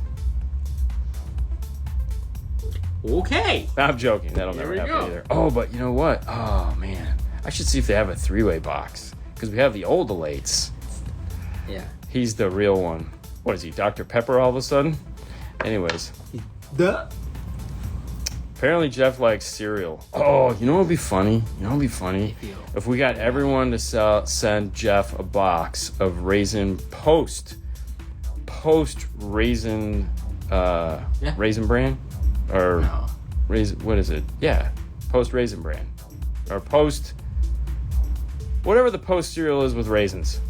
Okay. I'm joking. That'll never happen either. Oh, but you know what? Oh, man. I should see if they have a 3-way box. Because we have the old Elates. Yeah. He's the real one. What is he, Dr. Pepper all of a sudden? Anyways. Apparently Jeff likes cereal. Oh, you know what would be funny? If we got everyone to send Jeff a box of Raisin Post Raisin Raisin Bran? Or no. What is it? Yeah, Post Raisin Bran. Or Post, whatever the Post cereal is with raisins.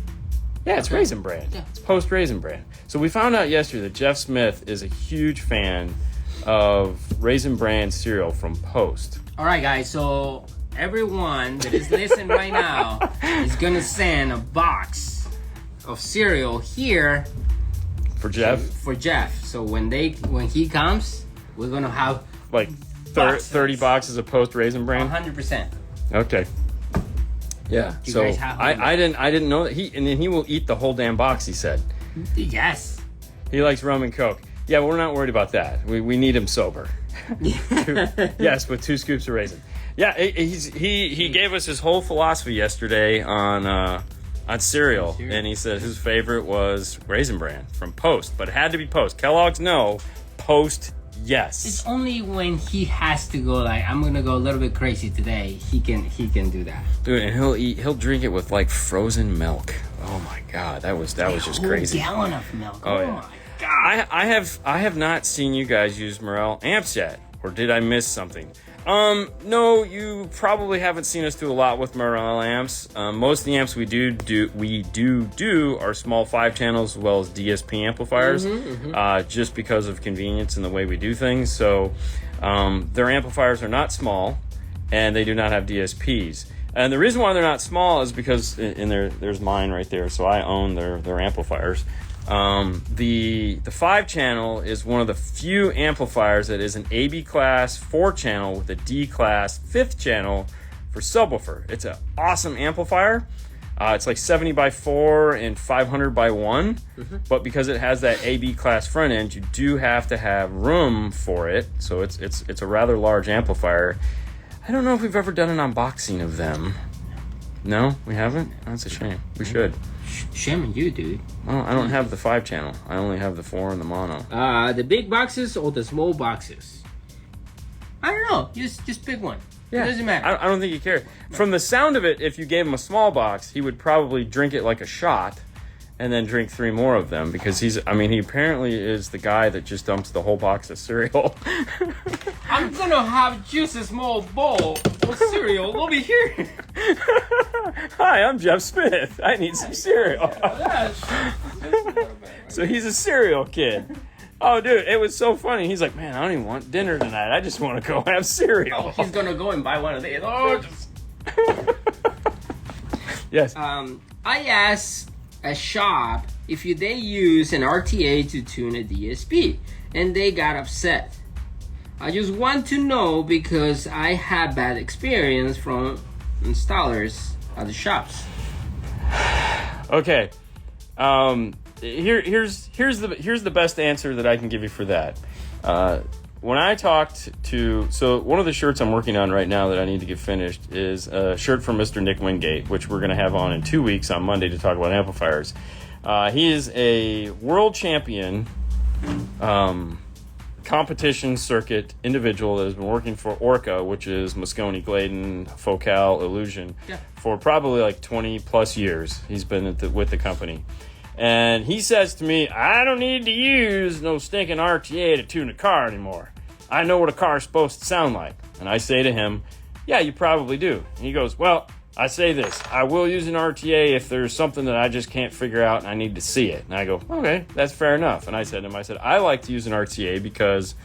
Yeah, it's Raisin Bran. Yeah. It's Post Raisin Bran. So we found out yesterday that Jeff Smith is a huge fan of Raisin Bran cereal from Post. All right, guys. So everyone that is listening right now is gonna send a box of cereal here For Jeff? For Jeff. So when he comes, we're gonna have like 30 boxes of Post Raisin Bran. 100%. Okay. Yeah. You so guys have I didn't know that and then he will eat the whole damn box. He said. Yes. He likes rum and Coke. Yeah, we're not worried about that. We need him sober. Yes, with 2 scoops of raisin. Yeah, he gave us his whole philosophy yesterday on cereal, and he said his favorite was Raisin Bran from Post, but it had to be Post. Kellogg's no, Post yes. It's only when he has to go like I'm gonna go a little bit crazy today. He can do that. Dude, and he'll drink it with like frozen milk. Oh my god, that was just crazy. A gallon of milk. Oh yeah. My god. I have not seen you guys use Morel amps yet, or did I miss something? No, you probably haven't seen us do a lot with Morel amps. Most of the amps we do are small 5 channels as well as DSP amplifiers, just because of convenience and the way we do things. So their amplifiers are not small, and they do not have DSPs. And the reason why they're not small is because, and there's mine right there, so I own their amplifiers. The 5-channel is one of the few amplifiers that is an AB class 4-channel with a D class 5th channel for subwoofer. It's an awesome amplifier. It's like 70 by 4 and 500 by 1, but because it has that AB class front end, you do have to have room for it. So it's a rather large amplifier. I don't know if we've ever done an unboxing of them. No, we haven't? That's a shame. We should. Shame on you, dude. Well, I don't have the 5-channel. I only have the 4 and the mono. The big boxes or the small boxes? I don't know. Just pick one. Yeah, it doesn't matter. I don't think he cared. From the sound of it, if you gave him a small box, he would probably drink it like a shot and then drink 3 more of them because he apparently is the guy that just dumps the whole box of cereal. I'm gonna have just a small bowl of cereal over here. Hi, I'm Jeff Smith. I need some cereal. So he's a cereal kid. Oh, dude, it was so funny. He's like, man, I don't even want dinner tonight. I just want to go have cereal. Oh, he's gonna go and buy one of these. Oh, just... Yes. I asked a shop if they use an RTA to tune a DSP, and they got upset. I just want to know because I had bad experience from installers at the shops. Okay. Here's the best answer that I can give you for that. When I talked to, so one of the shirts I'm working on right now that I need to get finished is a shirt from Mr. Nick Wingate, which we're going to have on in 2 weeks on Monday to talk about amplifiers. He is a world champion competition circuit individual that has been working for Orca, which is Moscone, Gladen, Focal, Illusion, for probably like 20 plus years. He's been with the company. And he says to me, I don't need to use no stinking RTA to tune a car anymore. I know what a car is supposed to sound like. And I say to him, yeah, you probably do. And he goes, well, I say this. I will use an RTA if there's something that I just can't figure out and I need to see it. And I go, okay, that's fair enough. And I said to him, I like to use an RTA because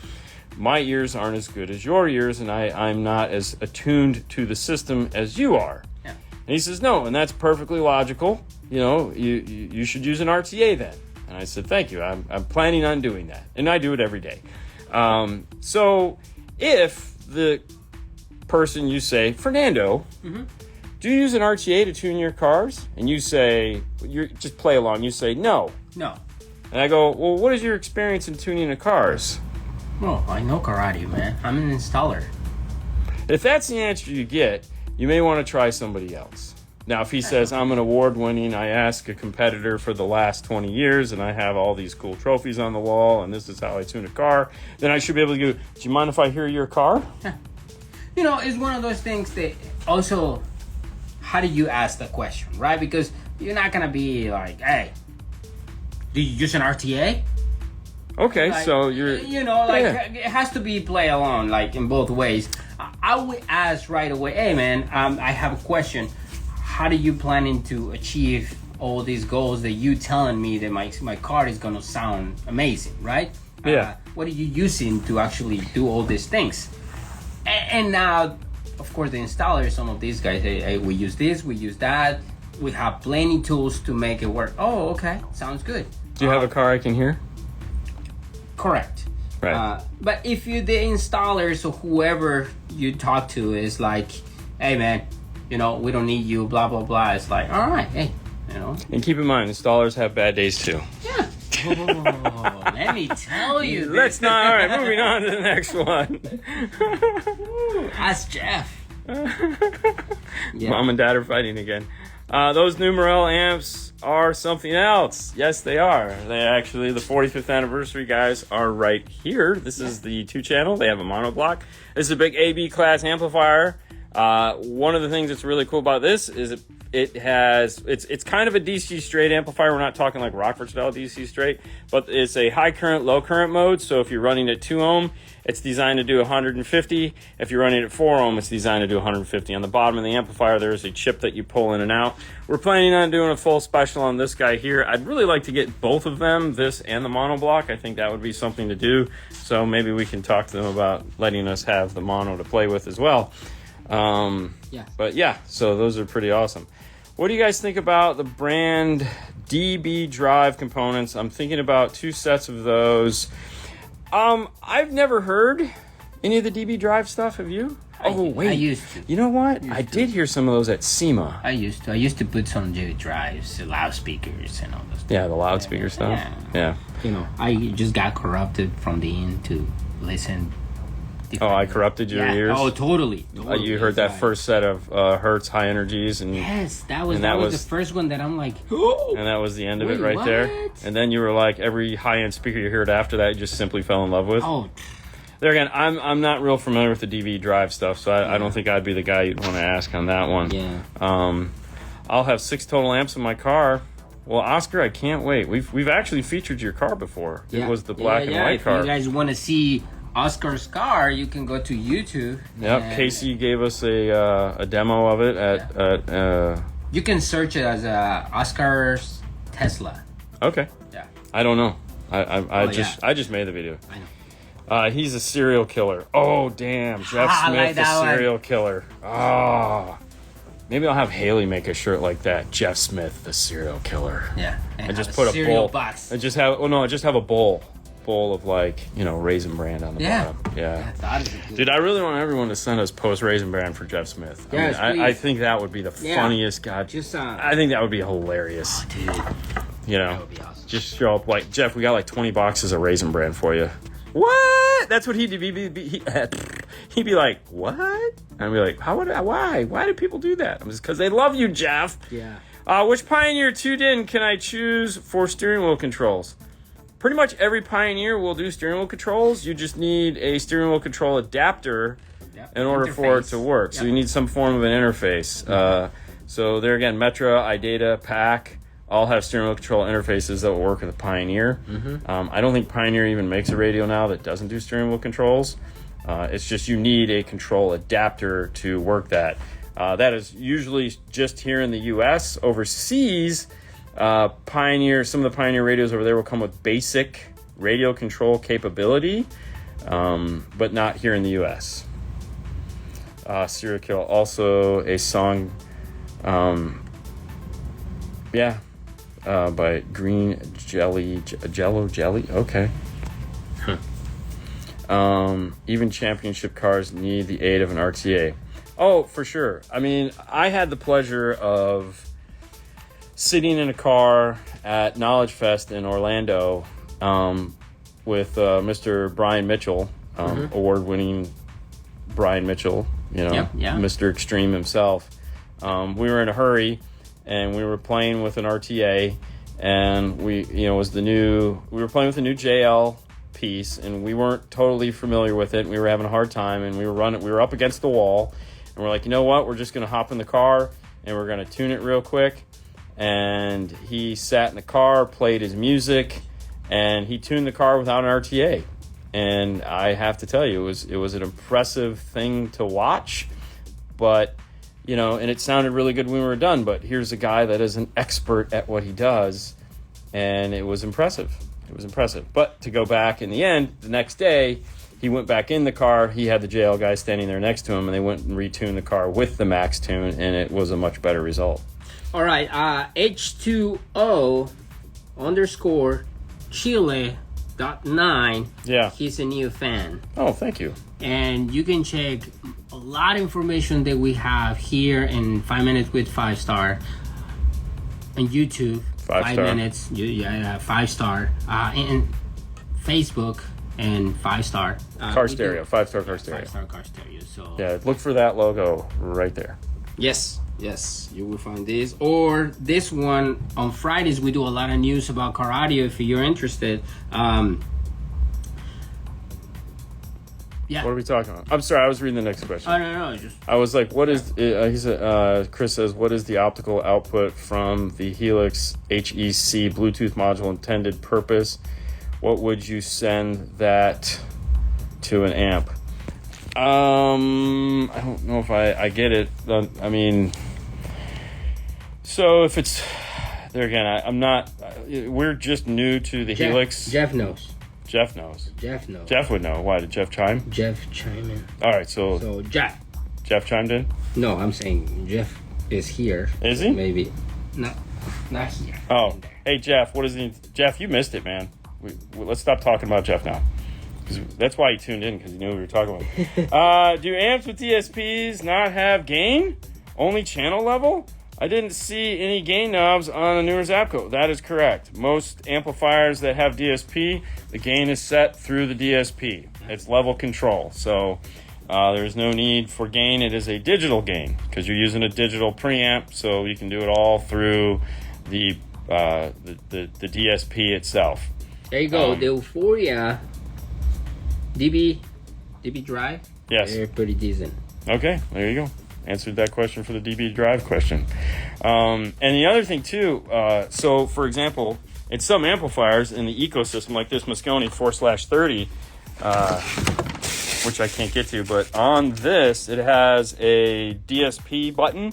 my ears aren't as good as your ears and I'm not as attuned to the system as you are. Yeah. And he says, no, and that's perfectly logical. You know, you should use an RTA then. And I said, thank you. I'm planning on doing that. And I do it every day. So if the person you say, Fernando, do you use an RTA to tune your cars? And you say, you just play along. You say, no. No. And I go, well, what is your experience in tuning the cars? Well, I know karate, man. I'm an installer. If that's the answer you get, you may want to try somebody else. Now, if he says, I'm an award-winning, I ask a competitor for the last 20 years, and I have all these cool trophies on the wall, and this is how I tune a car, then I should be able to go, do you mind if I hear your car? You know, it's one of those things that also, how do you ask the question, right? Because you're not going to be like, hey, do you use an RTA? Okay, like, so you're... You know, like, it has to be play along, like, in both ways. I would ask right away, hey, man, I have a question. How are you planning to achieve all these goals that you telling me that my car is going to sound amazing, right? Yeah. What are you using to actually do all these things? And now, of course, the installers, some of these guys, hey, we use this, we use that. We have plenty tools to make it work. Oh, okay. Sounds good. Do you have a car I can hear? Correct. Right. But if you, the installers or whoever you talk to is like, hey, man, you know, we don't need you, blah, blah, blah. It's like, all right, hey, you know. And keep in mind, installers have bad days too. Yeah. Oh, let me tell you. Let's not. All right, moving on to the next one. Ask Jeff. Yeah. Mom and Dad are fighting again. Those new Morel amps are something else. Yes, they are. They actually, the 45th anniversary guys are right here. This is the 2-channel. They have a mono block. This is a big AB class amplifier. One of the things that's really cool about this is it's kind of a DC straight amplifier. We're not talking like Rockford style DC straight, but it's a high current, low current mode. So if you're running at 2 ohm, it's designed to do 150. If you're running at 4 ohm, it's designed to do 150. On the bottom of the amplifier, there's a chip that you pull in and out. We're planning on doing a full special on this guy here. I'd really like to get both of them, this and the mono block. I think that would be something to do. So maybe we can talk to them about letting us have the mono to play with as well. But yeah, so those are pretty awesome. What do you guys think about the brand DB drive components. I'm thinking about 2 sets of those. I've never heard any of the DB drive stuff. Have you? Oh, wait. I used to. You know what? I did hear some of those at SEMA. I used to put some DB drives, loudspeakers, and all those stuff. Yeah, the loudspeaker stuff. Yeah. You know, I just got corrupted from the end to listen. Oh, I corrupted your ears? Oh, totally. You heard that first set of Hertz high energies, and yes, that was the first one that I'm like, oh, and that was the end of it right there. And then you were like, every high end speaker you heard after that, you just simply fell in love with. Oh, there again, I'm not real familiar with the DV drive stuff, so I don't think I'd be the guy you'd want to ask on that one. Yeah. I'll have 6 total amps in my car. Well, Oscar, I can't wait. We've actually featured your car before. Yeah. It was the black and white car. If you guys want to see Oscar's car, you can go to YouTube. Yep, Casey gave us a demo of it at you can search it as Oscar's Tesla. Okay. Yeah. I don't know. I just made the video. I know. He's a serial killer. Oh damn, Jeff Smith, like the serial killer. Oh, maybe I'll have Haley make a shirt like that. Jeff Smith, the serial killer. Yeah. And just put a bowl. Box. And just have just have a bowl of like Raisin Bran on the bottom. Yeah. Dude, I really want everyone to send us post Raisin Bran for Jeff Smith. Yes, I think that would be the funniest. God, I think that would be hilarious. Oh, dude. That would be awesome. Just show up like, Jeff, we got like 20 boxes of Raisin Bran for you. What? That's what he'd be like, what? And I'd be like, why? Why do people do that? It's because they love you, Jeff. Yeah. Which Pioneer tuned in can I choose for steering wheel controls? Pretty much every Pioneer will do steering wheel controls. You just need a steering wheel control adapter in order for it to work. Yep. So you need some form of an interface. So there again, Metra, iData, PAC, all have steering wheel control interfaces that will work with a Pioneer. Mm-hmm. I don't think Pioneer even makes a radio now that doesn't do steering wheel controls. It's just you need a control adapter to work that. That is usually just here in the U.S. Overseas, Pioneer, some of the Pioneer radios over there will come with basic radio control capability, but not here in the U.S. Serial Kill, also a song, by Green Jello Jelly. Okay. Even championship cars need the aid of an RTA. Oh, for sure. I mean, I had the pleasure of sitting in a car at Knowledge Fest in Orlando with Mr. Brian Mitchell, award-winning Brian Mitchell, Mr. Extreme himself. We were in a hurry, and we were playing with an RTA, and we were playing with a new JL piece, and we weren't totally familiar with it, and we were having a hard time, and we were up against the wall, and we're like, you know what, we're just going to hop in the car, and we're going to tune it real quick. And he sat in the car, played his music, and he tuned the car without an RTA. And I have to tell you, it was an impressive thing to watch, but and it sounded really good when we were done, but here's a guy that is an expert at what he does, and it was impressive. But to go back in the end, the next day, he went back in the car, he had the JL guy standing there next to him, and they went and retuned the car with the max tune, and it was a much better result. All right, H2O _ Chile.9. Yeah. He's a new fan. Oh, thank you. And you can check a lot of information that we have here in 5 Minutes with 5 Star on YouTube. 5 minutes. 5 star. And Facebook and 5 star. Car stereo. 5 star car stereo. 5 star car stereo. So yeah, look for that logo right there. Yes, you will find this. Or this one, on Fridays, we do a lot of news about car audio if you're interested. Yeah. What are we talking about? I'm sorry, I was reading the next question. Oh, no. I was like, what is... he said, Chris says, what is the optical output from the Helix HEC Bluetooth module intended purpose? What would you send that to an amp? I don't know if I get it. I mean... So if it's... There again, I'm not... We're just new to the Helix. Jeff knows. Jeff knows. Jeff would know. Why, did Jeff chime? Jeff chime in. All right, so Jeff. Jeff chimed in? No, I'm saying Jeff is here. Is he? Maybe. No. Not here. Oh, In there. hey Jeff, what is he? Jeff, you missed it, man. Let's stop talking about Jeff now. 'Cause that's why he tuned in, because he knew what we were talking about. Do amps with DSPs not have gain? Only channel level? I didn't see any gain knobs on the newer Zapco. That is correct. Most amplifiers that have DSP, the gain is set through the DSP. It's level control. So there's no need for gain. It is a digital gain because you're using a digital preamp, so you can do it all through the DSP itself. There you go. The Euphoria DB drive. Yes. They're pretty decent. Okay, there you go. Answered that question for the DB drive question. And the other thing too, so for example, in some amplifiers in the ecosystem, like this Moscone 4/30, which I can't get to, but on this, it has a DSP button.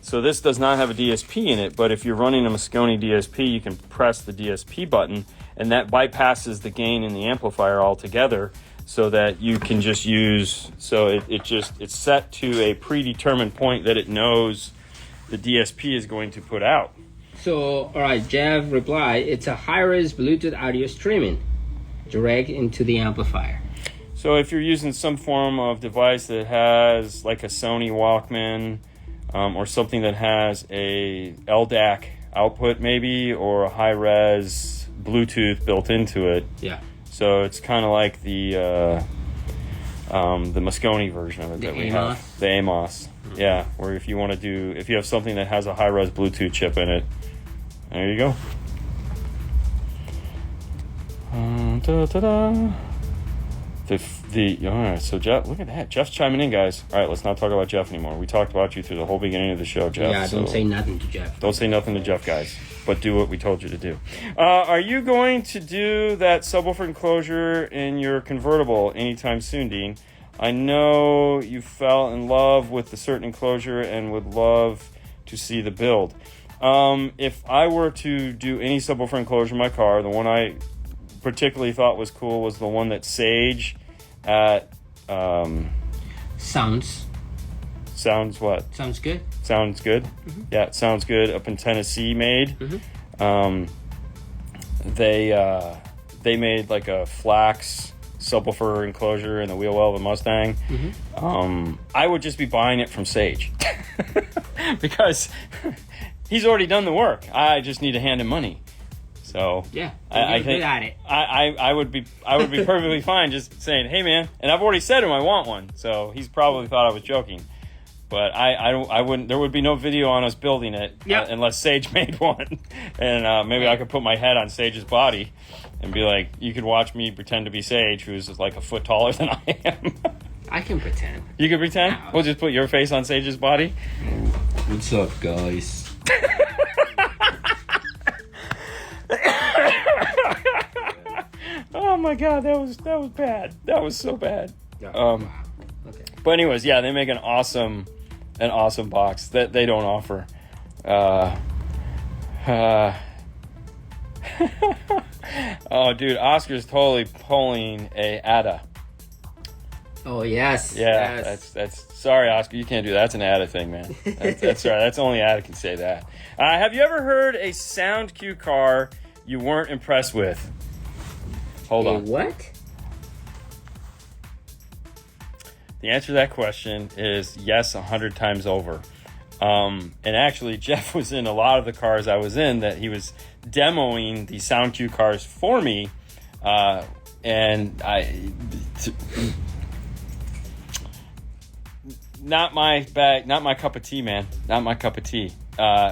So this does not have a DSP in it, but if you're running a Moscone DSP, you can press the DSP button, and that bypasses the gain in the amplifier altogether, so that you can just use, so it's set to a predetermined point that it knows the DSP is going to put out. So, all right, Jeff replied, it's a high-res Bluetooth audio streaming direct into the amplifier. So if you're using some form of device that has like a Sony Walkman, or something that has a LDAC output maybe, or a high-res Bluetooth built into it. Yeah. So it's kind of like the Moscone version of it that we have. The AMOS. Mm-hmm. Yeah, where if you have something that has a high-res Bluetooth chip in it, there you go. Ta-da. All right, so Jeff, look at that. Jeff's chiming in, guys. All right, let's not talk about Jeff anymore. We talked about you through the whole beginning of the show, Jeff. Yeah, don't say nothing to Jeff. Don't say nothing to Jeff, guys, but do what we told you to do. Are you going to do that subwoofer enclosure in your convertible anytime soon, Dean? I know you fell in love with the certain enclosure and would love to see the build. If I were to do any subwoofer enclosure in my car, the one I particularly thought was cool was the one that Sage at Sounds what? Sounds good. Sounds good. Mm-hmm. Yeah, it sounds good. Up in Tennessee made. Mm-hmm. They made like a flax subwoofer enclosure in the wheel well of a Mustang. Mm-hmm. I would just be buying it from Sage because he's already done the work. I just need to hand him money. So yeah, I think I would be perfectly fine just saying, hey man, and I've already said to him I want one. So he's probably thought I was joking, but I wouldn't. There would be no video on us building it unless Sage made one, and maybe I could put my head on Sage's body and be like, you could watch me pretend to be Sage, who's like a foot taller than I am. I can pretend. You can pretend? No. We'll just put your face on Sage's body. What's up, guys? Oh my god, that was bad. That was so bad. Okay. But anyways, yeah, they make an awesome box that they don't offer. Oh, dude, Oscar's totally pulling a ADA. Oh yes. Yeah, yes. that's sorry, Oscar, you can't do that. That's an ADA thing, man. That's right. That's only ADA can say that. Have you ever heard a sound cue car you weren't impressed with? Hold on. What? The answer to that question is yes, 100 times over. And actually, Jeff was in a lot of the cars I was in that he was demoing the sound cue cars for me, and not my bag, not my cup of tea, man. Not my cup of tea.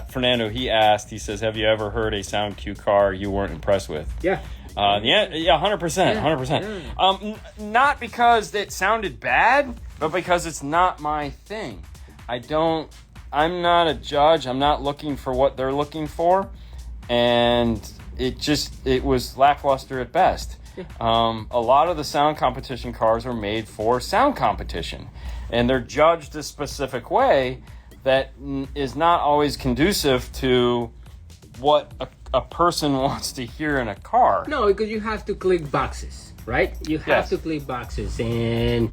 Fernando, he says, have you ever heard a sound cue car you weren't impressed with? Yeah. 100%. Not because it sounded bad, but because it's not my thing. I'm not a judge. I'm not looking for what they're looking for. And it was lackluster at best. Yeah. A lot of the sound competition cars are made for sound competition. And they're judged a specific way that is not always conducive to what a person wants to hear in a car. No, because you have to click boxes, right? You have to click boxes, and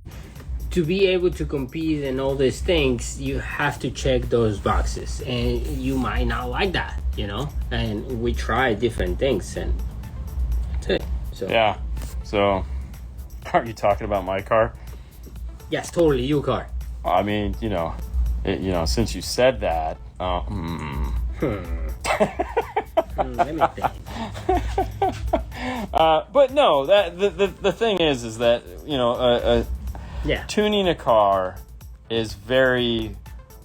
to be able to compete and all these things, you have to check those boxes, and you might not like that. you know, and we try different things, and that's it. So Yeah. So, are you talking about my car? yes, totally your car. I mean, since you said that, Let me think. but no, that the thing is that Yeah. tuning a car is very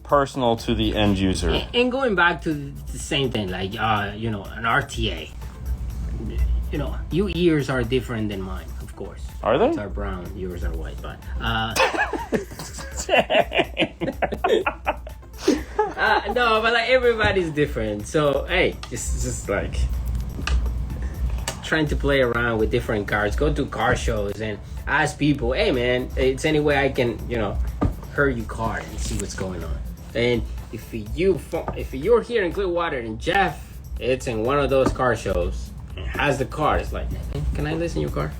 personal to the end user. And going back to the same thing, like an RTA. Your ears are different than mine, of course. Are they? Yours are brown, yours are white, but no, but like everybody's different. So hey, just like trying to play around with different cars. Go to car shows and ask people, hey man, it's any way I can, hear your car and see what's going on. And if you're here in Clearwater and Jeff, it's in one of those car shows, and has the car, it's like, hey, can I listen to your car?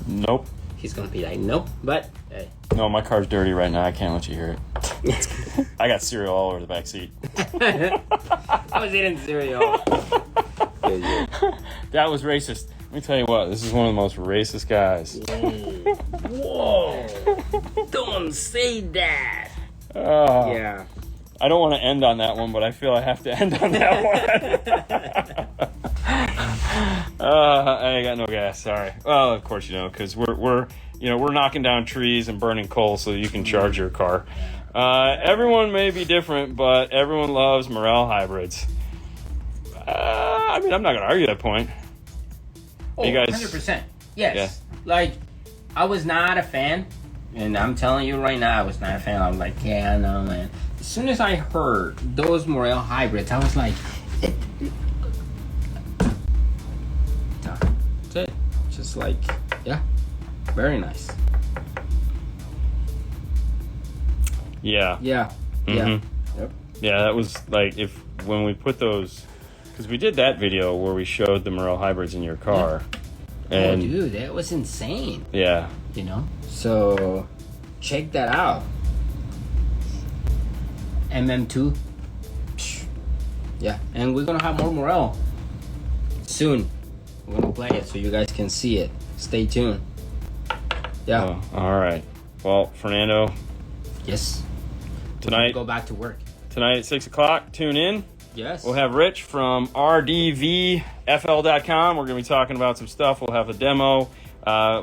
Nope. He's gonna be like, nope. But hey, No, my car's dirty right now. I can't let you hear it. I got cereal all over the back seat. I was eating cereal. That was racist. Let me tell you what, this is one of the most racist guys. Whoa! Don't say that. Yeah. I don't want to end on that one, but I feel I have to end on that one. I got no gas. Sorry. Well, of course because we're knocking down trees and burning coal so you can charge your car. Everyone may be different, but everyone loves Morel hybrids. I'm not going to argue that point. Oh, You guys- 100%. Yes. Yeah. Like, I was not a fan, and I'm telling you right now, I was not a fan. I was like, yeah, no, man. As soon as I heard those Morel hybrids, I was like, that's it. Just like, yeah, very nice. Yeah. Yeah. Mhm. Yeah. Yep. Yeah, that was like when we put those, because we did that video where we showed the Morel hybrids in your car. And oh, dude, that was insane. yeah. So check that out. MM2. Psh. Yeah, and we're gonna have more Morel soon. We're gonna play it so you guys can see it. Stay tuned. Yeah. Oh, all right. Well, Fernando, Yes. tonight Go back to work. at 6:00, tune in. Yes. We'll have Rich from rdvfl.com. We're going to be talking about some stuff. We'll have a demo.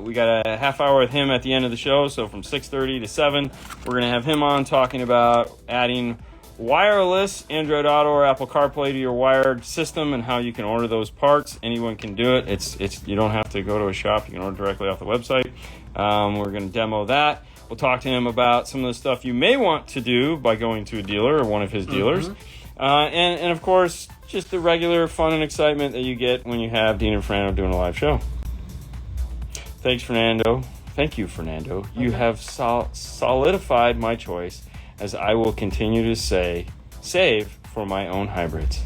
We got a half hour with him at the end of the show. So from 6:30 to 7, we're going to have him on talking about adding wireless Android Auto or Apple CarPlay to your wired system and how you can order those parts. Anyone can do it. It's you don't have to go to a shop. You can order directly off the website. We're going to demo that. We'll talk to him about some of the stuff you may want to do by going to a dealer or one of his dealers. And of course, just the regular fun and excitement that you get when you have Dean and Fernando doing a live show. Thanks, Fernando. Thank you, Fernando. Okay. You have solidified my choice, as I will continue to save for my own hybrids.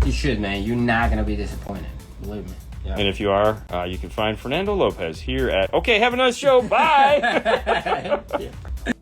You should, man. You're not gonna be disappointed. Believe me. Yeah. And if you are, you can find Fernando Lopez here at... Okay, have a nice show. Bye! Yeah.